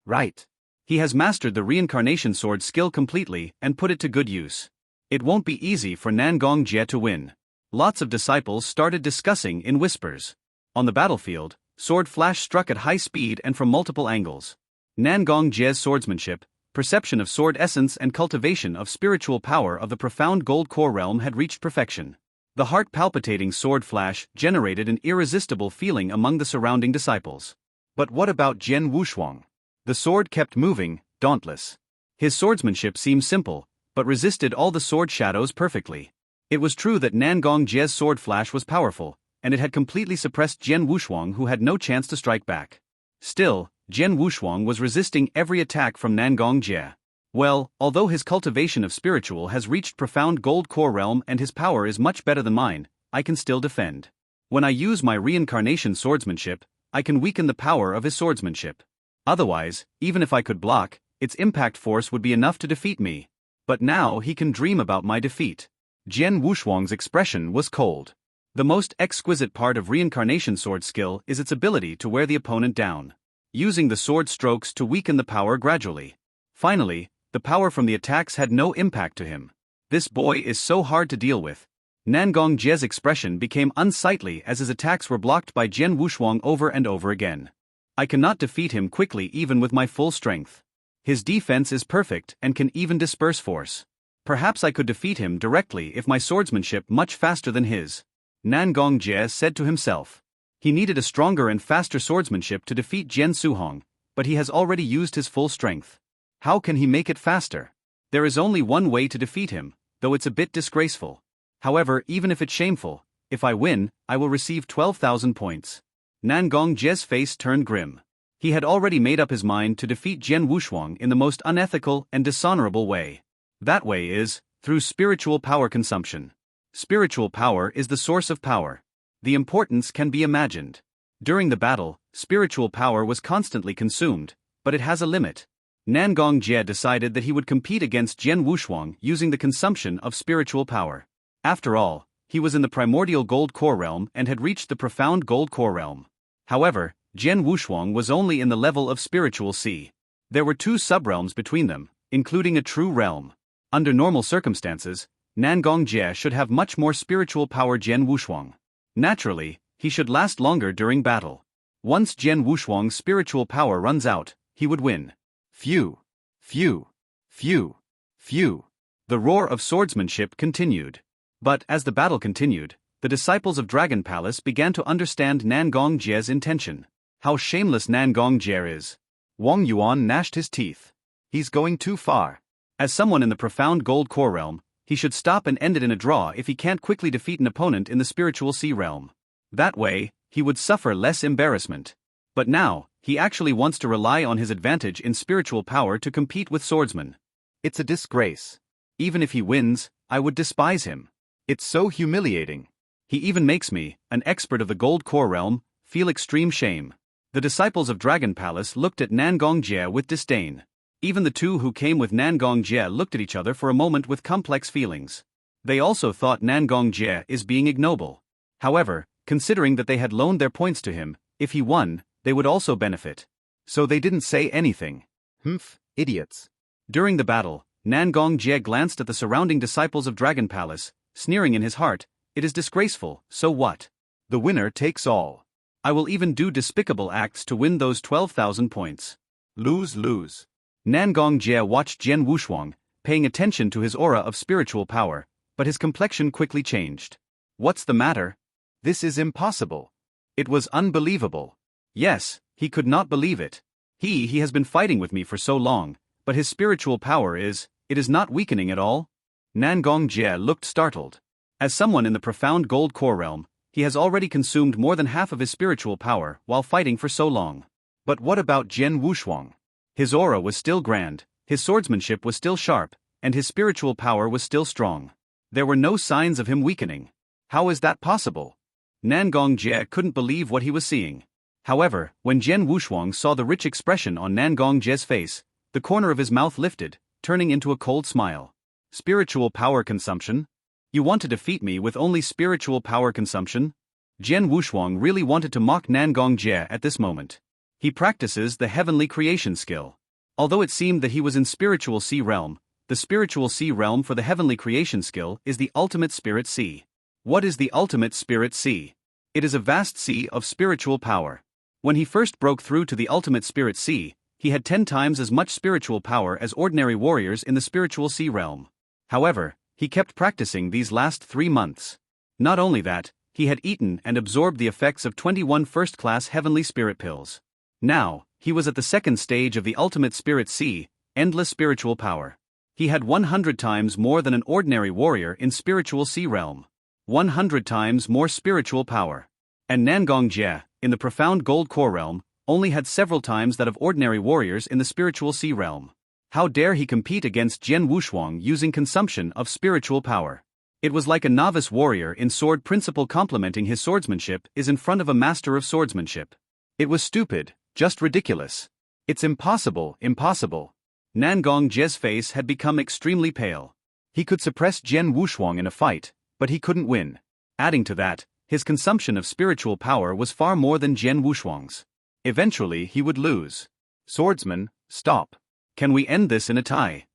A: Right. He has mastered the reincarnation sword skill completely and put it to good use. It won't be easy for Nangong Jie to win. lots of disciples started discussing in whispers. On the battlefield, sword flash struck at high speed and from multiple angles. Nangong Jie's swordsmanship, perception of sword essence and cultivation of spiritual power of the profound gold core realm had reached perfection. The heart-palpitating sword flash generated an irresistible feeling among the surrounding disciples. But what about Jian Wushuang? The sword kept moving, dauntless. His swordsmanship seemed simple, but resisted all the sword shadows perfectly. It was true that Nangong Jie's sword flash was powerful, and it had completely suppressed Jian Wushuang, who had no chance to strike back. Still, Jian Wushuang was resisting every attack from Nangong Jie. Well, although his cultivation of spiritual has reached profound gold core realm and his power is much better than mine, I can still defend. When I use my reincarnation swordsmanship, I can weaken the power of his swordsmanship. Otherwise, even if I could block, its impact force would be enough to defeat me. But now he can dream about my defeat. Jian Wushuang's expression was cold. The most exquisite part of reincarnation sword skill is its ability to wear the opponent down, using the sword strokes to weaken the power gradually. Finally, the power from the attacks had no impact to him. This boy is so hard to deal with. Nangong Jie's expression became unsightly as his attacks were blocked by Jian Wushuang over and over again. I cannot defeat him quickly even with my full strength. His defense is perfect and can even disperse force. Perhaps I could defeat him directly if my swordsmanship much faster than his. Nangong Jie said to himself. He needed a stronger and faster swordsmanship to defeat Jian Wushuang, but he has already used his full strength. How can he make it faster? There is only one way to defeat him, though it's a bit disgraceful. However, even if it's shameful, if I win, I will receive 12,000 points. Nangong Jie's face turned grim. He had already made up his mind to defeat Jian Wushuang in the most unethical and dishonorable way. That way is through spiritual power consumption. Spiritual power is the source of power. The importance can be imagined. During the battle, spiritual power was constantly consumed, but it has a limit. Nangong Jie decided that he would compete against Jian Wushuang using the consumption of spiritual power. After all, he was in the primordial gold core realm and had reached the profound gold core realm. However, Jian Wushuang was only in the level of spiritual sea. There were two subrealms between them, including a true realm. Under normal circumstances, Nangong Jie should have much more spiritual power Jian Wushuang. Naturally, he should last longer during battle. Once Jian Wushuang's spiritual power runs out, he would win. Phew. Phew. Phew. Phew. The roar of swordsmanship continued. But as the battle continued, the disciples of Dragon Palace began to understand Nangong Jie's intention. How shameless Nangong Jie is. Wang Yuan gnashed his teeth. He's going too far. As someone in the profound gold core realm, he should stop and end it in a draw if he can't quickly defeat an opponent in the spiritual sea realm. That way, he would suffer less embarrassment. But now, he actually wants to rely on his advantage in spiritual power to compete with swordsmen. It's a disgrace. Even if he wins, I would despise him. It's so humiliating. He even makes me, an expert of the gold core realm, feel extreme shame. The disciples of Dragon Palace looked at Nangong Jie with disdain. Even the two who came with Nangong Jie looked at each other for a moment with complex feelings. They also thought Nangong Jie is being ignoble. However, considering that they had loaned their points to him, if he won, they would also benefit. So they didn't say anything. Humph, idiots. During the battle, Nangong Jie glanced at the surrounding disciples of Dragon Palace, sneering in his heart, "It is disgraceful, so what? The winner takes all. I will even do despicable acts to win those 12,000 points. Lose-lose." Nangong Jie watched Jian Wushuang, paying attention to his aura of spiritual power, but his complexion quickly changed. What's the matter? This is impossible. It was unbelievable. Yes, he could not believe it. He has been fighting with me for so long, but his spiritual power it is not weakening at all? Nangong Jie looked startled. As someone in the profound gold core realm, he has already consumed more than half of his spiritual power while fighting for so long. But what about Jian Wushuang? His aura was still grand, his swordsmanship was still sharp, and his spiritual power was still strong. There were no signs of him weakening. How is that possible? Nangong Jie couldn't believe what he was seeing. However, when Jian Wushuang saw the rich expression on Nangong Jie's face, the corner of his mouth lifted, turning into a cold smile. Spiritual power consumption? You want to defeat me with only spiritual power consumption? Jian Wushuang really wanted to mock Nangong Jie at this moment. He practices the heavenly creation skill. Although it seemed that he was in spiritual sea realm, the spiritual sea realm for the heavenly creation skill is the ultimate spirit sea. What is the ultimate spirit sea? It is a vast sea of spiritual power. When he first broke through to the ultimate spirit sea, he had 10 times as much spiritual power as ordinary warriors in the spiritual sea realm. However, he kept practicing these last 3 months. Not only that, he had eaten and absorbed the effects of 21 first-class heavenly spirit pills. Now, he was at the second stage of the ultimate spirit sea, endless spiritual power. He had 100 times more than an ordinary warrior in spiritual sea realm. 100 times more spiritual power. And Nangong Jie, in the profound gold core realm, only had several times that of ordinary warriors in the spiritual sea realm. How dare he compete against Jian Wushuang using consumption of spiritual power? It was like a novice warrior in sword principle complimenting his swordsmanship is in front of a master of swordsmanship. It was stupid, just ridiculous. It's impossible, impossible. Nangong Jie's face had become extremely pale. He could suppress Jian Wushuang in a fight, but he couldn't win. Adding to that, his consumption of spiritual power was far more than Jian Wushuang's. Eventually he would lose. Swordsman, stop. Can we end this in a tie?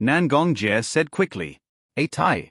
A: Nangong Jie said quickly. A tie.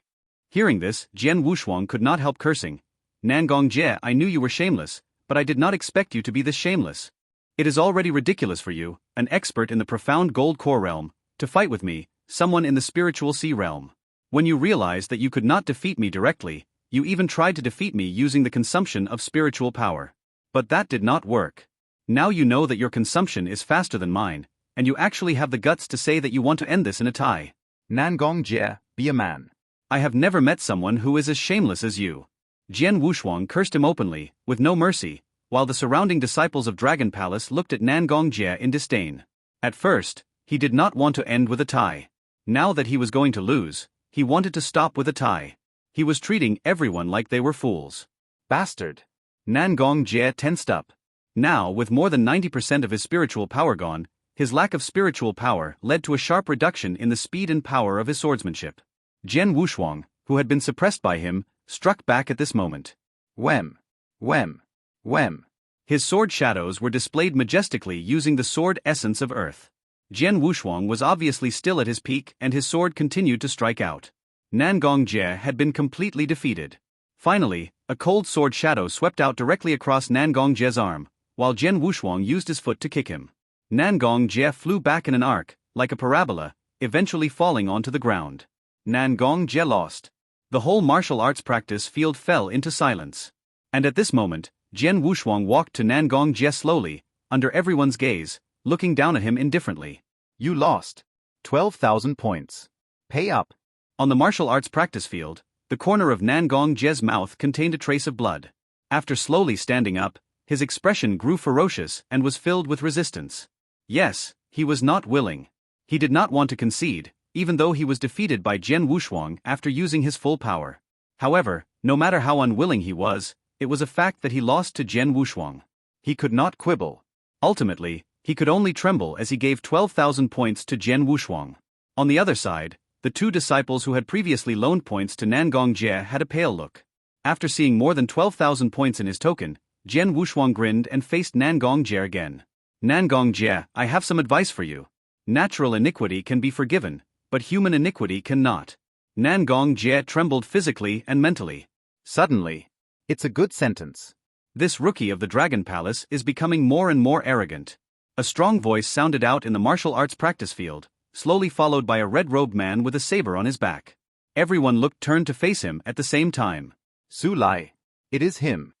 A: Hearing this, Jian Wushuang could not help cursing. Nangong Jie, I knew you were shameless, but I did not expect you to be this shameless. It is already ridiculous for you, an expert in the profound gold core realm, to fight with me, someone in the spiritual sea realm. When you realized that you could not defeat me directly, you even tried to defeat me using the consumption of spiritual power. But that did not work. Now you know that your consumption is faster than mine, and you actually have the guts to say that you want to end this in a tie.
C: Nangong Jie, be a man.
A: I have never met someone who is as shameless as you. Jian Wushuang cursed him openly, with no mercy, while the surrounding disciples of Dragon Palace looked at Nangong Jie in disdain. At first, he did not want to end with a tie. Now that he was going to lose, he wanted to stop with a tie. He was treating everyone like they were fools. Bastard. Nangong Jie tensed up. Now, with more than 90% of his spiritual power gone, his lack of spiritual power led to a sharp reduction in the speed and power of his swordsmanship. Jian Wushuang, who had been suppressed by him, struck back at this moment. Whem. Whem. Whem. His sword shadows were displayed majestically using the sword essence of earth. Jian Wushuang was obviously still at his peak and his sword continued to strike out. Nangong Jie had been completely defeated. Finally, a cold sword shadow swept out directly across Nangong Jie's arm, while Jian Wushuang used his foot to kick him. Nangong Jie flew back in an arc, like a parabola, eventually falling onto the ground. Nangong Jie lost. The whole martial arts practice field fell into silence. And at this moment, Jian Wushuang walked to Nangong Jie slowly, under everyone's gaze, looking down at him indifferently.
C: You lost. 12,000 points. Pay up.
A: On the martial arts practice field, the corner of Nangong Jie's mouth contained a trace of blood. After slowly standing up, his expression grew ferocious and was filled with resistance. Yes, he was not willing. He did not want to concede, even though he was defeated by Jian Wushuang after using his full power. However, no matter how unwilling he was, it was a fact that he lost to Jian Wushuang. He could not quibble. Ultimately, he could only tremble as he gave 12,000 points to Jian Wushuang. On the other side, the 2 disciples who had previously loaned points to Nangong Jie had a pale look. After seeing more than 12,000 points in his token, Jian Wushuang grinned and faced Nangong Jie again. Nangong Jie, I have some advice for you. Natural iniquity can be forgiven, but human iniquity cannot. Nangong Jie trembled physically and mentally. Suddenly,
C: it's a good sentence.
A: This rookie of the Dragon Palace is becoming more and more arrogant. A strong voice sounded out in the martial arts practice field, slowly followed by a red-robed man with a saber on his back. Everyone turned to face him at the same time.
C: Su Lai. It is him.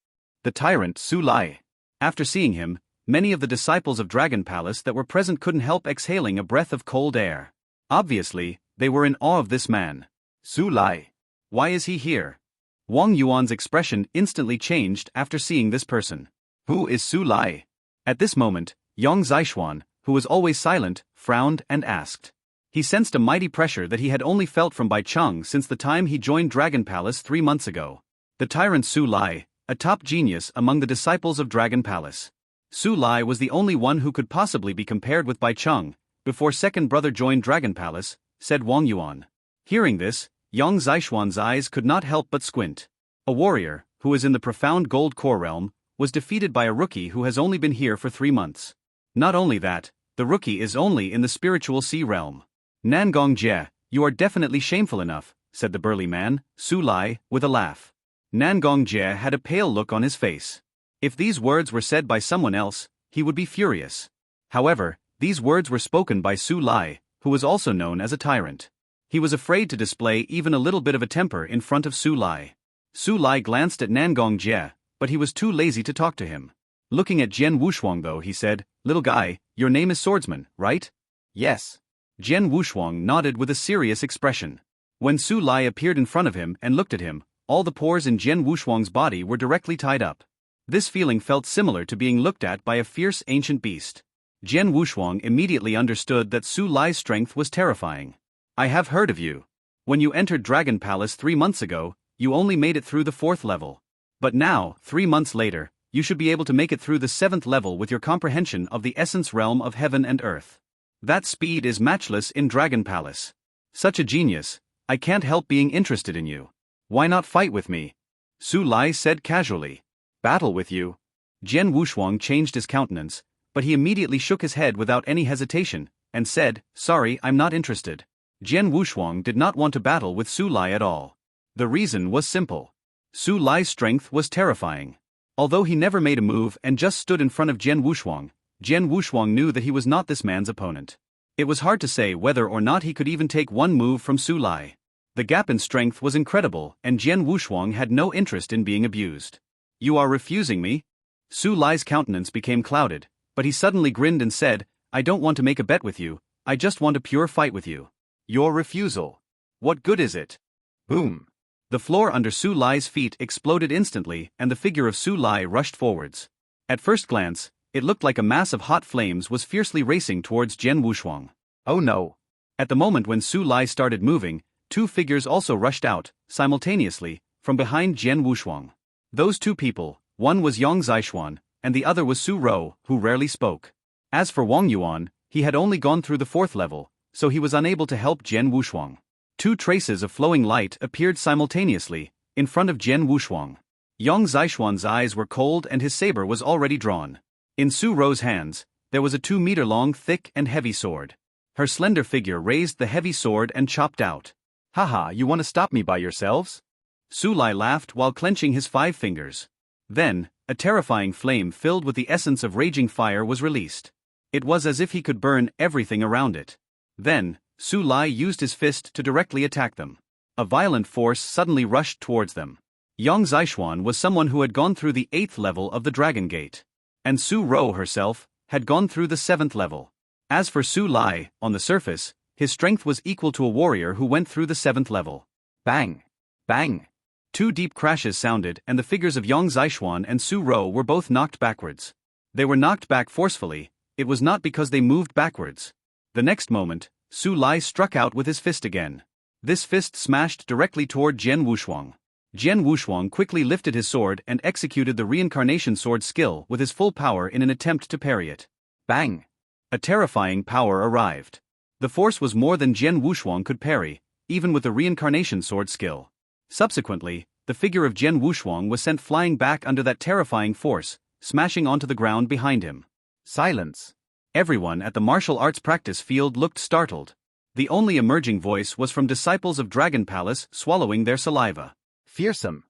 A: The tyrant Su Lai. After seeing him, many of the disciples of Dragon Palace that were present couldn't help exhaling a breath of cold air. Obviously, they were in awe of this man.
C: Su Lai.
A: Why is he here? Wang Yuan's expression instantly changed after seeing this person. Who is Su Lai? At this moment, Yang Zixuan, who was always silent, frowned and asked. He sensed a mighty pressure that he had only felt from Bai Cheng since the time he joined Dragon Palace 3 months ago. The tyrant Su Lai, a top genius among the disciples of Dragon Palace. Su Lai was the only one who could possibly be compared with Bai Cheng, before second brother joined Dragon Palace, said Wang Yuan. Hearing this, Yang Zixuan's eyes could not help but squint. A warrior, who is in the profound gold core realm, was defeated by a rookie who has only been here for 3 months. Not only that, the rookie is only in the spiritual sea realm. Nangong Jie, you are definitely shameful enough, said the burly man, Su Lai, with a laugh. Nangong Jie had a pale look on his face. If these words were said by someone else, he would be furious. However, these words were spoken by Su Lai, who was also known as a tyrant. He was afraid to display even a little bit of a temper in front of Su Lai. Su Lai glanced at Nangong Jie, but he was too lazy to talk to him. Looking at Jian Wushuang though, he said, "Little guy, your name is Swordsman, right?" "Yes." Jian Wushuang nodded with a serious expression. When Su Lai appeared in front of him and looked at him, all the pores in Jian Wushuang's body were directly tied up. This feeling felt similar to being looked at by a fierce ancient beast. Jian Wushuang immediately understood that Su Lai's strength was terrifying. "I have heard of you. When you entered Dragon Palace 3 months ago, you only made it through the 4th level. But now, 3 months later, you should be able to make it through the 7th level with your comprehension of the essence realm of heaven and earth. That speed is matchless in Dragon Palace. Such a genius, I can't help being interested in you. Why not fight with me?" Su Lai said casually. "Battle with you?" Jian Wushuang changed his countenance, but he immediately shook his head without any hesitation, and said, "Sorry, I'm not interested." Jian Wushuang did not want to battle with Su Lai at all. The reason was simple. Su Lai's strength was terrifying. Although he never made a move and just stood in front of Jian Wushuang knew that he was not this man's opponent. It was hard to say whether or not he could even take one move from Su Lai. The gap in strength was incredible, and Jian Wushuang had no interest in being abused. "You are refusing me?" Su Lai's countenance became clouded, but he suddenly grinned and said, "I don't want to make a bet with you, I just want a pure fight with you." "Your refusal. What good is it?" Boom. The floor under Su Lai's feet exploded instantly and the figure of Su Lai rushed forwards. At first glance, it looked like a mass of hot flames was fiercely racing towards Jian Wushuang. Oh no. At the moment when Su Lai started moving, 2 figures also rushed out, simultaneously, from behind Jian Wushuang. Those 2 people, one was Yang Zixuan, and the other was Su Rou, who rarely spoke. As for Wang Yuan, he had only gone through the 4th level, so he was unable to help Jian Wushuang. 2 traces of flowing light appeared simultaneously, in front of Jian Wushuang. Yang Zixuan's eyes were cold and his saber was already drawn. In Su Rou's hands, there was a 2-meter-long thick and heavy sword. Her slender figure raised the heavy sword and chopped out. "Haha, you want to stop me by yourselves?" Su Lai laughed while clenching his 5 fingers. Then, a terrifying flame filled with the essence of raging fire was released. It was as if he could burn everything around it. Then, Su Lai used his fist to directly attack them. A violent force suddenly rushed towards them. Yang Zixuan was someone who had gone through the 8th level of the Dragon Gate. And Su Rou herself had gone through the 7th level. As for Su Lai, on the surface, his strength was equal to a warrior who went through the 7th level. Bang! Bang! 2 deep crashes sounded and the figures of Yang Zixuan and Su Rou were both knocked backwards. They were knocked back forcefully, it was not because they moved backwards. The next moment, Su Lai struck out with his fist again. This fist smashed directly toward Jian Wushuang. Jian Wushuang quickly lifted his sword and executed the reincarnation sword skill with his full power in an attempt to parry it. Bang! A terrifying power arrived. The force was more than Jian Wushuang could parry, even with the reincarnation sword skill. Subsequently, the figure of Jian Wushuang was sent flying back under that terrifying force, smashing onto the ground behind him. Silence. Everyone at the martial arts practice field looked startled. The only emerging voice was from disciples of Dragon Palace swallowing their saliva. Fearsome.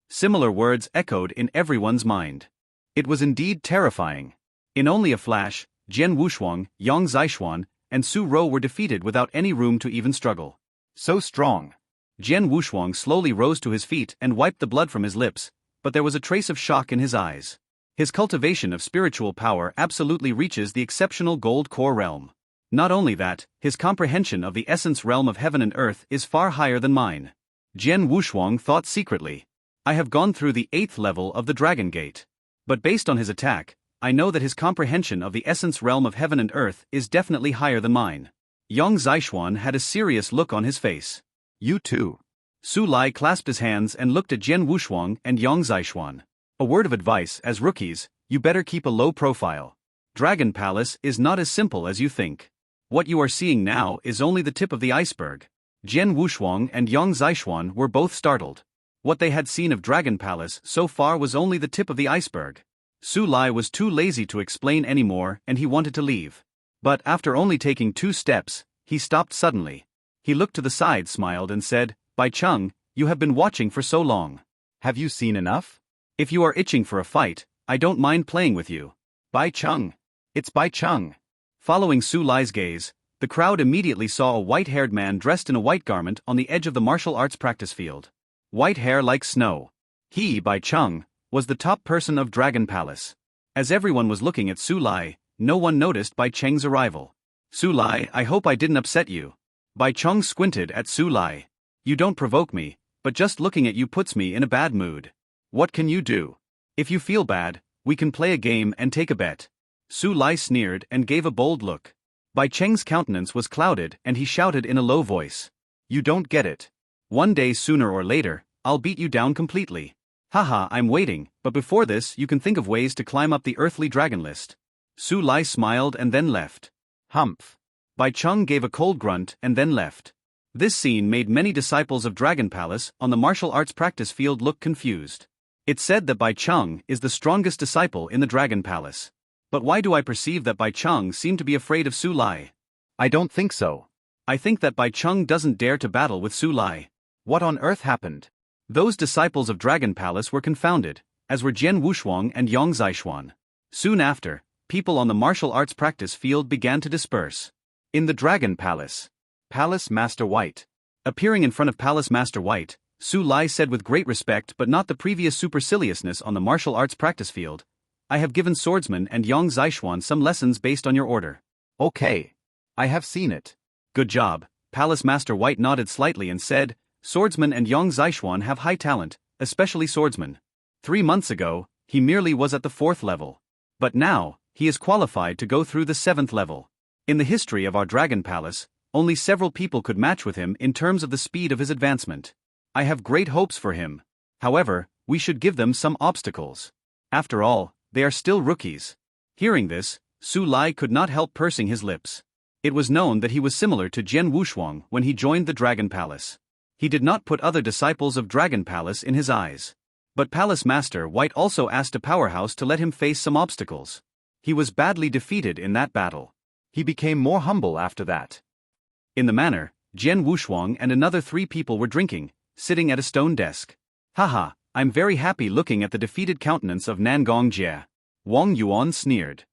A: Similar words echoed in everyone's mind. It was indeed terrifying. In only a flash, Jian Wushuang, Yang Zixuan, and Su Rou were defeated without any room to even struggle. So strong. Jian Wushuang slowly rose to his feet and wiped the blood from his lips, but there was a trace of shock in his eyes. His cultivation of spiritual power absolutely reaches the exceptional gold core realm. Not only that, his comprehension of the essence realm of heaven and earth is far higher than mine. Jian Wushuang thought secretly. I have gone through the 8th level of the Dragon Gate. But based on his attack, I know that his comprehension of the essence realm of heaven and earth is definitely higher than mine. Yang Zixuan had a serious look on his face. You too. Su Lai clasped his hands and looked at Jian Wushuang and Yang Zixuan. A word of advice, as rookies, you better keep a low profile. Dragon Palace is not as simple as you think. What you are seeing now is only the tip of the iceberg. Jian Wushuang and Yang Zixuan were both startled. What they had seen of Dragon Palace so far was only the tip of the iceberg. Su Lai was too lazy to explain anymore and he wanted to leave. But after only taking 2 steps, he stopped suddenly. He looked to the side, smiled and said, "Bai Cheng, you have been watching for so long.
C: Have you seen enough?
A: If you are itching for a fight, I don't mind playing with you.
C: Bai Cheng. It's Bai Cheng.
A: Following Su Lai's gaze, the crowd immediately saw a white-haired man dressed in a white garment on the edge of the martial arts practice field. White hair like snow. He, Bai Cheng, was the top person of Dragon Palace. As everyone was looking at Su Lai, no one noticed Bai Cheng's arrival. Su Lai, I hope I didn't upset you. Bai Cheng squinted at Su Lai. You don't provoke me, but just looking at you puts me in a bad mood. What can you do? If you feel bad, we can play a game and take a bet. Su Lai sneered and gave a bold look. Bai Cheng's countenance was clouded and he shouted in a low voice. You don't get it. One day sooner or later, I'll beat you down completely. Haha, I'm waiting, but before this you can think of ways to climb up the earthly dragon list. Su Lai smiled and then left.
C: Humph.
A: Bai Cheng gave a cold grunt and then left. This scene made many disciples of Dragon Palace on the martial arts practice field look confused. It's said that Bai Cheng is the strongest disciple in the Dragon Palace. But why do I perceive that Bai Cheng seemed to be afraid of Su Lai?
C: I don't think so.
A: I think that Bai Cheng doesn't dare to battle with Su Lai.
C: What on earth happened?
A: Those disciples of Dragon Palace were confounded, as were Jian Wushuang and Yang Zishuan. Soon after, people on the martial arts practice field began to disperse. In the Dragon Palace,
C: Palace Master White.
A: Appearing in front of Palace Master White, Su Lai said with great respect but not the previous superciliousness on the martial arts practice field, I have given swordsman and Yang Zishuan some lessons based on your order.
C: Okay. I have seen it.
A: Good job. Palace Master White nodded slightly and said, Swordsman and Yang Zishuan have high talent, especially swordsman. 3 months ago, he merely was at the 4th level. But now, he is qualified to go through the 7th level. In the history of our Dragon Palace, only several people could match with him in terms of the speed of his advancement. I have great hopes for him. However, we should give them some obstacles. After all, they are still rookies. Hearing this, Su Lai could not help pursing his lips. It was known that he was similar to Jian Wushuang when he joined the Dragon Palace. He did not put other disciples of Dragon Palace in his eyes. But Palace Master White also asked a powerhouse to let him face some obstacles. He was badly defeated in that battle.
C: He became more humble after that.
A: In the manor, Jian Wushuang and another 3 people were drinking, sitting at a stone desk. Haha, I'm very happy looking at the defeated countenance of Nangong Jie. Wang Yuan sneered.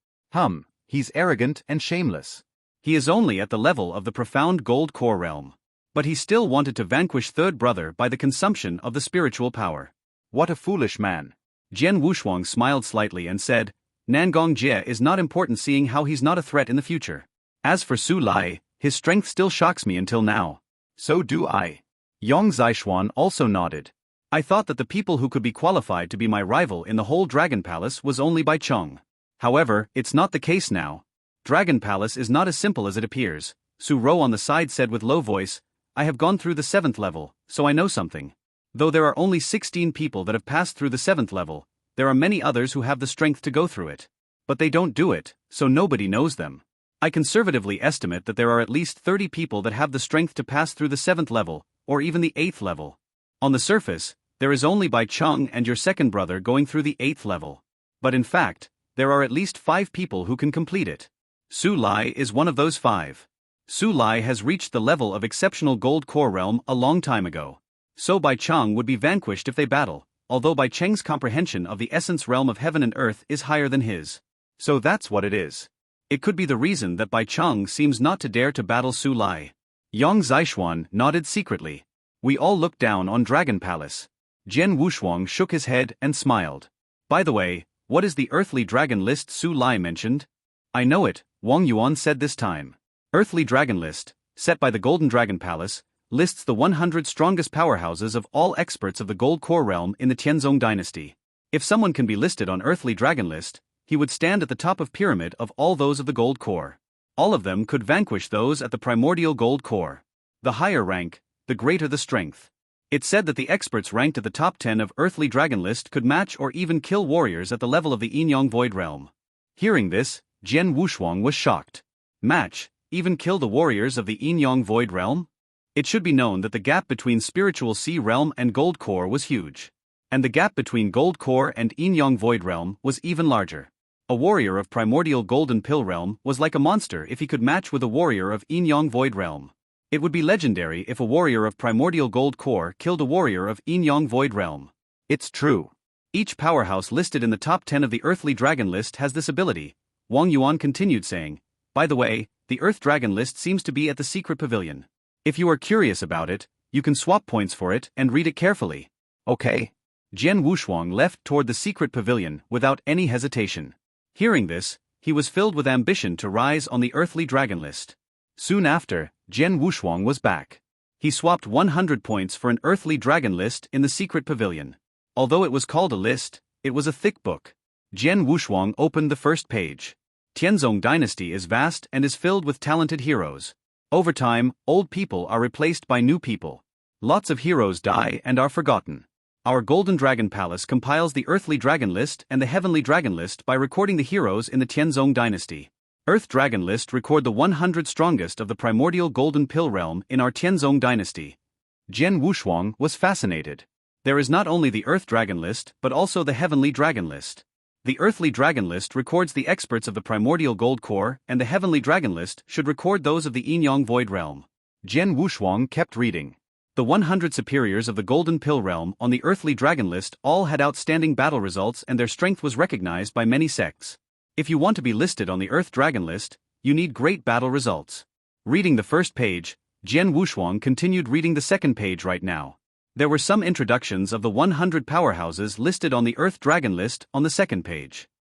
C: He's arrogant and shameless.
A: He is only at the level of the profound gold core realm. But he still wanted to vanquish third brother by the consumption of the spiritual power.
C: What a foolish man.
A: Jian Wushuang smiled slightly and said, Nangong Jie is not important seeing how he's not a threat in the future. As for Su Lai, his strength still shocks me until now.
C: So do I.
A: Yang Zishuan also nodded. I thought that the people who could be qualified to be my rival in the whole Dragon Palace was only Bai Cheng. However, it's not the case now. Dragon Palace is not as simple as it appears, Su Ro on the side said with low voice. I have gone through the 7th level, so I know something. Though there are only 16 people that have passed through the 7th level, there are many others who have the strength to go through it. But they don't do it, so nobody knows them. I conservatively estimate that there are at least 30 people that have the strength to pass through the 7th level, or even the 8th level. On the surface, there is only Bai Cheng and your second brother going through the 8th level. But in fact, there are at least 5 people who can complete it. Su Lai is one of those 5. Su Lai has reached the level of exceptional gold core realm a long time ago. So Bai Cheng would be vanquished if they battle, although Bai Cheng's comprehension of the essence realm of heaven and earth is higher than his. So that's what it is. It could be the reason that Bai Cheng seems not to dare to battle Su Lai. Yang Zishuan nodded secretly. We all looked down on Dragon Palace. Jian Wushuang shook his head and smiled. By the way, what is the earthly dragon list Su Lai mentioned? I know it, Wang Yuan said this time. Earthly Dragon List, set by the Golden Dragon Palace, lists the 100 strongest powerhouses of all experts of the Gold Core realm in the Tianzong dynasty. If someone can be listed on Earthly Dragon List, he would stand at the top of pyramid of all those of the Gold Core. All of them could vanquish those at the primordial Gold Core. The higher rank, the greater the strength. It said that the experts ranked at the top 10 of Earthly Dragon List could match or even kill warriors at the level of the Yinyang Void realm. Hearing this, Jian Wushuang was shocked. Match? Even kill the warriors of the Yinyang Void realm? It should be known that the gap between spiritual sea realm and gold core was huge. And the gap between gold core and Yinyang Void realm was even larger. A warrior of primordial golden pill realm was like a monster if he could match with a warrior of Yinyang Void realm. It would be legendary if a warrior of primordial gold core killed a warrior of Yinyang Void realm. It's true. Each powerhouse listed in the top 10 of the Earthly Dragon list has this ability, Wang Yuan continued saying. By the way, the Earth Dragon list seems to be at the secret pavilion. If you are curious about it, you can swap points for it and read it carefully. Okay. Jian Wushuang left toward the secret pavilion without any hesitation. Hearing this, he was filled with ambition to rise on the Earthly Dragon list. Soon after, Jian Wushuang was back. He swapped 100 points for an Earthly Dragon list in the secret pavilion. Although it was called a list, it was a thick book. Jian Wushuang opened the first page. Tianzong dynasty is vast and is filled with talented heroes. Over time, old people are replaced by new people. Lots of heroes die and are forgotten. Our Golden Dragon Palace compiles the Earthly Dragon list and the Heavenly Dragon list by recording the heroes in the Tianzong dynasty. Earth Dragon list record the 100 strongest of the primordial Golden Pill realm in our Tianzong dynasty. Jian Wushuang was fascinated. There is not only the Earth Dragon list but also the Heavenly Dragon list. The Earthly Dragon list records the experts of the primordial gold core, and the Heavenly Dragon list should record those of the Yinyang void realm. Jian Wushuang kept reading. The 100 superiors of the Golden Pill realm on the Earthly Dragon list all had outstanding battle results and their strength was recognized by many sects. If you want to be listed on the Earth Dragon list, you need great battle results. Reading the first page, Jian Wushuang continued reading the second page right now. There were some introductions of the 100 powerhouses listed on the Earth Dragon list on the second page.